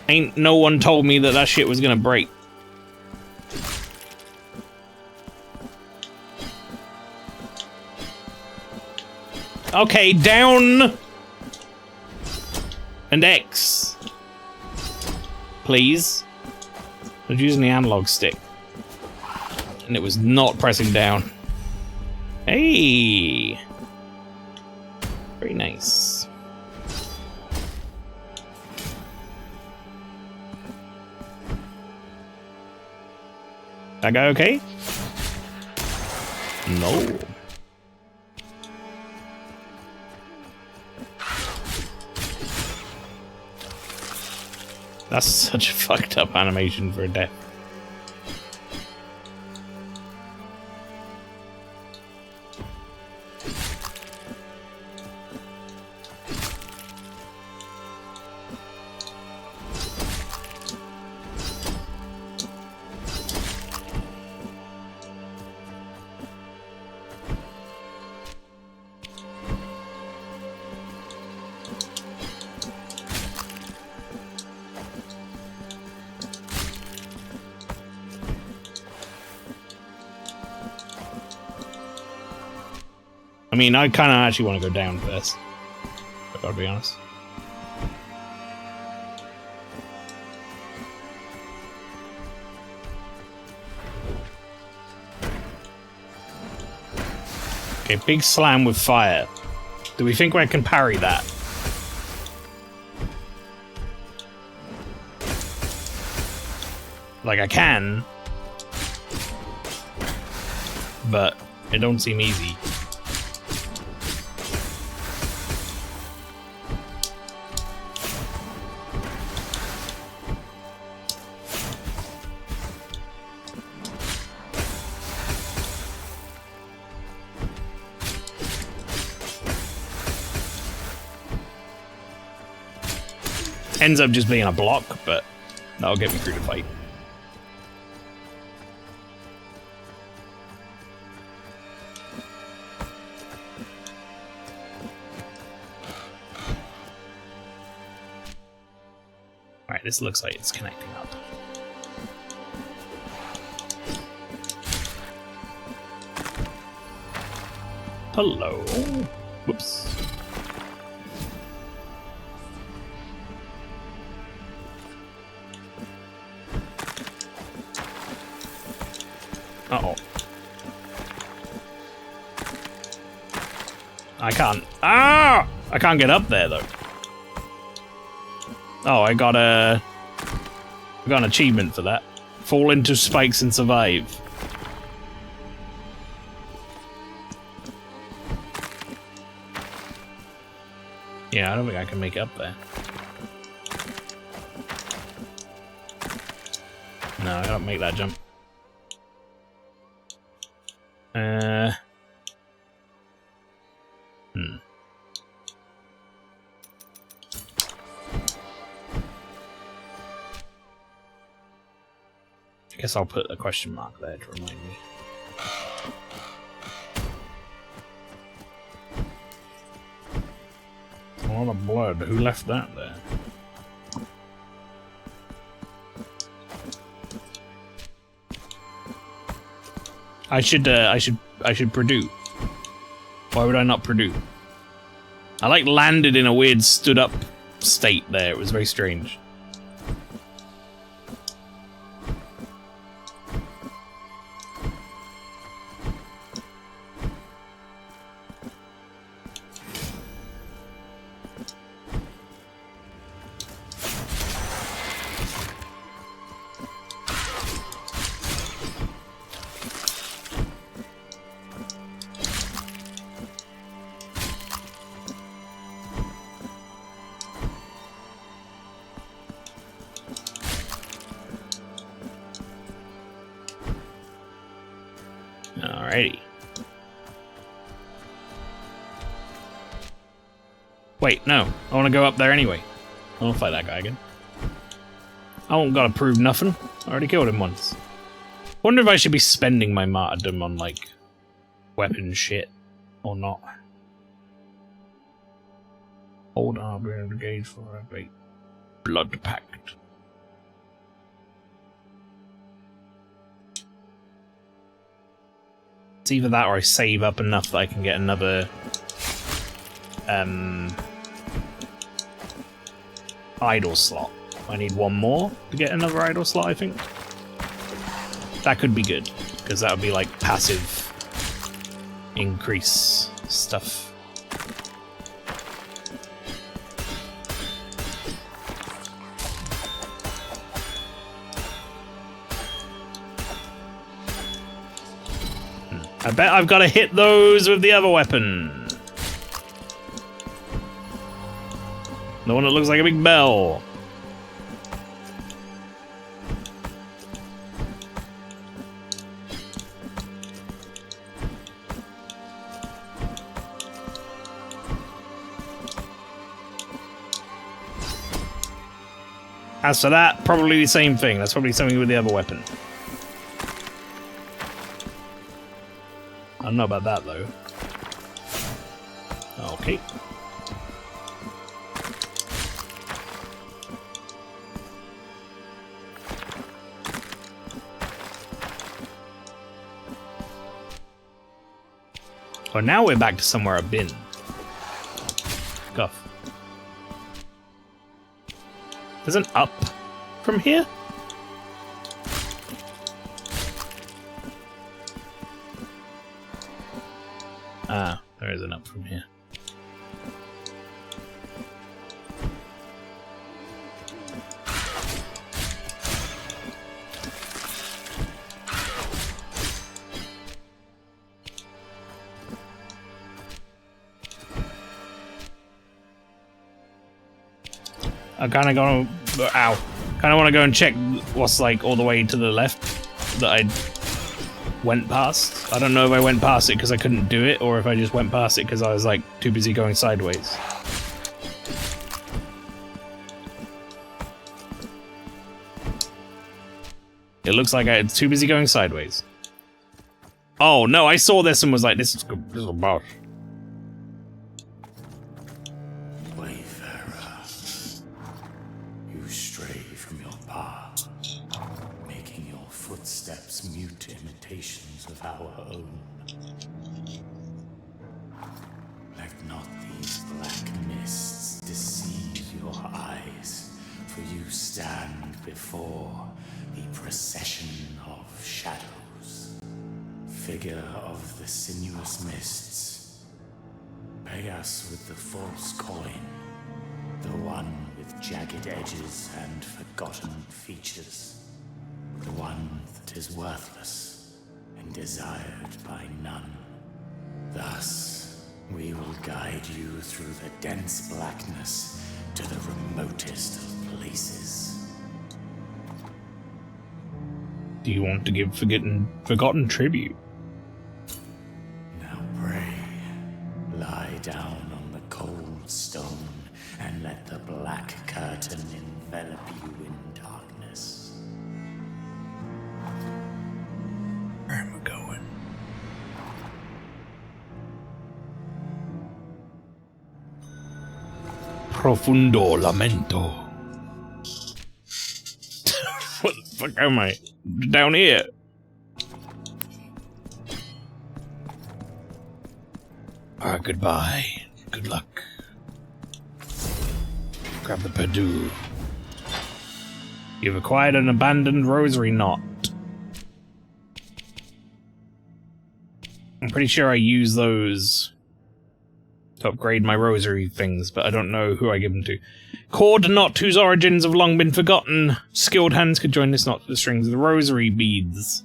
Ain't no one told me that that shit was gonna break. Okay, down and X. Please. I was using the analog stick. And it was not pressing down. Hey! Very nice. That guy okay? No. That's such a fucked up animation for a death. I mean, I kind of actually want to go down first. I gotta be honest. Okay, big slam with fire. Do we think I can parry that? Like, I can. But it don't seem easy. Ends up just being a block, but that'll get me through the fight. Alright, this looks like it's connecting up. Hello. Whoops. Uh-oh. I can't. Ah! I can't get up there, though. Oh, I got an achievement for that. Fall into spikes and survive. Yeah, I don't think I can make it up there. No, I gotta make that jump. I guess I'll put a question mark there to remind me. A lot of blood. Who left that there? I should produce. Why would I not produce? I like landed in a weird stood up state there. It was very strange. Alrighty. Wait, no. I want to go up there anyway. I want to fight that guy again. I don't gotta prove nothing. I already killed him once. Wonder if I should be spending my martyrdom on, like, weapon shit or not. Hold on, we're engaged for a bait. Blood pact. It's either that or I save up enough that I can get another idle slot. I need one more to get another idle slot, I think. That could be good, because that would be like passive increase stuff. I bet I've got to hit those with the other weapon. The one that looks like a big bell. As for that, probably the same thing. That's probably something with the other weapon. I don't know about that, though. Okay. Oh, now we're back to somewhere I've been. Guff. There's an up from here? Ah, there is an up from here. I kind of gotta... Ow. Kind of want to go and check what's, like, all the way to the left that I went past. I don't know if I went past it because I couldn't do it, or if I just went past it because I was, like, too busy going sideways. It looks like I was too busy going sideways. Oh, no, I saw this and was like, this is a boss. Wayfarer, you stray from your path, making your footsteps mute imitations of our own. Let not these black mists deceive your eyes, for you stand before the procession of shadows. Figure of the sinuous mists. Pay us with the false coin, the one with jagged edges and forgotten features, the one that is worthless and desired by none. Thus, we will guide you through the dense blackness to the remotest of places. Do you want to give forgotten tribute? Now pray, lie down on the cold stone, and let the black curtain envelop you in darkness. Where am I going? Profundo lamento. What the fuck am I? Down here. Goodbye. Good luck. Grab the Purdue. You've acquired an abandoned rosary knot. I'm pretty sure I use those to upgrade my rosary things, but I don't know who I give them to. Cord knot whose origins have long been forgotten. Skilled hands could join this knot to the strings of the rosary beads.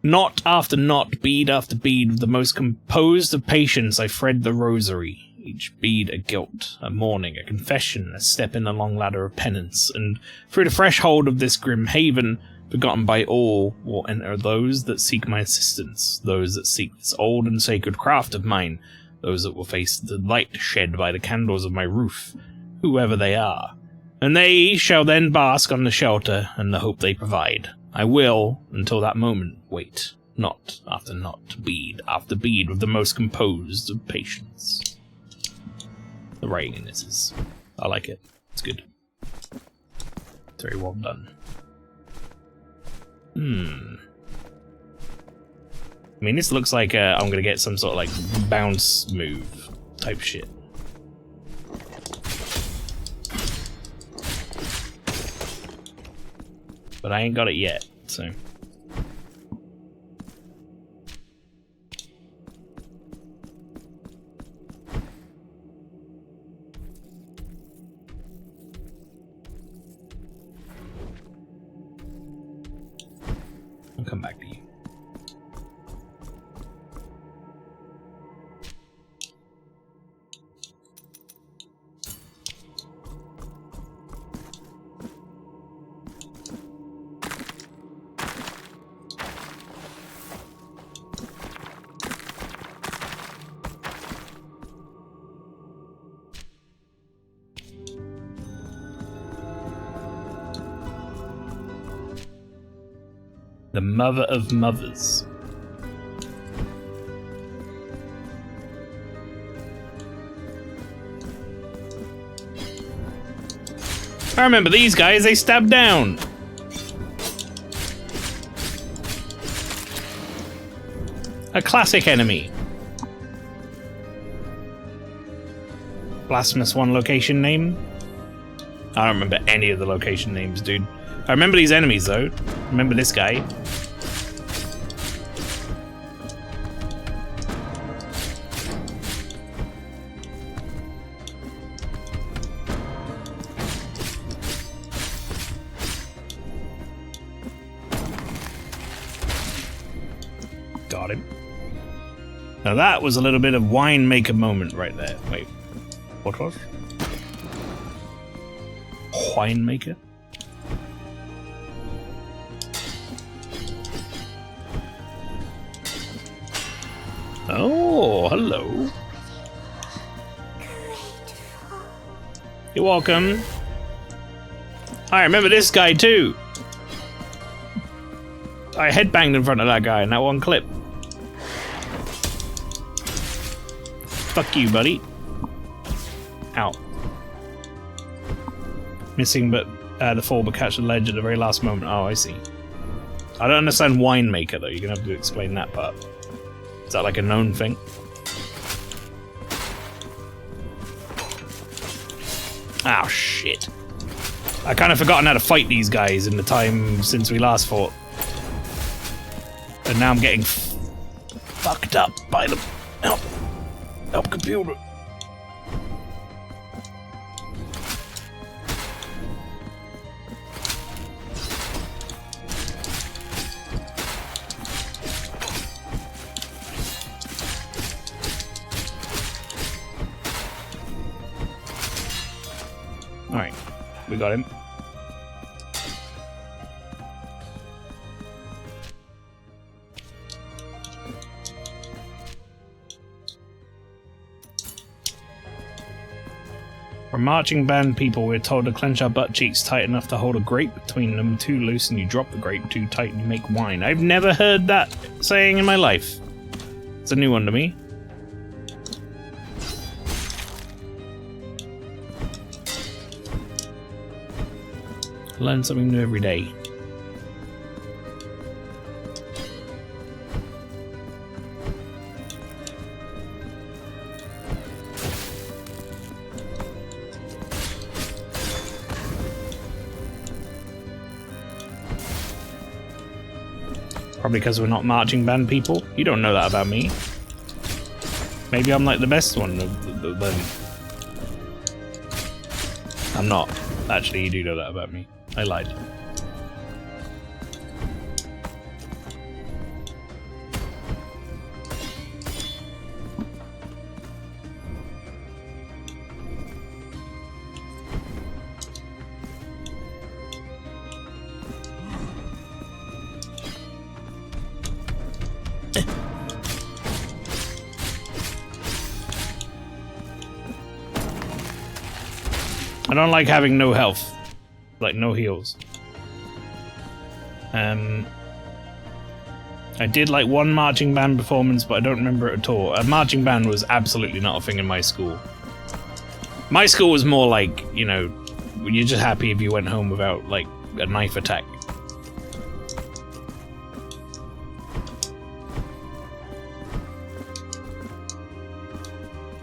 Knot after knot, bead after bead, with the most composed of patience I thread the rosary. Each bead a guilt, a mourning, a confession, a step in the long ladder of penance, and through the threshold of this grim haven, forgotten by all, will enter those that seek my assistance, those that seek this old and sacred craft of mine, those that will face the light shed by the candles of my roof, whoever they are. And they shall then bask on the shelter and the hope they provide. I will, until that moment, wait, knot after knot, bead after bead, with the most composed of patience. The writing in this is... I like it. It's good. It's very well done. I mean, this looks like I'm gonna get some sort of, like, bounce move type shit. But I ain't got it yet, so... I'll come back to you. The mother of mothers. I remember these guys, they stab down. A classic enemy. Blasphemous 1 location name. I don't remember any of the location names, dude. I remember these enemies, though. I remember this guy. Got him. Now that was a little bit of winemaker moment right there. Wait, what was? Winemaker. Oh, hello. You're welcome. I remember this guy too. I headbanged in front of that guy in that one clip. Fuck you, buddy. Ow. Missing but the fall but catch the ledge at the very last moment. Oh, I see. I don't understand winemaker though. You're gonna have to explain that part. Is that like a known thing? Oh shit. I kind of forgotten how to fight these guys in the time since we last fought. And now I'm getting fucked up by them. Help. Help, computer. Alright, we got him. For marching band people, we're told to clench our butt cheeks tight enough to hold a grape between them, too loose and you drop the grape, too tight and you make wine. I've never heard that saying in my life. It's a new one to me. Learn something new every day. Probably because we're not marching band people. You don't know that about me. Maybe I'm like the best one of them. I'm not. Actually, you do know that about me. I lied. I don't like having no health. Like, no heals. I did like one marching band performance, but I don't remember it at all. A marching band was absolutely not a thing in my school. My school was more like, you know, you're just happy if you went home without, like, a knife attack.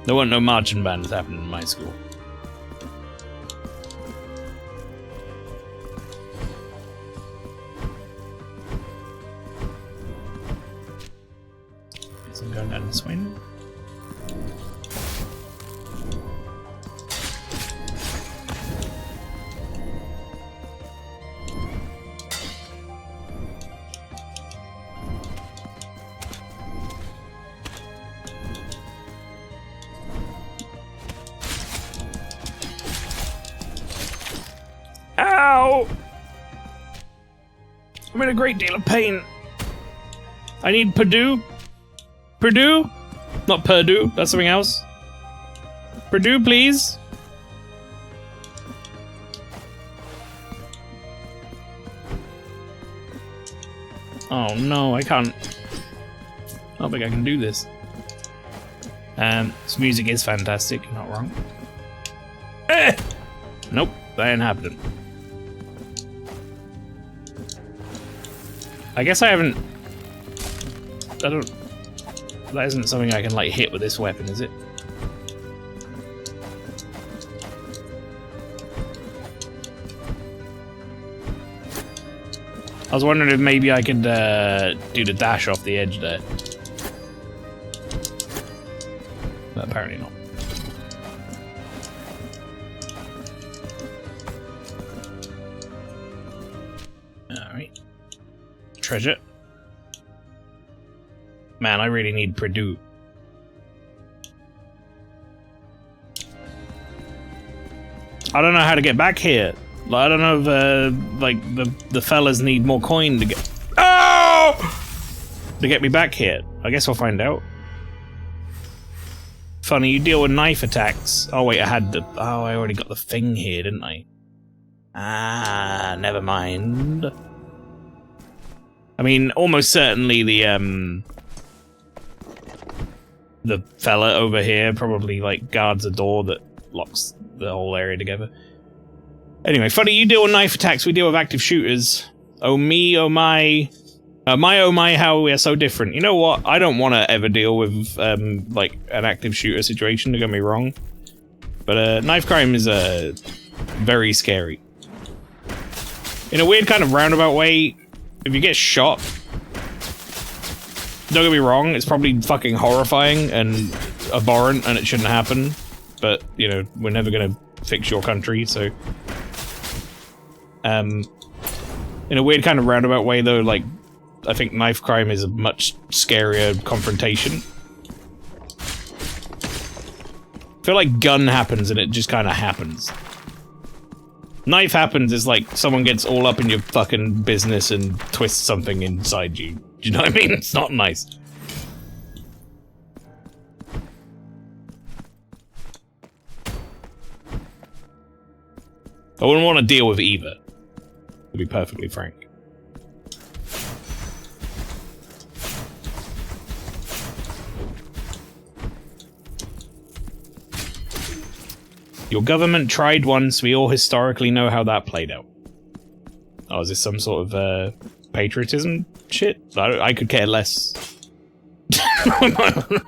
There weren't no marching bands happening in my school. I'm going down this way now. Ow! I'm in a great deal of pain. I need Purdue. Purdue? Not Purdue, that's something else. Purdue, please. Oh no, I can't. I don't think I can do this. This music is fantastic, you're not wrong. Eh! Nope, that ain't happening. I guess I haven't... I don't... That isn't something I can, like, hit with this weapon, is it? I was wondering if maybe I could do the dash off the edge there. But apparently not. Alright. Treasure. Man, I really need Purdue. I don't know how to get back here. I don't know if like the fellas need more coin to get to get me back here. I guess I'll find out. Funny, you deal with knife attacks. Oh wait, I had the I already got the thing here, didn't I? Ah, never mind. I mean, almost certainly the fella over here probably like guards a door that locks the whole area together. Anyway, funny, you deal with knife attacks, we deal with active shooters. Oh me, oh my. Oh my, how we are so different. You know what? I don't want to ever deal with, like, an active shooter situation, don't get me wrong. But, knife crime is, very scary. In a weird kind of roundabout way, if you get shot, don't get me wrong, it's probably fucking horrifying and abhorrent and it shouldn't happen. But, you know, we're never gonna fix your country, so... in a weird kind of roundabout way, though, like, I think knife crime is a much scarier confrontation. I feel like gun happens and it just kind of happens. Knife happens is like someone gets all up in your fucking business and twists something inside you. Do you know what I mean? It's not nice. I wouldn't want to deal with either, to be perfectly frank. Your government tried once, we all historically know how that played out. Oh, is this some sort of, patriotism shit? I could care less.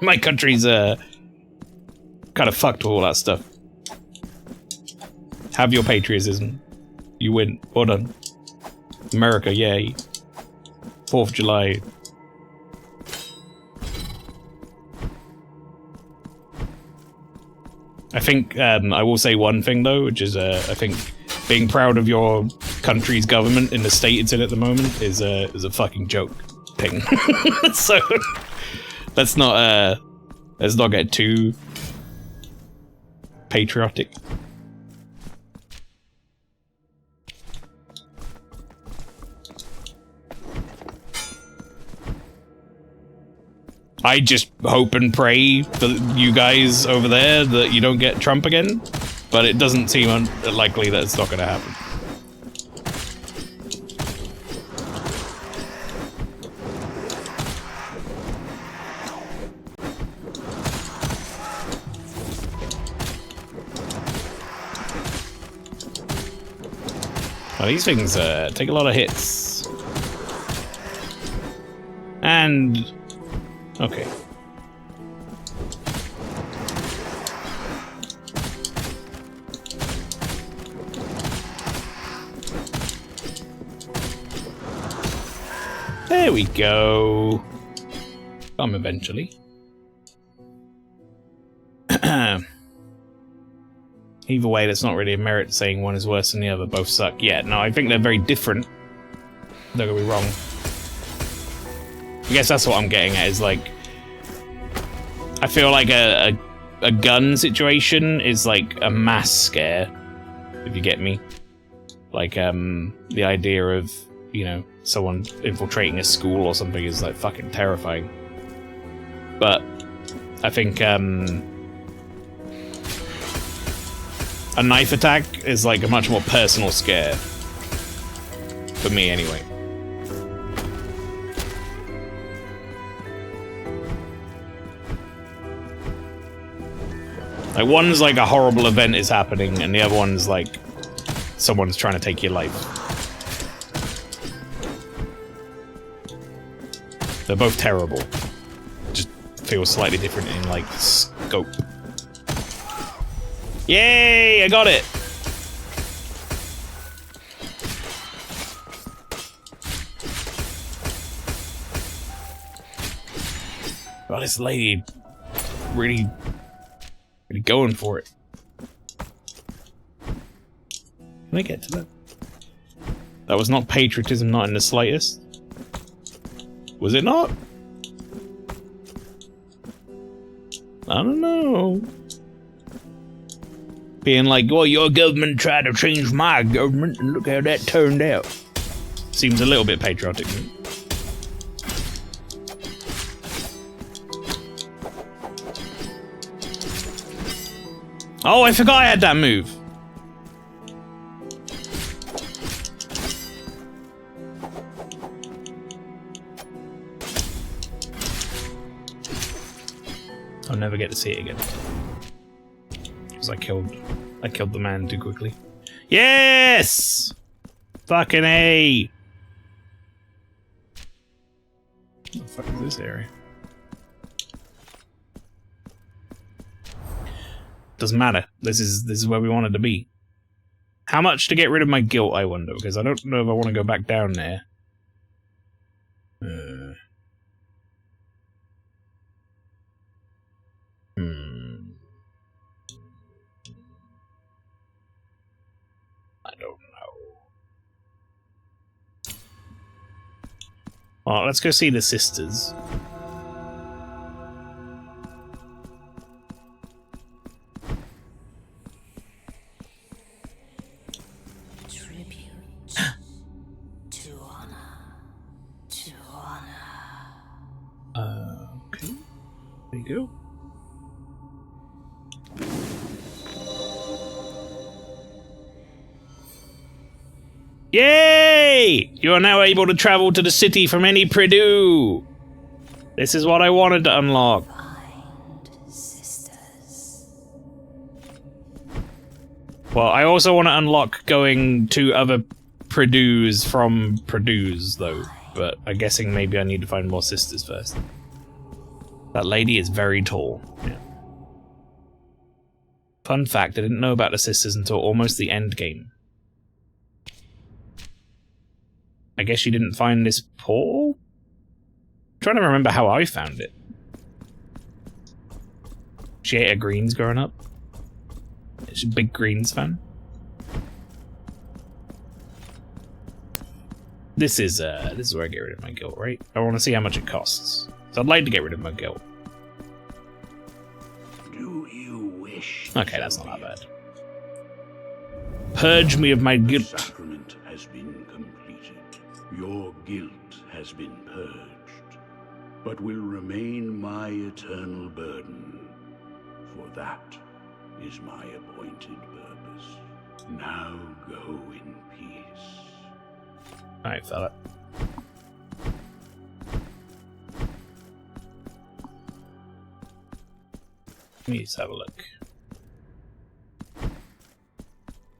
My country's, kind of fucked with all that stuff. Have your patriotism. You win. Well done. America, yay. 4th of July. I think, I will say one thing though, which is, I think being proud of your country's government in the state it's in at the moment is a fucking joke thing. So, let's not get too patriotic. I just hope and pray for you guys over there that you don't get Trump again, but it doesn't seem unlikely that it's not going to happen. Well, these things take a lot of hits. And... okay. There we go. Come eventually. Either way, that's not really a merit saying one is worse than the other. Both suck. Yeah, no, I think they're very different. Don't get me wrong. I guess that's what I'm getting at, is like... I feel like a gun situation is like a mass scare, if you get me. Like, the idea of, you know, someone infiltrating a school or something is like fucking terrifying. But I think, a knife attack is like a much more personal scare. For me, anyway. Like, one's like a horrible event is happening, and the other one's like someone's trying to take your life. They're both terrible. Just feel slightly different in, like, scope. Yay! I got it! Oh, this lady really going for it. Can I get to that? That was not patriotism, not in the slightest. Was it not? I don't know. being like, well, your government tried to change my government, and look how that turned out. Seems a little bit patriotic. Oh, I forgot I had that move. I'll never get to see it again. Because I killed the man too quickly. Yes! Fucking A! What the fuck is this area? Doesn't matter. This is where we wanted to be. How much to get rid of my guilt, I wonder, because I don't know if I want to go back down there. I don't know. Well, let's go see the sisters. Okay. There you go. Yay! You are now able to travel to the city from any Purdue. This is what I wanted to unlock. Well, I also want to unlock going to other Purdues from Purdues, though. But I'm guessing maybe I need to find more sisters first. That lady is very tall. Yeah. Fun fact, I didn't know about the sisters until almost the end game. I guess you didn't find this portal? I'm trying to remember how I found it. She ate her greens growing up. She's a big greens fan. This is where I get rid of my guilt, right? I want to see how much it costs. So I'd like to get rid of my guilt. Do you wish? Okay, that's not that bad. Purge me of my guilt. The sacrament has been completed. Your guilt has been purged, but will remain my eternal burden. For that is my appointed purpose. Now go in peace. Alright, fella. Let me just have a look.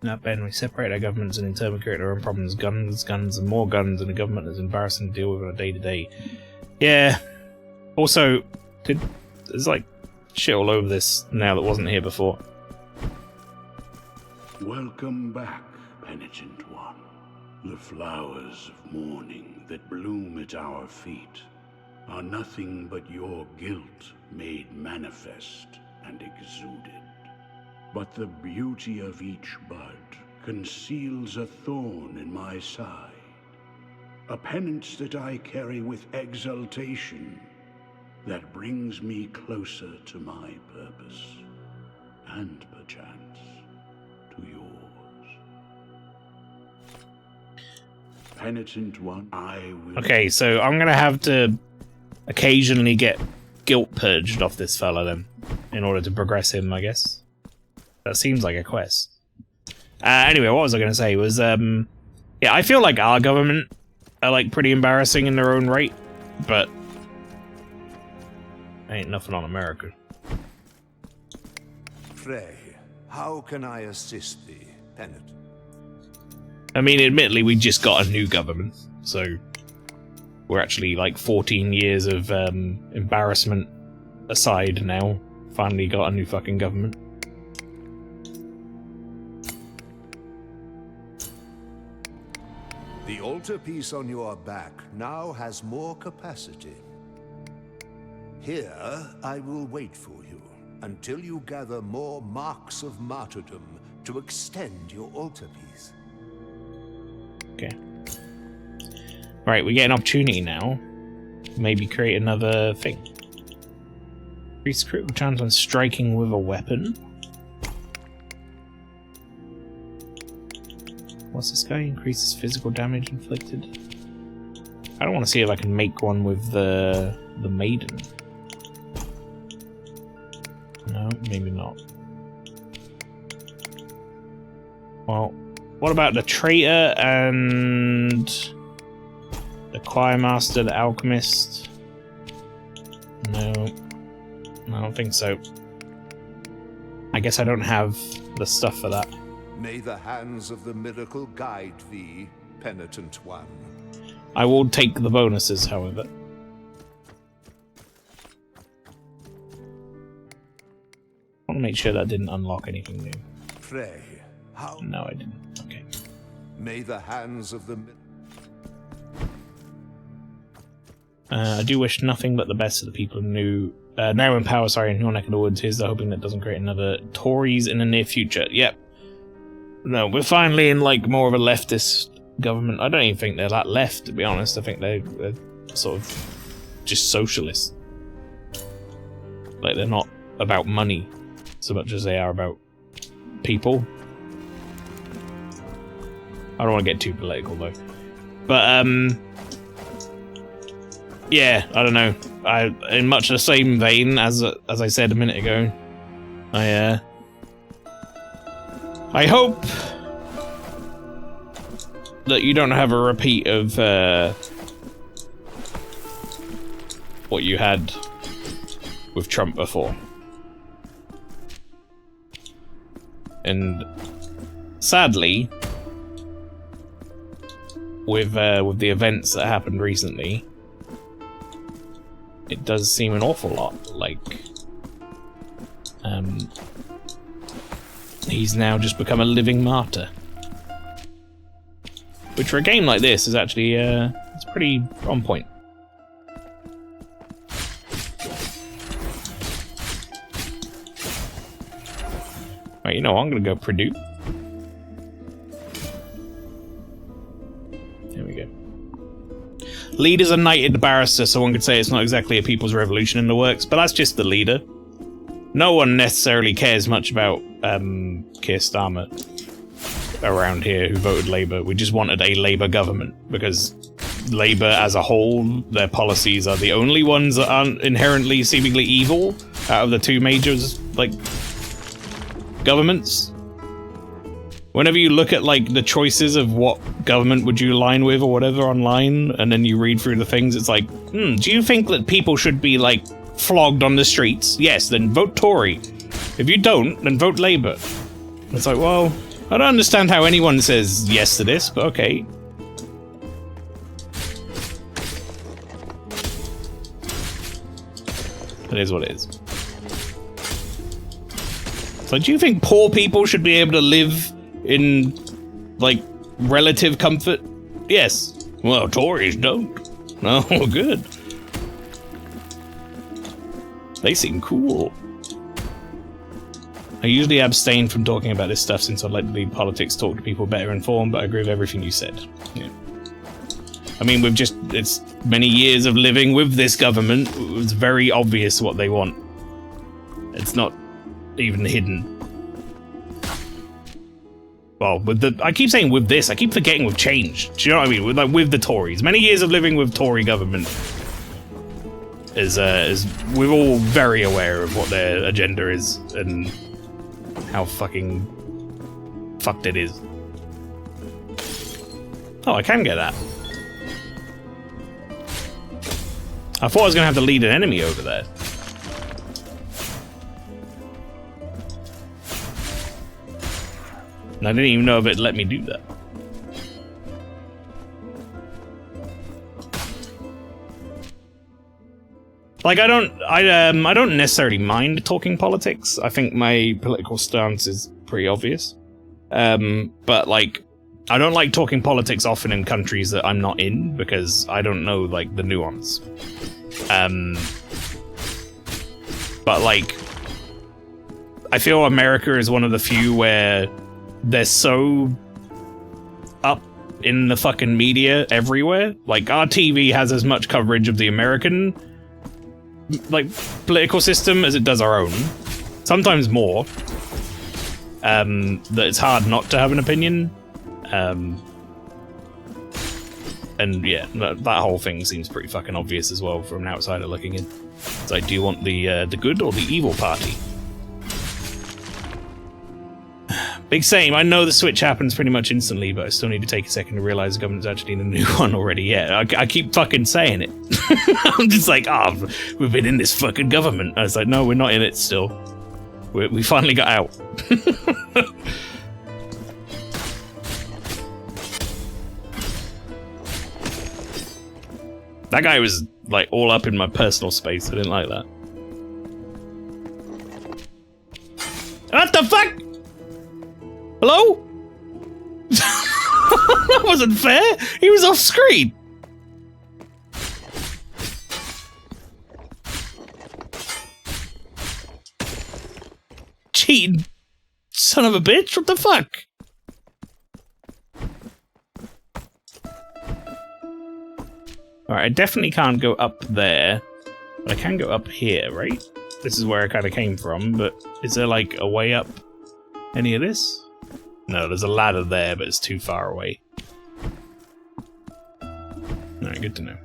Now, Ben, we separate our governments and in turn we create our own problems. Guns, guns, and more guns, and a government that's embarrassing to deal with on a day-to-day. Yeah. Also, there's like shit all over this now that wasn't here before. Welcome back, penitent one. The flowers of mourning that bloom at our feet are nothing but your guilt made manifest and exuded. But the beauty of each bud conceals a thorn in my side, a penance that I carry with exultation that brings me closer to my purpose, and perchance to yours. Penitent one, I will... Okay, so I'm gonna have to occasionally get guilt purged off this fella then, in order to progress him, I guess. That seems like a quest. Anyway, what was I gonna say was, yeah, I feel like our government are like pretty embarrassing in their own right, but ain't nothing on America. Pray, how can I assist thee, penitent? I mean, admittedly, we just got a new government, so we're actually like 14 years of embarrassment aside now. Finally got a new fucking government. The altarpiece on your back now has more capacity. Here, I will wait for you until you gather more marks of martyrdom to extend your altarpiece. Okay. Right, we get an opportunity now. Maybe create another thing. Increase critical chance when striking with a weapon. What's this guy? Increases physical damage inflicted. I don't want to see if I can make one with the maiden. No, maybe not. Well, what about the traitor and the choir master, the alchemist? No, I don't think so. I guess I don't have the stuff for that. May the hands of the miracle guide thee, penitent one. I will take the bonuses, however. I want to make sure that didn't unlock anything new. Pray. How? No, I didn't. Okay. May the hands of the I do wish nothing but the best for the people who now in power, sorry, in your neck of the woods. Here's the hoping that doesn't create another Tories in the near future. Yep. No, we're finally in, like, more of a leftist government. I don't even think they're that left, to be honest. I think they're sort of just socialists. Like, they're not about money so much as they are about people. I don't want to get too political, though. But, yeah, I don't know. In much the same vein as I said a minute ago, I hope that you don't have a repeat of what you had with Trump before. And sadly, with the events that happened recently, it does seem an awful lot like he's now just become a living martyr. Which for a game like this is actually it's pretty on point. Right, you know, I'm gonna go Purdue. There we go. Leader's a knighted barrister, so one could say it's not exactly a people's revolution in the works, but that's just the leader. No one necessarily cares much about Keir Starmer around here who voted Labour. We just wanted a Labour government, because Labour as a whole, their policies are the only ones that aren't inherently seemingly evil out of the two majors, like, governments. Whenever you look at, like, the choices of what government would you align with or whatever online, and then you read through the things, it's like, do you think that people should be, like, flogged on the streets? Yes, then vote Tory. If you don't, then vote Labour. It's like, well, I don't understand how anyone says yes to this, but okay. It is what it is. So do you think poor people should be able to live in, like, relative comfort? Yes. Well, Tories don't. Oh, good. They seem cool. I usually abstain from talking about this stuff since I'd like to leave politics, talk to people better informed, but I agree with everything you said. Yeah. I mean, it's many years of living with this government. It's very obvious what they want. It's not even hidden. Well, I keep saying with this, I keep forgetting with change. Do you know what I mean? With the Tories. Many years of living with Tory government is we're all very aware of what their agenda is and how fucking fucked it is. Oh, I can get that. I thought I was gonna have to lead an enemy over there. And I didn't even know if it let me do that. Like, I don't necessarily mind talking politics. I think my political stance is pretty obvious. But, like, I don't like talking politics often in countries that I'm not in, because I don't know, like, the nuance. But, like, I feel America is one of the few where they're so up in the fucking media everywhere. Like, our TV has as much coverage of the American, like, political system as it does our own. Sometimes more. That it's hard not to have an opinion. And yeah, that whole thing seems pretty fucking obvious as well from an outsider looking in. It's like, do you want the good or the evil party? Big same. I know the switch happens pretty much instantly, but I still need to take a second to realize the government's actually in a new one already. Yeah, I keep fucking saying it. I'm just like, we've been in this fucking government. And I was like, no, we're not in it still. We finally got out. That guy was like all up in my personal space. I didn't like that. What the fuck? Hello? That wasn't fair. He was off screen. Cheating son of a bitch. What the fuck? Alright, I definitely can't go up there, but I can go up here, right? This is where I kind of came from, but is there like a way up any of this? No, there's a ladder there, but it's too far away. Alright, good to know.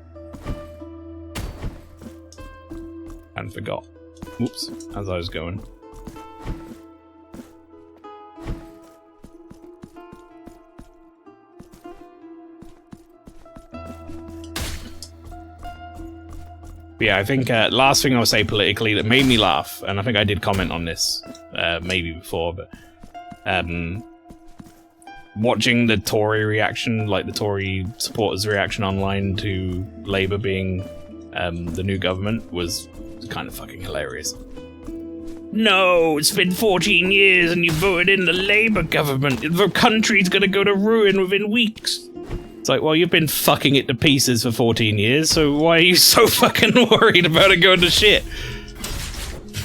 And forgot. Whoops, as I was going. But yeah, I think last thing I'll say politically that made me laugh, and I think I did comment on this maybe before, but watching the Tory reaction, like the Tory supporters' reaction online to Labour being the new government was kind of fucking hilarious. No, it's been 14 years and you voted in the Labour government. The country's gonna go to ruin within weeks. It's like, well, you've been fucking it to pieces for 14 years, so why are you so fucking worried about it going to shit?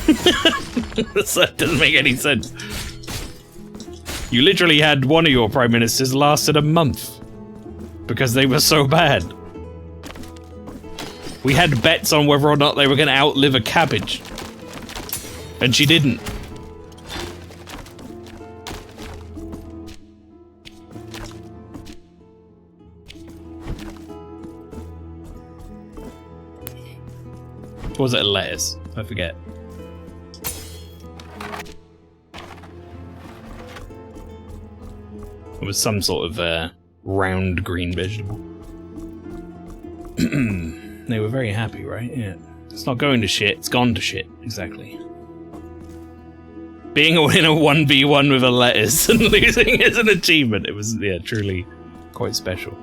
That doesn't make any sense. You literally had one of your prime ministers lasted a month because they were so bad. We had bets on whether or not they were going to outlive a cabbage, and she didn't. Or was it a lettuce? I forget. It was some sort of round green vegetable. They were very happy, right? Yeah. It's not going to shit, it's gone to shit. Exactly. Being in a 1v1 with a lettuce and losing is an achievement. It was, yeah, truly quite special.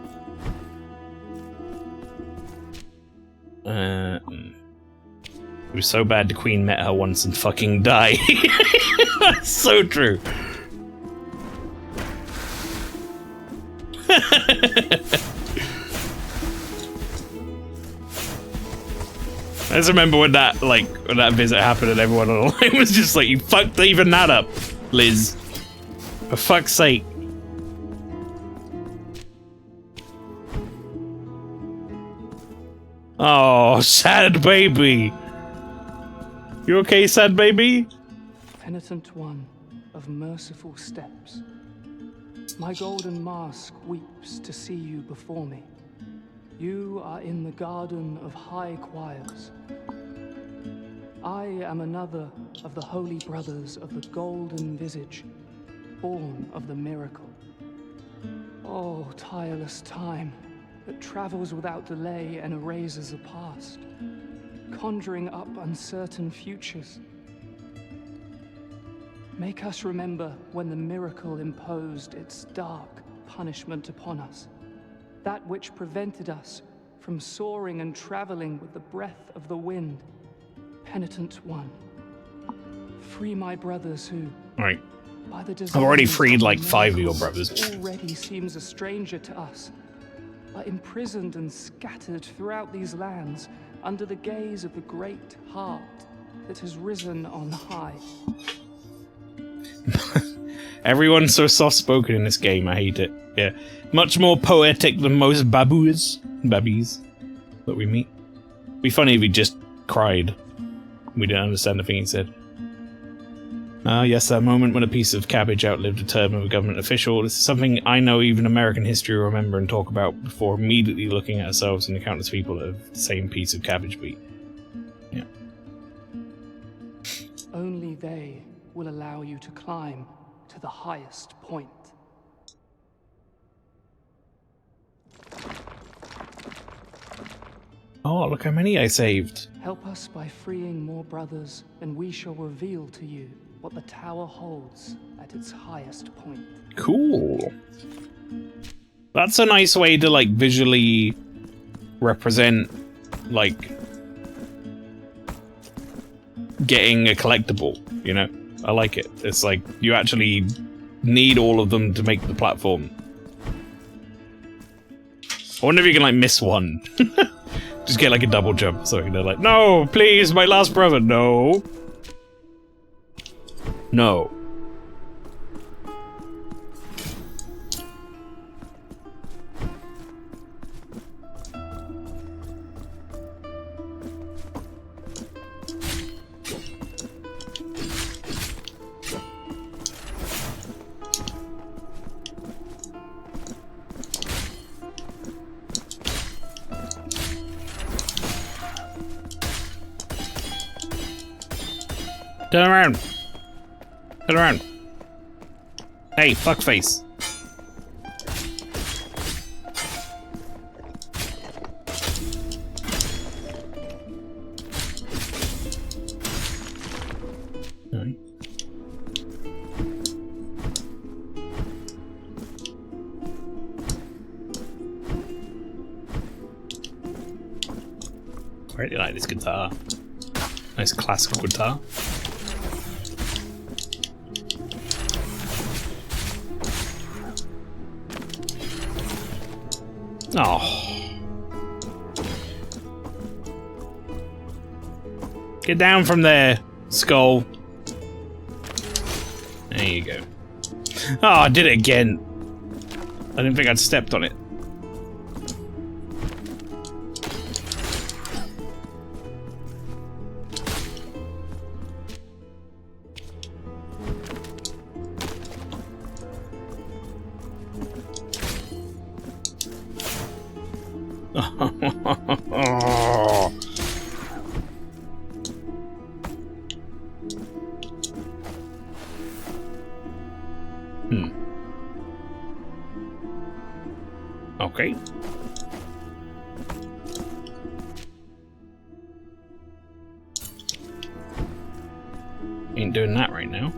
It was so bad the Queen met her once and fucking died. That's so true. I just remember when that visit happened and everyone online was just like, you fucked even that up, Liz. For fuck's sake. Oh, sad baby. You okay, sad baby? Penitent one of merciful steps, my golden mask weeps to see you before me. You are in the garden of high choirs. I am another of the holy brothers of the golden visage, born of the miracle. Oh, tireless time that travels without delay and erases the past, conjuring up uncertain futures. Make us remember when the miracle imposed its dark punishment upon us, that which prevented us from soaring and traveling with the breath of the wind. Penitent one, free my brothers who, right, I've already freed like 5 of your brothers. Already seems a stranger to us, are imprisoned and scattered throughout these lands under the gaze of the great heart that has risen on high. Everyone's so soft-spoken in this game, I hate it. Yeah, much more poetic than most babbies that we meet. It'd be funny if he just cried. We didn't understand the thing he said. Yes, that moment when a piece of cabbage outlived a term of a government official. This is something I know even American history will remember and talk about before immediately looking at ourselves and the countless people that have the same piece of cabbage beat. Yeah. Only they will allow you to climb to the highest point. Oh, look how many I saved. Help us by freeing more brothers, and we shall reveal to you what the tower holds at its highest point. Cool. That's a nice way to, like, visually represent, like, getting a collectible, you know? I like it. It's like, you actually need all of them to make the platform. I wonder if you can, like, miss one. Just get, like, a double jump, so they're like, no, please, my last brother, no. No. Turn around. Turn around. Hey, fuckface. Alright. I really like this guitar. Nice classical guitar. Oh. Get down from there, skull. There you go. Oh, I did it again. I didn't think I'd stepped on it. Okay. Ain't doing that right now.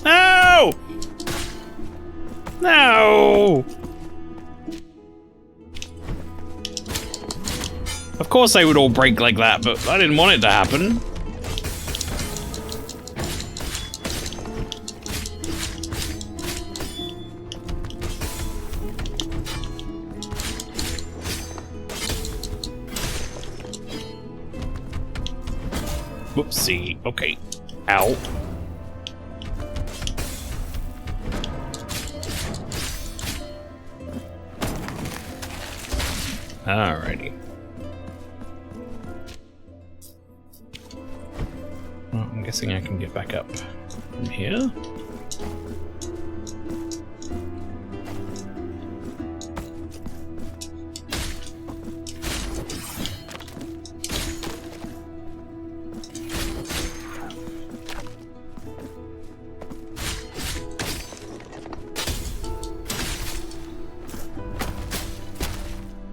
No! No! Of course they would all break like that, but I didn't want it to happen. Whoopsie. Okay. Ow. Alrighty. Well, I'm guessing I can get back up from here.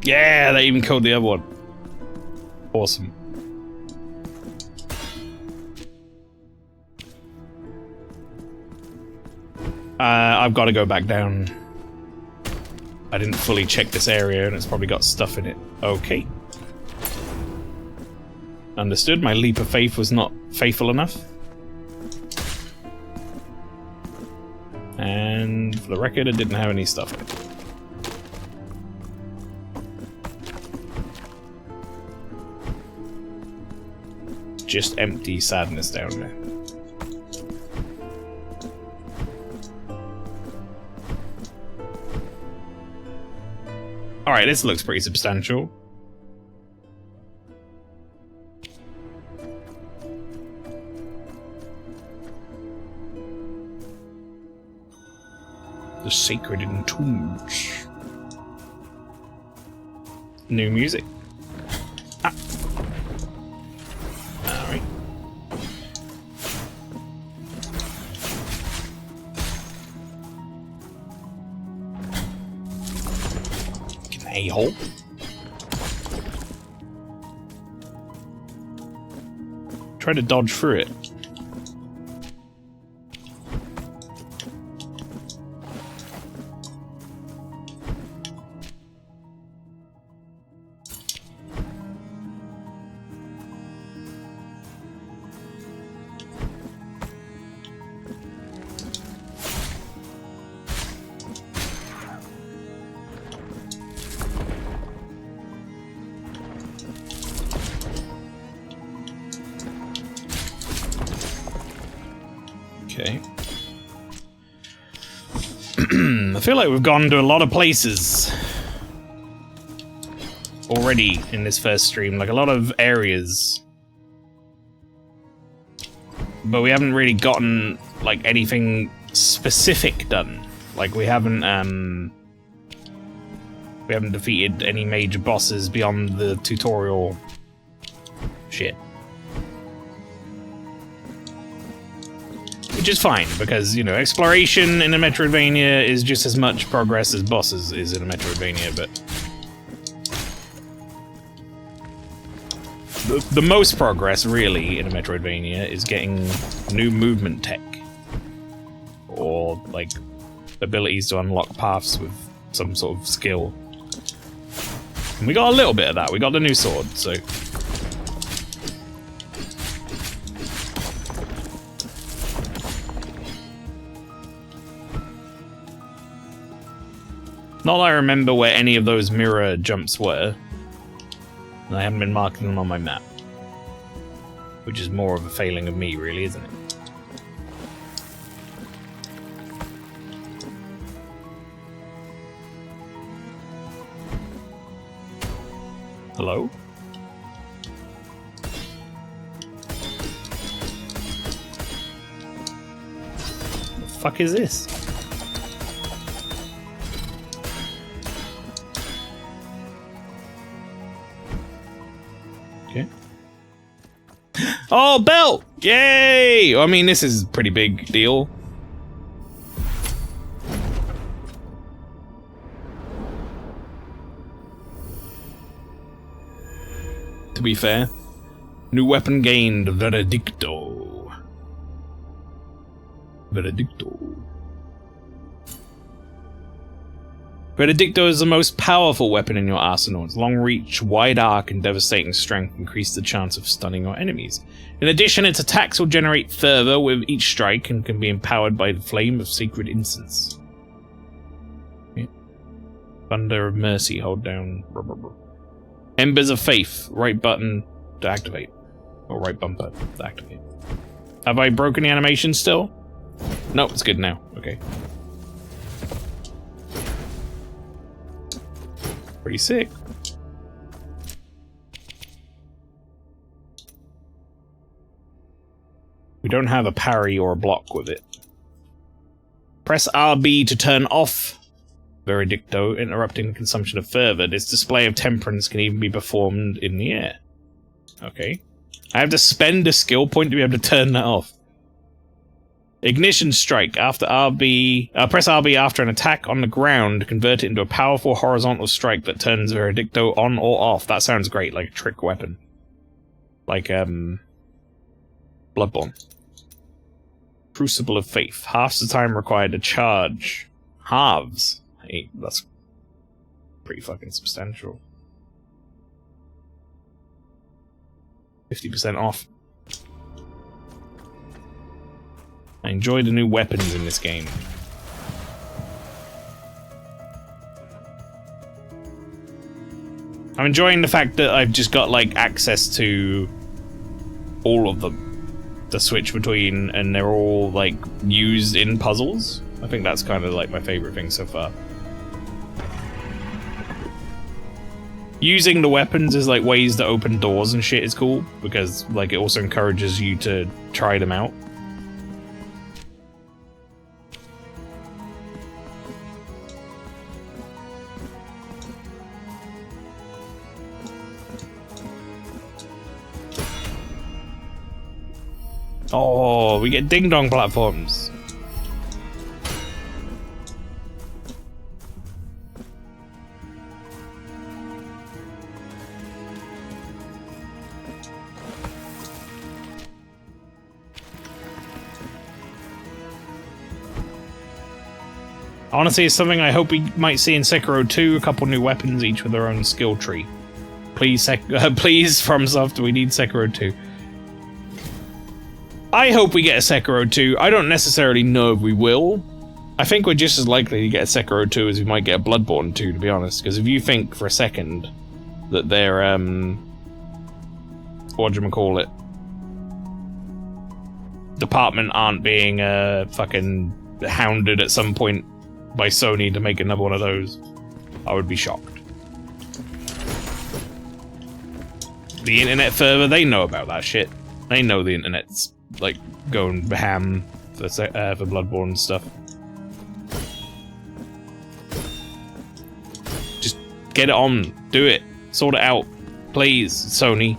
Yeah, they even killed the other one. Awesome. I've got to go back down. I didn't fully check this area and it's probably got stuff in it. Okay. Understood. My leap of faith was not faithful enough. And for the record, it didn't have any stuff in it. Just empty sadness down there. Alright, this looks pretty substantial. The sacred entombs. New music. Ah. Alright. An a-hole. Try to dodge through it. Okay. I feel like we've gone to a lot of places already in this first stream, like a lot of areas. But we haven't really gotten like anything specific done. Like we haven't defeated any major bosses beyond the tutorial shit. Which is fine, because, you know, exploration in a Metroidvania is just as much progress as bosses is in a Metroidvania, but... The most progress, really, in a Metroidvania is getting new movement tech. Or, like, abilities to unlock paths with some sort of skill. And we got a little bit of that, we got the new sword, so... Not that I remember where any of those mirror jumps were. And I haven't been marking them on my map. Which is more of a failing of me, really, isn't it? Hello? What the fuck is this? Okay. Oh, belt! Yay! I mean, this is a pretty big deal. To be fair. New weapon gained, Veredicto. Veredicto. Veredicto is the most powerful weapon in your arsenal. Its long reach, wide arc, and devastating strength increase the chance of stunning your enemies. In addition, its attacks will generate fervor with each strike and can be empowered by the flame of sacred incense. Okay. Thunder of Mercy, hold down. Embers of Faith, right button to activate. Or right bumper to activate. Have I broken the animation still? No, it's good now. Okay. Pretty sick. We don't have a parry or a block with it. Press RB to turn off Veredicto, interrupting consumption of fervor. This display of temperance can even be performed in the air. Okay. I have to spend a skill point to be able to turn that off. Ignition Strike. After RB, press RB after an attack on the ground. Convert it into a powerful horizontal strike that turns Veredicto on or off. That sounds great, like a trick weapon. Like, Bloodborne. Crucible of Faith. Half the time required to charge. Halves. Hey, that's pretty fucking substantial. 50% off. I enjoy the new weapons in this game. I'm enjoying the fact that I've just got, like, access to all of them to switch between, and they're all, like, used in puzzles. I think that's kind of, like, my favorite thing so far. Using the weapons as, like, ways to open doors and shit is cool, because, like, it also encourages you to try them out. Oh, we get ding-dong platforms. Honestly, it's something I hope we might see in Sekiro 2, a couple new weapons, each with their own skill tree. Please, please, FromSoft, we need Sekiro 2. I hope we get a Sekiro 2. I don't necessarily know if we will. I think we're just as likely to get a Sekiro 2 as we might get a Bloodborne 2, to be honest. Because if you think for a second that their, whatchamacallit, department aren't being, fucking hounded at some point by Sony to make another one of those, I would be shocked. The internet further, they know about that shit. They know the internet's like going ham for Bloodborne stuff. Just get it on, do it, sort it out, please, Sony.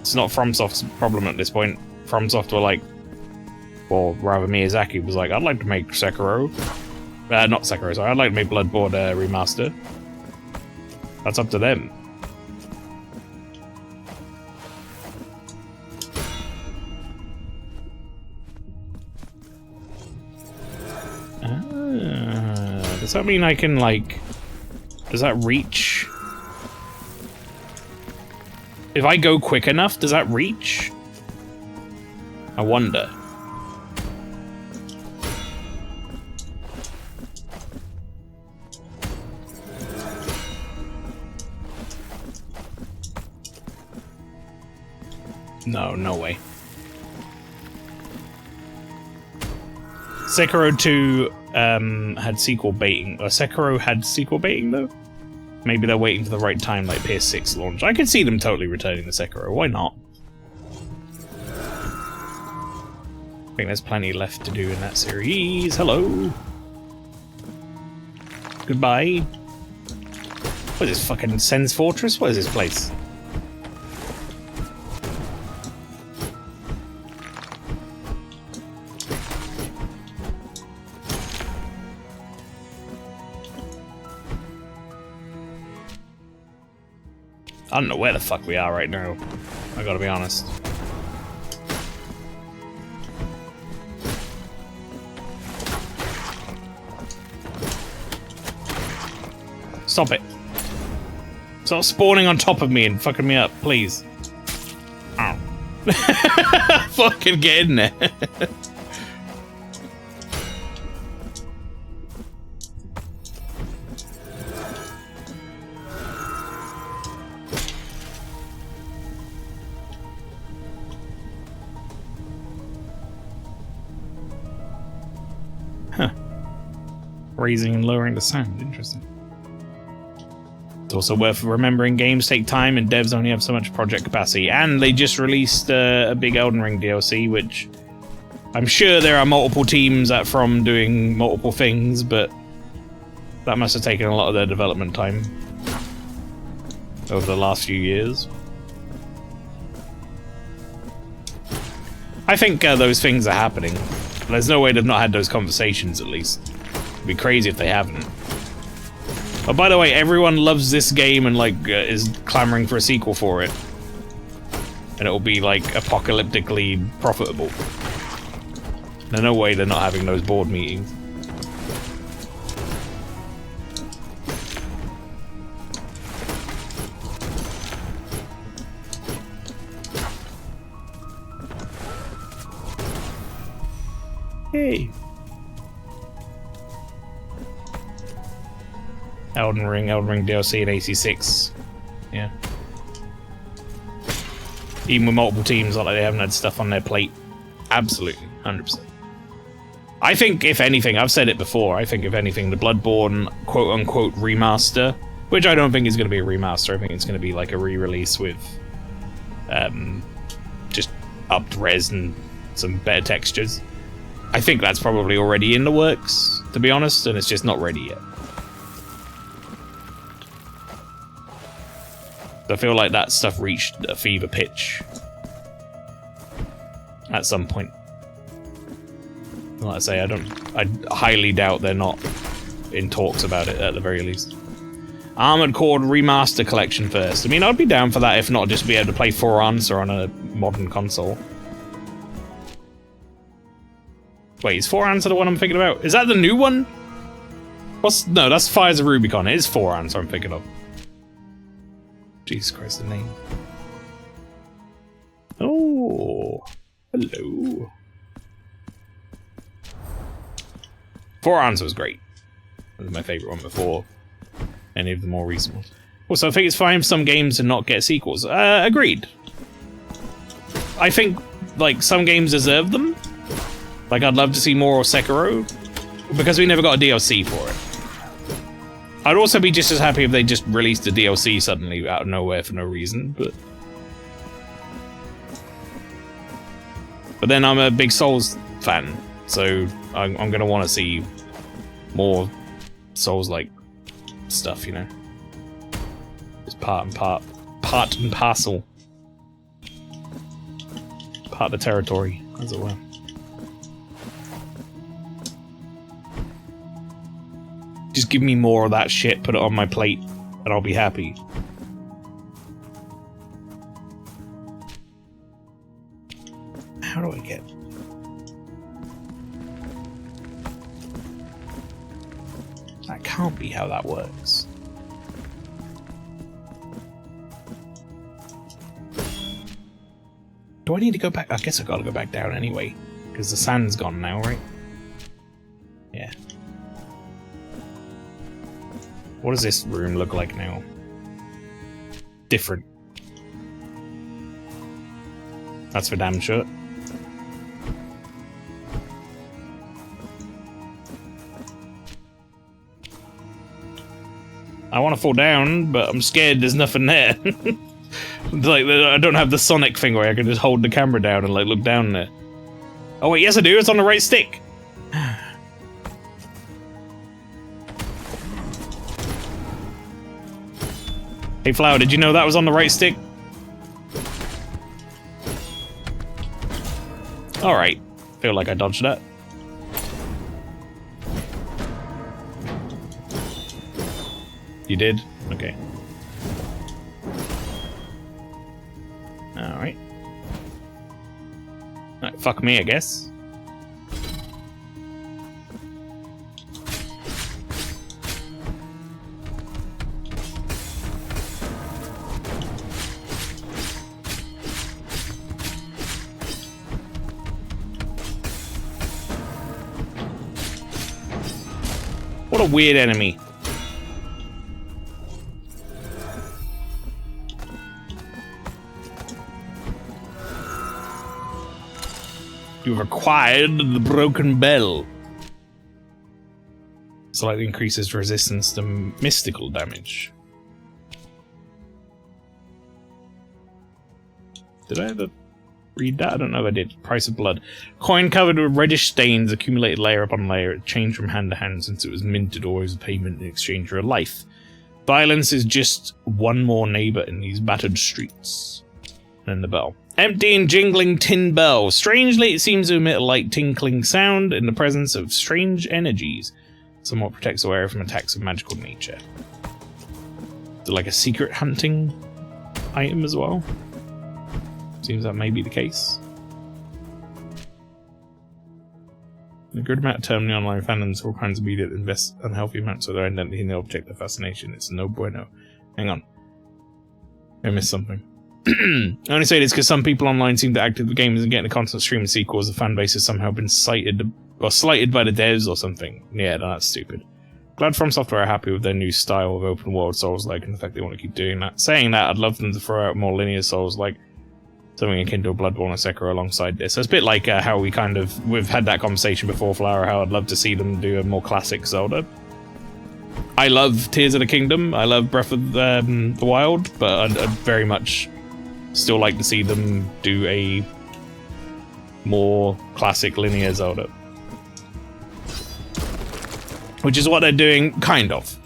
It's not FromSoft's problem at this point. FromSoft were like, or rather Miyazaki was like, I'd like to make Sekiro. Not Sekiro, sorry. I'd like to make Bloodborne remaster. That's up to them. Does that mean I can, like... Does that reach? If I go quick enough, does that reach? I wonder. No, no way. Sekiro 2 had sequel baiting. Sekiro had sequel baiting though? Maybe they're waiting for the right time, like PS6 launch. I could see them totally returning to Sekiro. Why not? I think there's plenty left to do in that series. Hello. Goodbye. What is this, fucking Sen's Fortress? What is this place? I don't know where the fuck we are right now. I gotta be honest. Stop it. Stop spawning on top of me and fucking me up, please. Ow. Fucking get in there. Raising and lowering the sound. Interesting. It's also worth remembering games take time and devs only have so much project capacity. And they just released a big Elden Ring DLC, which I'm sure there are multiple teams at From doing multiple things, but that must have taken a lot of their development time over the last few years. I think those things are happening. There's no way they've not had those conversations, at least. It'd be crazy if they haven't. But by the way, everyone loves this game and like is clamoring for a sequel for it, and it'll be like apocalyptically profitable. There's no way they're not having those board meetings. Hey. Elden Ring DLC and AC6. Yeah. Even with multiple teams, not like they haven't had stuff on their plate. Absolutely, 100%. I think, if anything, I've said it before, I think, if anything, the Bloodborne quote-unquote remaster, which I don't think is going to be a remaster, I think it's going to be like a re-release with just upped res and some better textures. I think that's probably already in the works, to be honest, and it's just not ready yet. I feel like that stuff reached a fever pitch at some point. Like I say, I highly doubt they're not in talks about it at the very least. Armored Core Remaster Collection first. I mean, I'd be down for that, if not just be able to play For Answer on a modern console. Wait, is For Answer the one I'm thinking about? Is that the new one? No, that's Fires of Rubicon. It is For Answer I'm thinking of. Jesus Christ, the name. Oh, hello. For Answer was great. It was my favourite one before any of the more recent ones. Also, I think it's fine for some games to not get sequels. Agreed. I think, like, some games deserve them. Like, I'd love to see more Sekiro, because we never got a DLC for it. I'd also be just as happy if they just released a DLC suddenly out of nowhere for no reason, but then I'm a big Souls fan, so I'm gonna want to see more Souls-like stuff, you know? It's part and parcel. Part of the territory, as it were. Just give me more of that shit, put it on my plate, and I'll be happy. How do I get... That can't be how that works. Do I need to go back? I guess I gotta go back down anyway, because the sand's gone now, right? Yeah. What does this room look like now? Different. That's for damn sure. I want to fall down, but I'm scared there's nothing there. Like, I don't have the Sonic thing where I can just hold the camera down and, like, look down there. Oh wait, yes I do, it's on the right stick! Hey Flower, did you know that was on the right stick? Alright. Feel like I dodged that. You did? Okay. Alright. Alright, fuck me, I guess. What a weird enemy. You've acquired the broken bell. Slightly increases resistance to mystical damage. Did I ever read that? I don't know if I did. Price of blood. Coin covered with reddish stains accumulated layer upon layer. It changed from hand to hand since it was minted or as a payment in exchange for a life. Violence is just one more neighbor in these battered streets. And the bell. Empty and jingling tin bell. Strangely, it seems to emit a light tinkling sound in the presence of strange energies. Somewhat protects the wearer from attacks of magical nature. Is it like a secret hunting item as well? Seems that may be the case. A good amount of terminally online fandoms for all kinds of media that invest unhealthy amounts of their identity in the object of fascination. It's no bueno. Hang on. I missed something. I only say this because some people online seem to activate the gamers and getting a constant stream of sequels. The fan base has somehow been cited or slighted by the devs or something. Yeah, no, that's stupid. Glad From Software are happy with their new style of open world Souls-like and the fact they want to keep doing that. Saying that, I'd love them to throw out more linear Souls-like. Something akin to a Bloodborne or Sekiro alongside this. So it's a bit like how we've had that conversation before, Flower, how I'd love to see them do a more classic Zelda. I love Tears of the Kingdom, I love Breath of the Wild, but I'd very much still like to see them do a more classic linear Zelda. Which is what they're doing, kind of.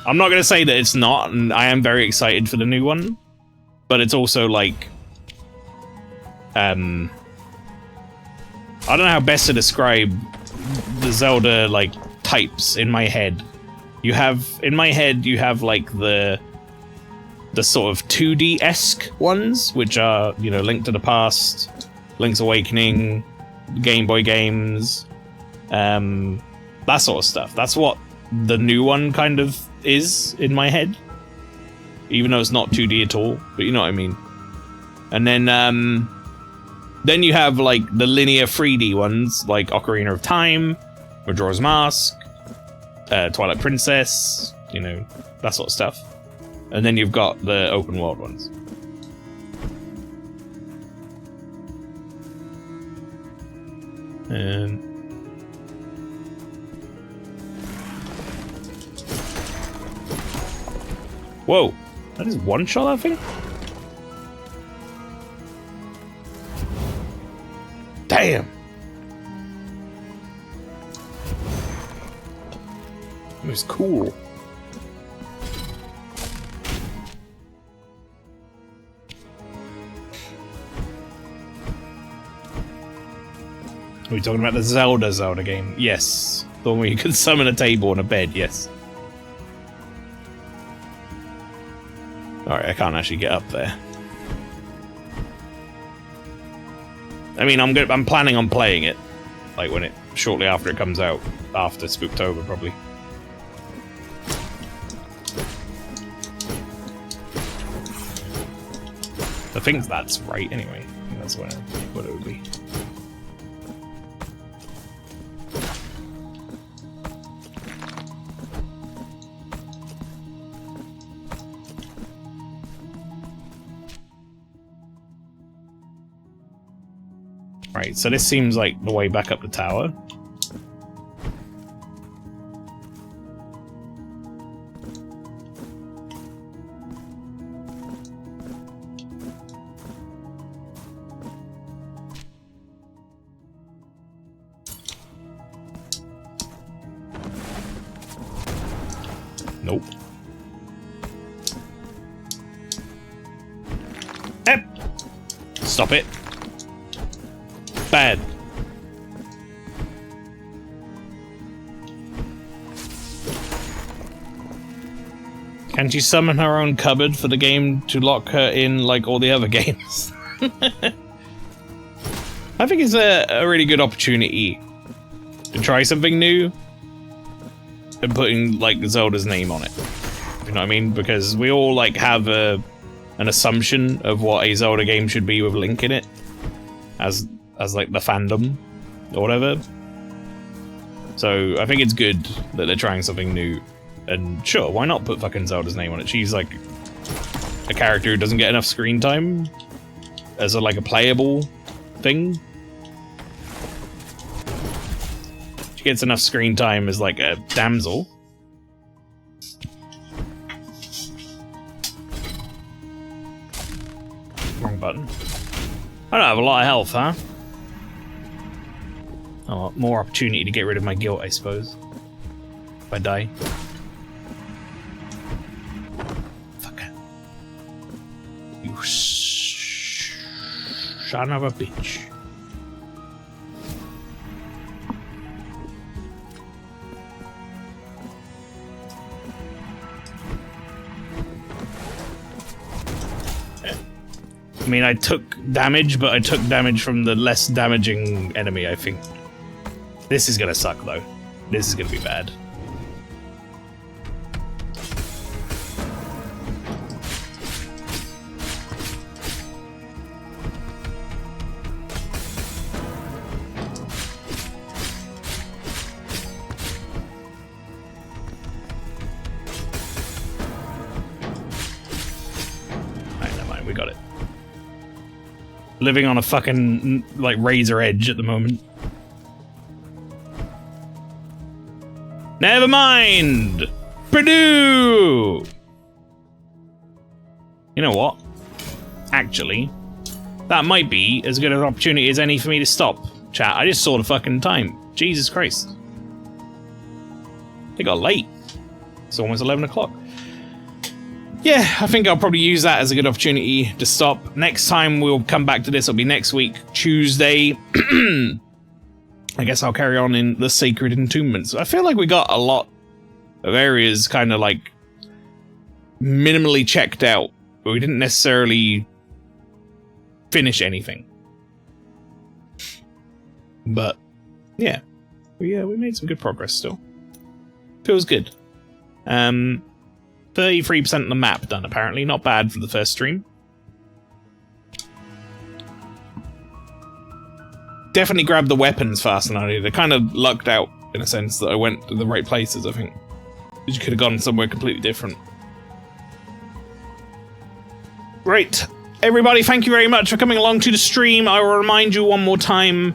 I'm not going to say that it's not, and I am very excited for the new one, but it's also like I don't know how best to describe the Zelda, like, types in my head. In my head, you have, like, the sort of 2D-esque ones, which are, you know, Link to the Past, Link's Awakening, Game Boy games, that sort of stuff. That's what the new one kind of is in my head. Even though it's not 2D at all, but you know what I mean. And then you have, like, the linear 3D ones, like Ocarina of Time, Majora's Mask, Twilight Princess, you know, that sort of stuff. And then you've got the open world ones. Whoa, that is one shot, I think? Damn! It was cool. Are we talking about the Zelda game? Yes. The one where you can summon a table and a bed, yes. Alright, I can't actually get up there. I mean, I'm planning on playing it, like shortly after it comes out, after Spooktober probably. I think that's right anyway. I think that's what it would be. Right, so this seems like the way back up the tower. Nope. Stop it. Bad. Can she summon her own cupboard for the game to lock her in like all the other games? I think it's a really good opportunity to try something new and putting like Zelda's name on it. You know what I mean? Because we all like have an assumption of what a Zelda game should be with Link in it, as like the fandom or whatever. So I think it's good that they're trying something new. And sure, why not put fucking Zelda's name on it? She's like a character who doesn't get enough screen time as like a playable thing. She gets enough screen time as like a damsel. Wrong button. I don't have a lot of health, huh? Oh, more opportunity to get rid of my guilt, I suppose. If I die. Fuck. You son of a bitch. I mean, I took damage, but I took damage from the less damaging enemy, I think. This is gonna suck, though. This is gonna be bad. Alright, never mind, we got it. Living on a fucking, like, razor edge at the moment. Never mind! Purdue! You know what? Actually, that might be as good an opportunity as any for me to stop. Chat, I just saw the fucking time. Jesus Christ. It got late. It's almost 11 o'clock. Yeah, I think I'll probably use that as a good opportunity to stop. Next time we'll come back to this, it'll be next week, Tuesday. I guess I'll carry on in the Sacred Entombments. I feel like we got a lot of areas kind of like minimally checked out, but we didn't necessarily finish anything. But yeah, we made some good progress still. Feels good. 33% of the map done, apparently. Not bad for the first stream. Definitely grabbed the weapons faster than I did. I kind of lucked out in a sense that I went to the right places, I think. You could have gone somewhere completely different. Right. Everybody, thank you very much for coming along to the stream. I will remind you one more time,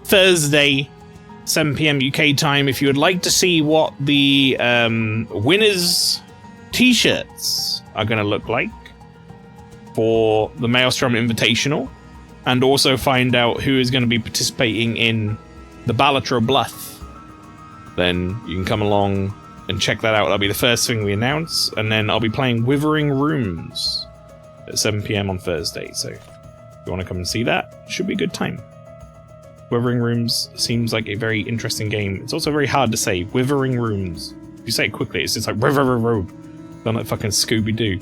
Thursday, 7 PM UK time, if you would like to see what the winners' t-shirts are going to look like for the Maelstrom Invitational, and also find out who is going to be participating in the Balatro Bluff, then you can come along and check that out. That'll be the first thing we announce, and then I'll be playing Withering Rooms at 7 PM on Thursday, so if you want to come and see that, it should be a good time. Withering Rooms seems like a very interesting game. It's also very hard to say. Withering Rooms. If you say it quickly, it's just like road. Done like fucking Scooby-Doo.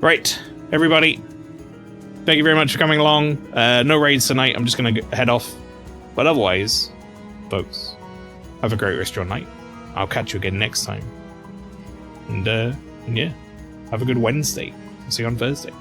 Right, everybody. Thank you very much for coming along. No raids tonight. I'm just going to head off. But otherwise, folks, have a great rest of your night. I'll catch you again next time. And yeah, have a good Wednesday. I'll see you on Thursday.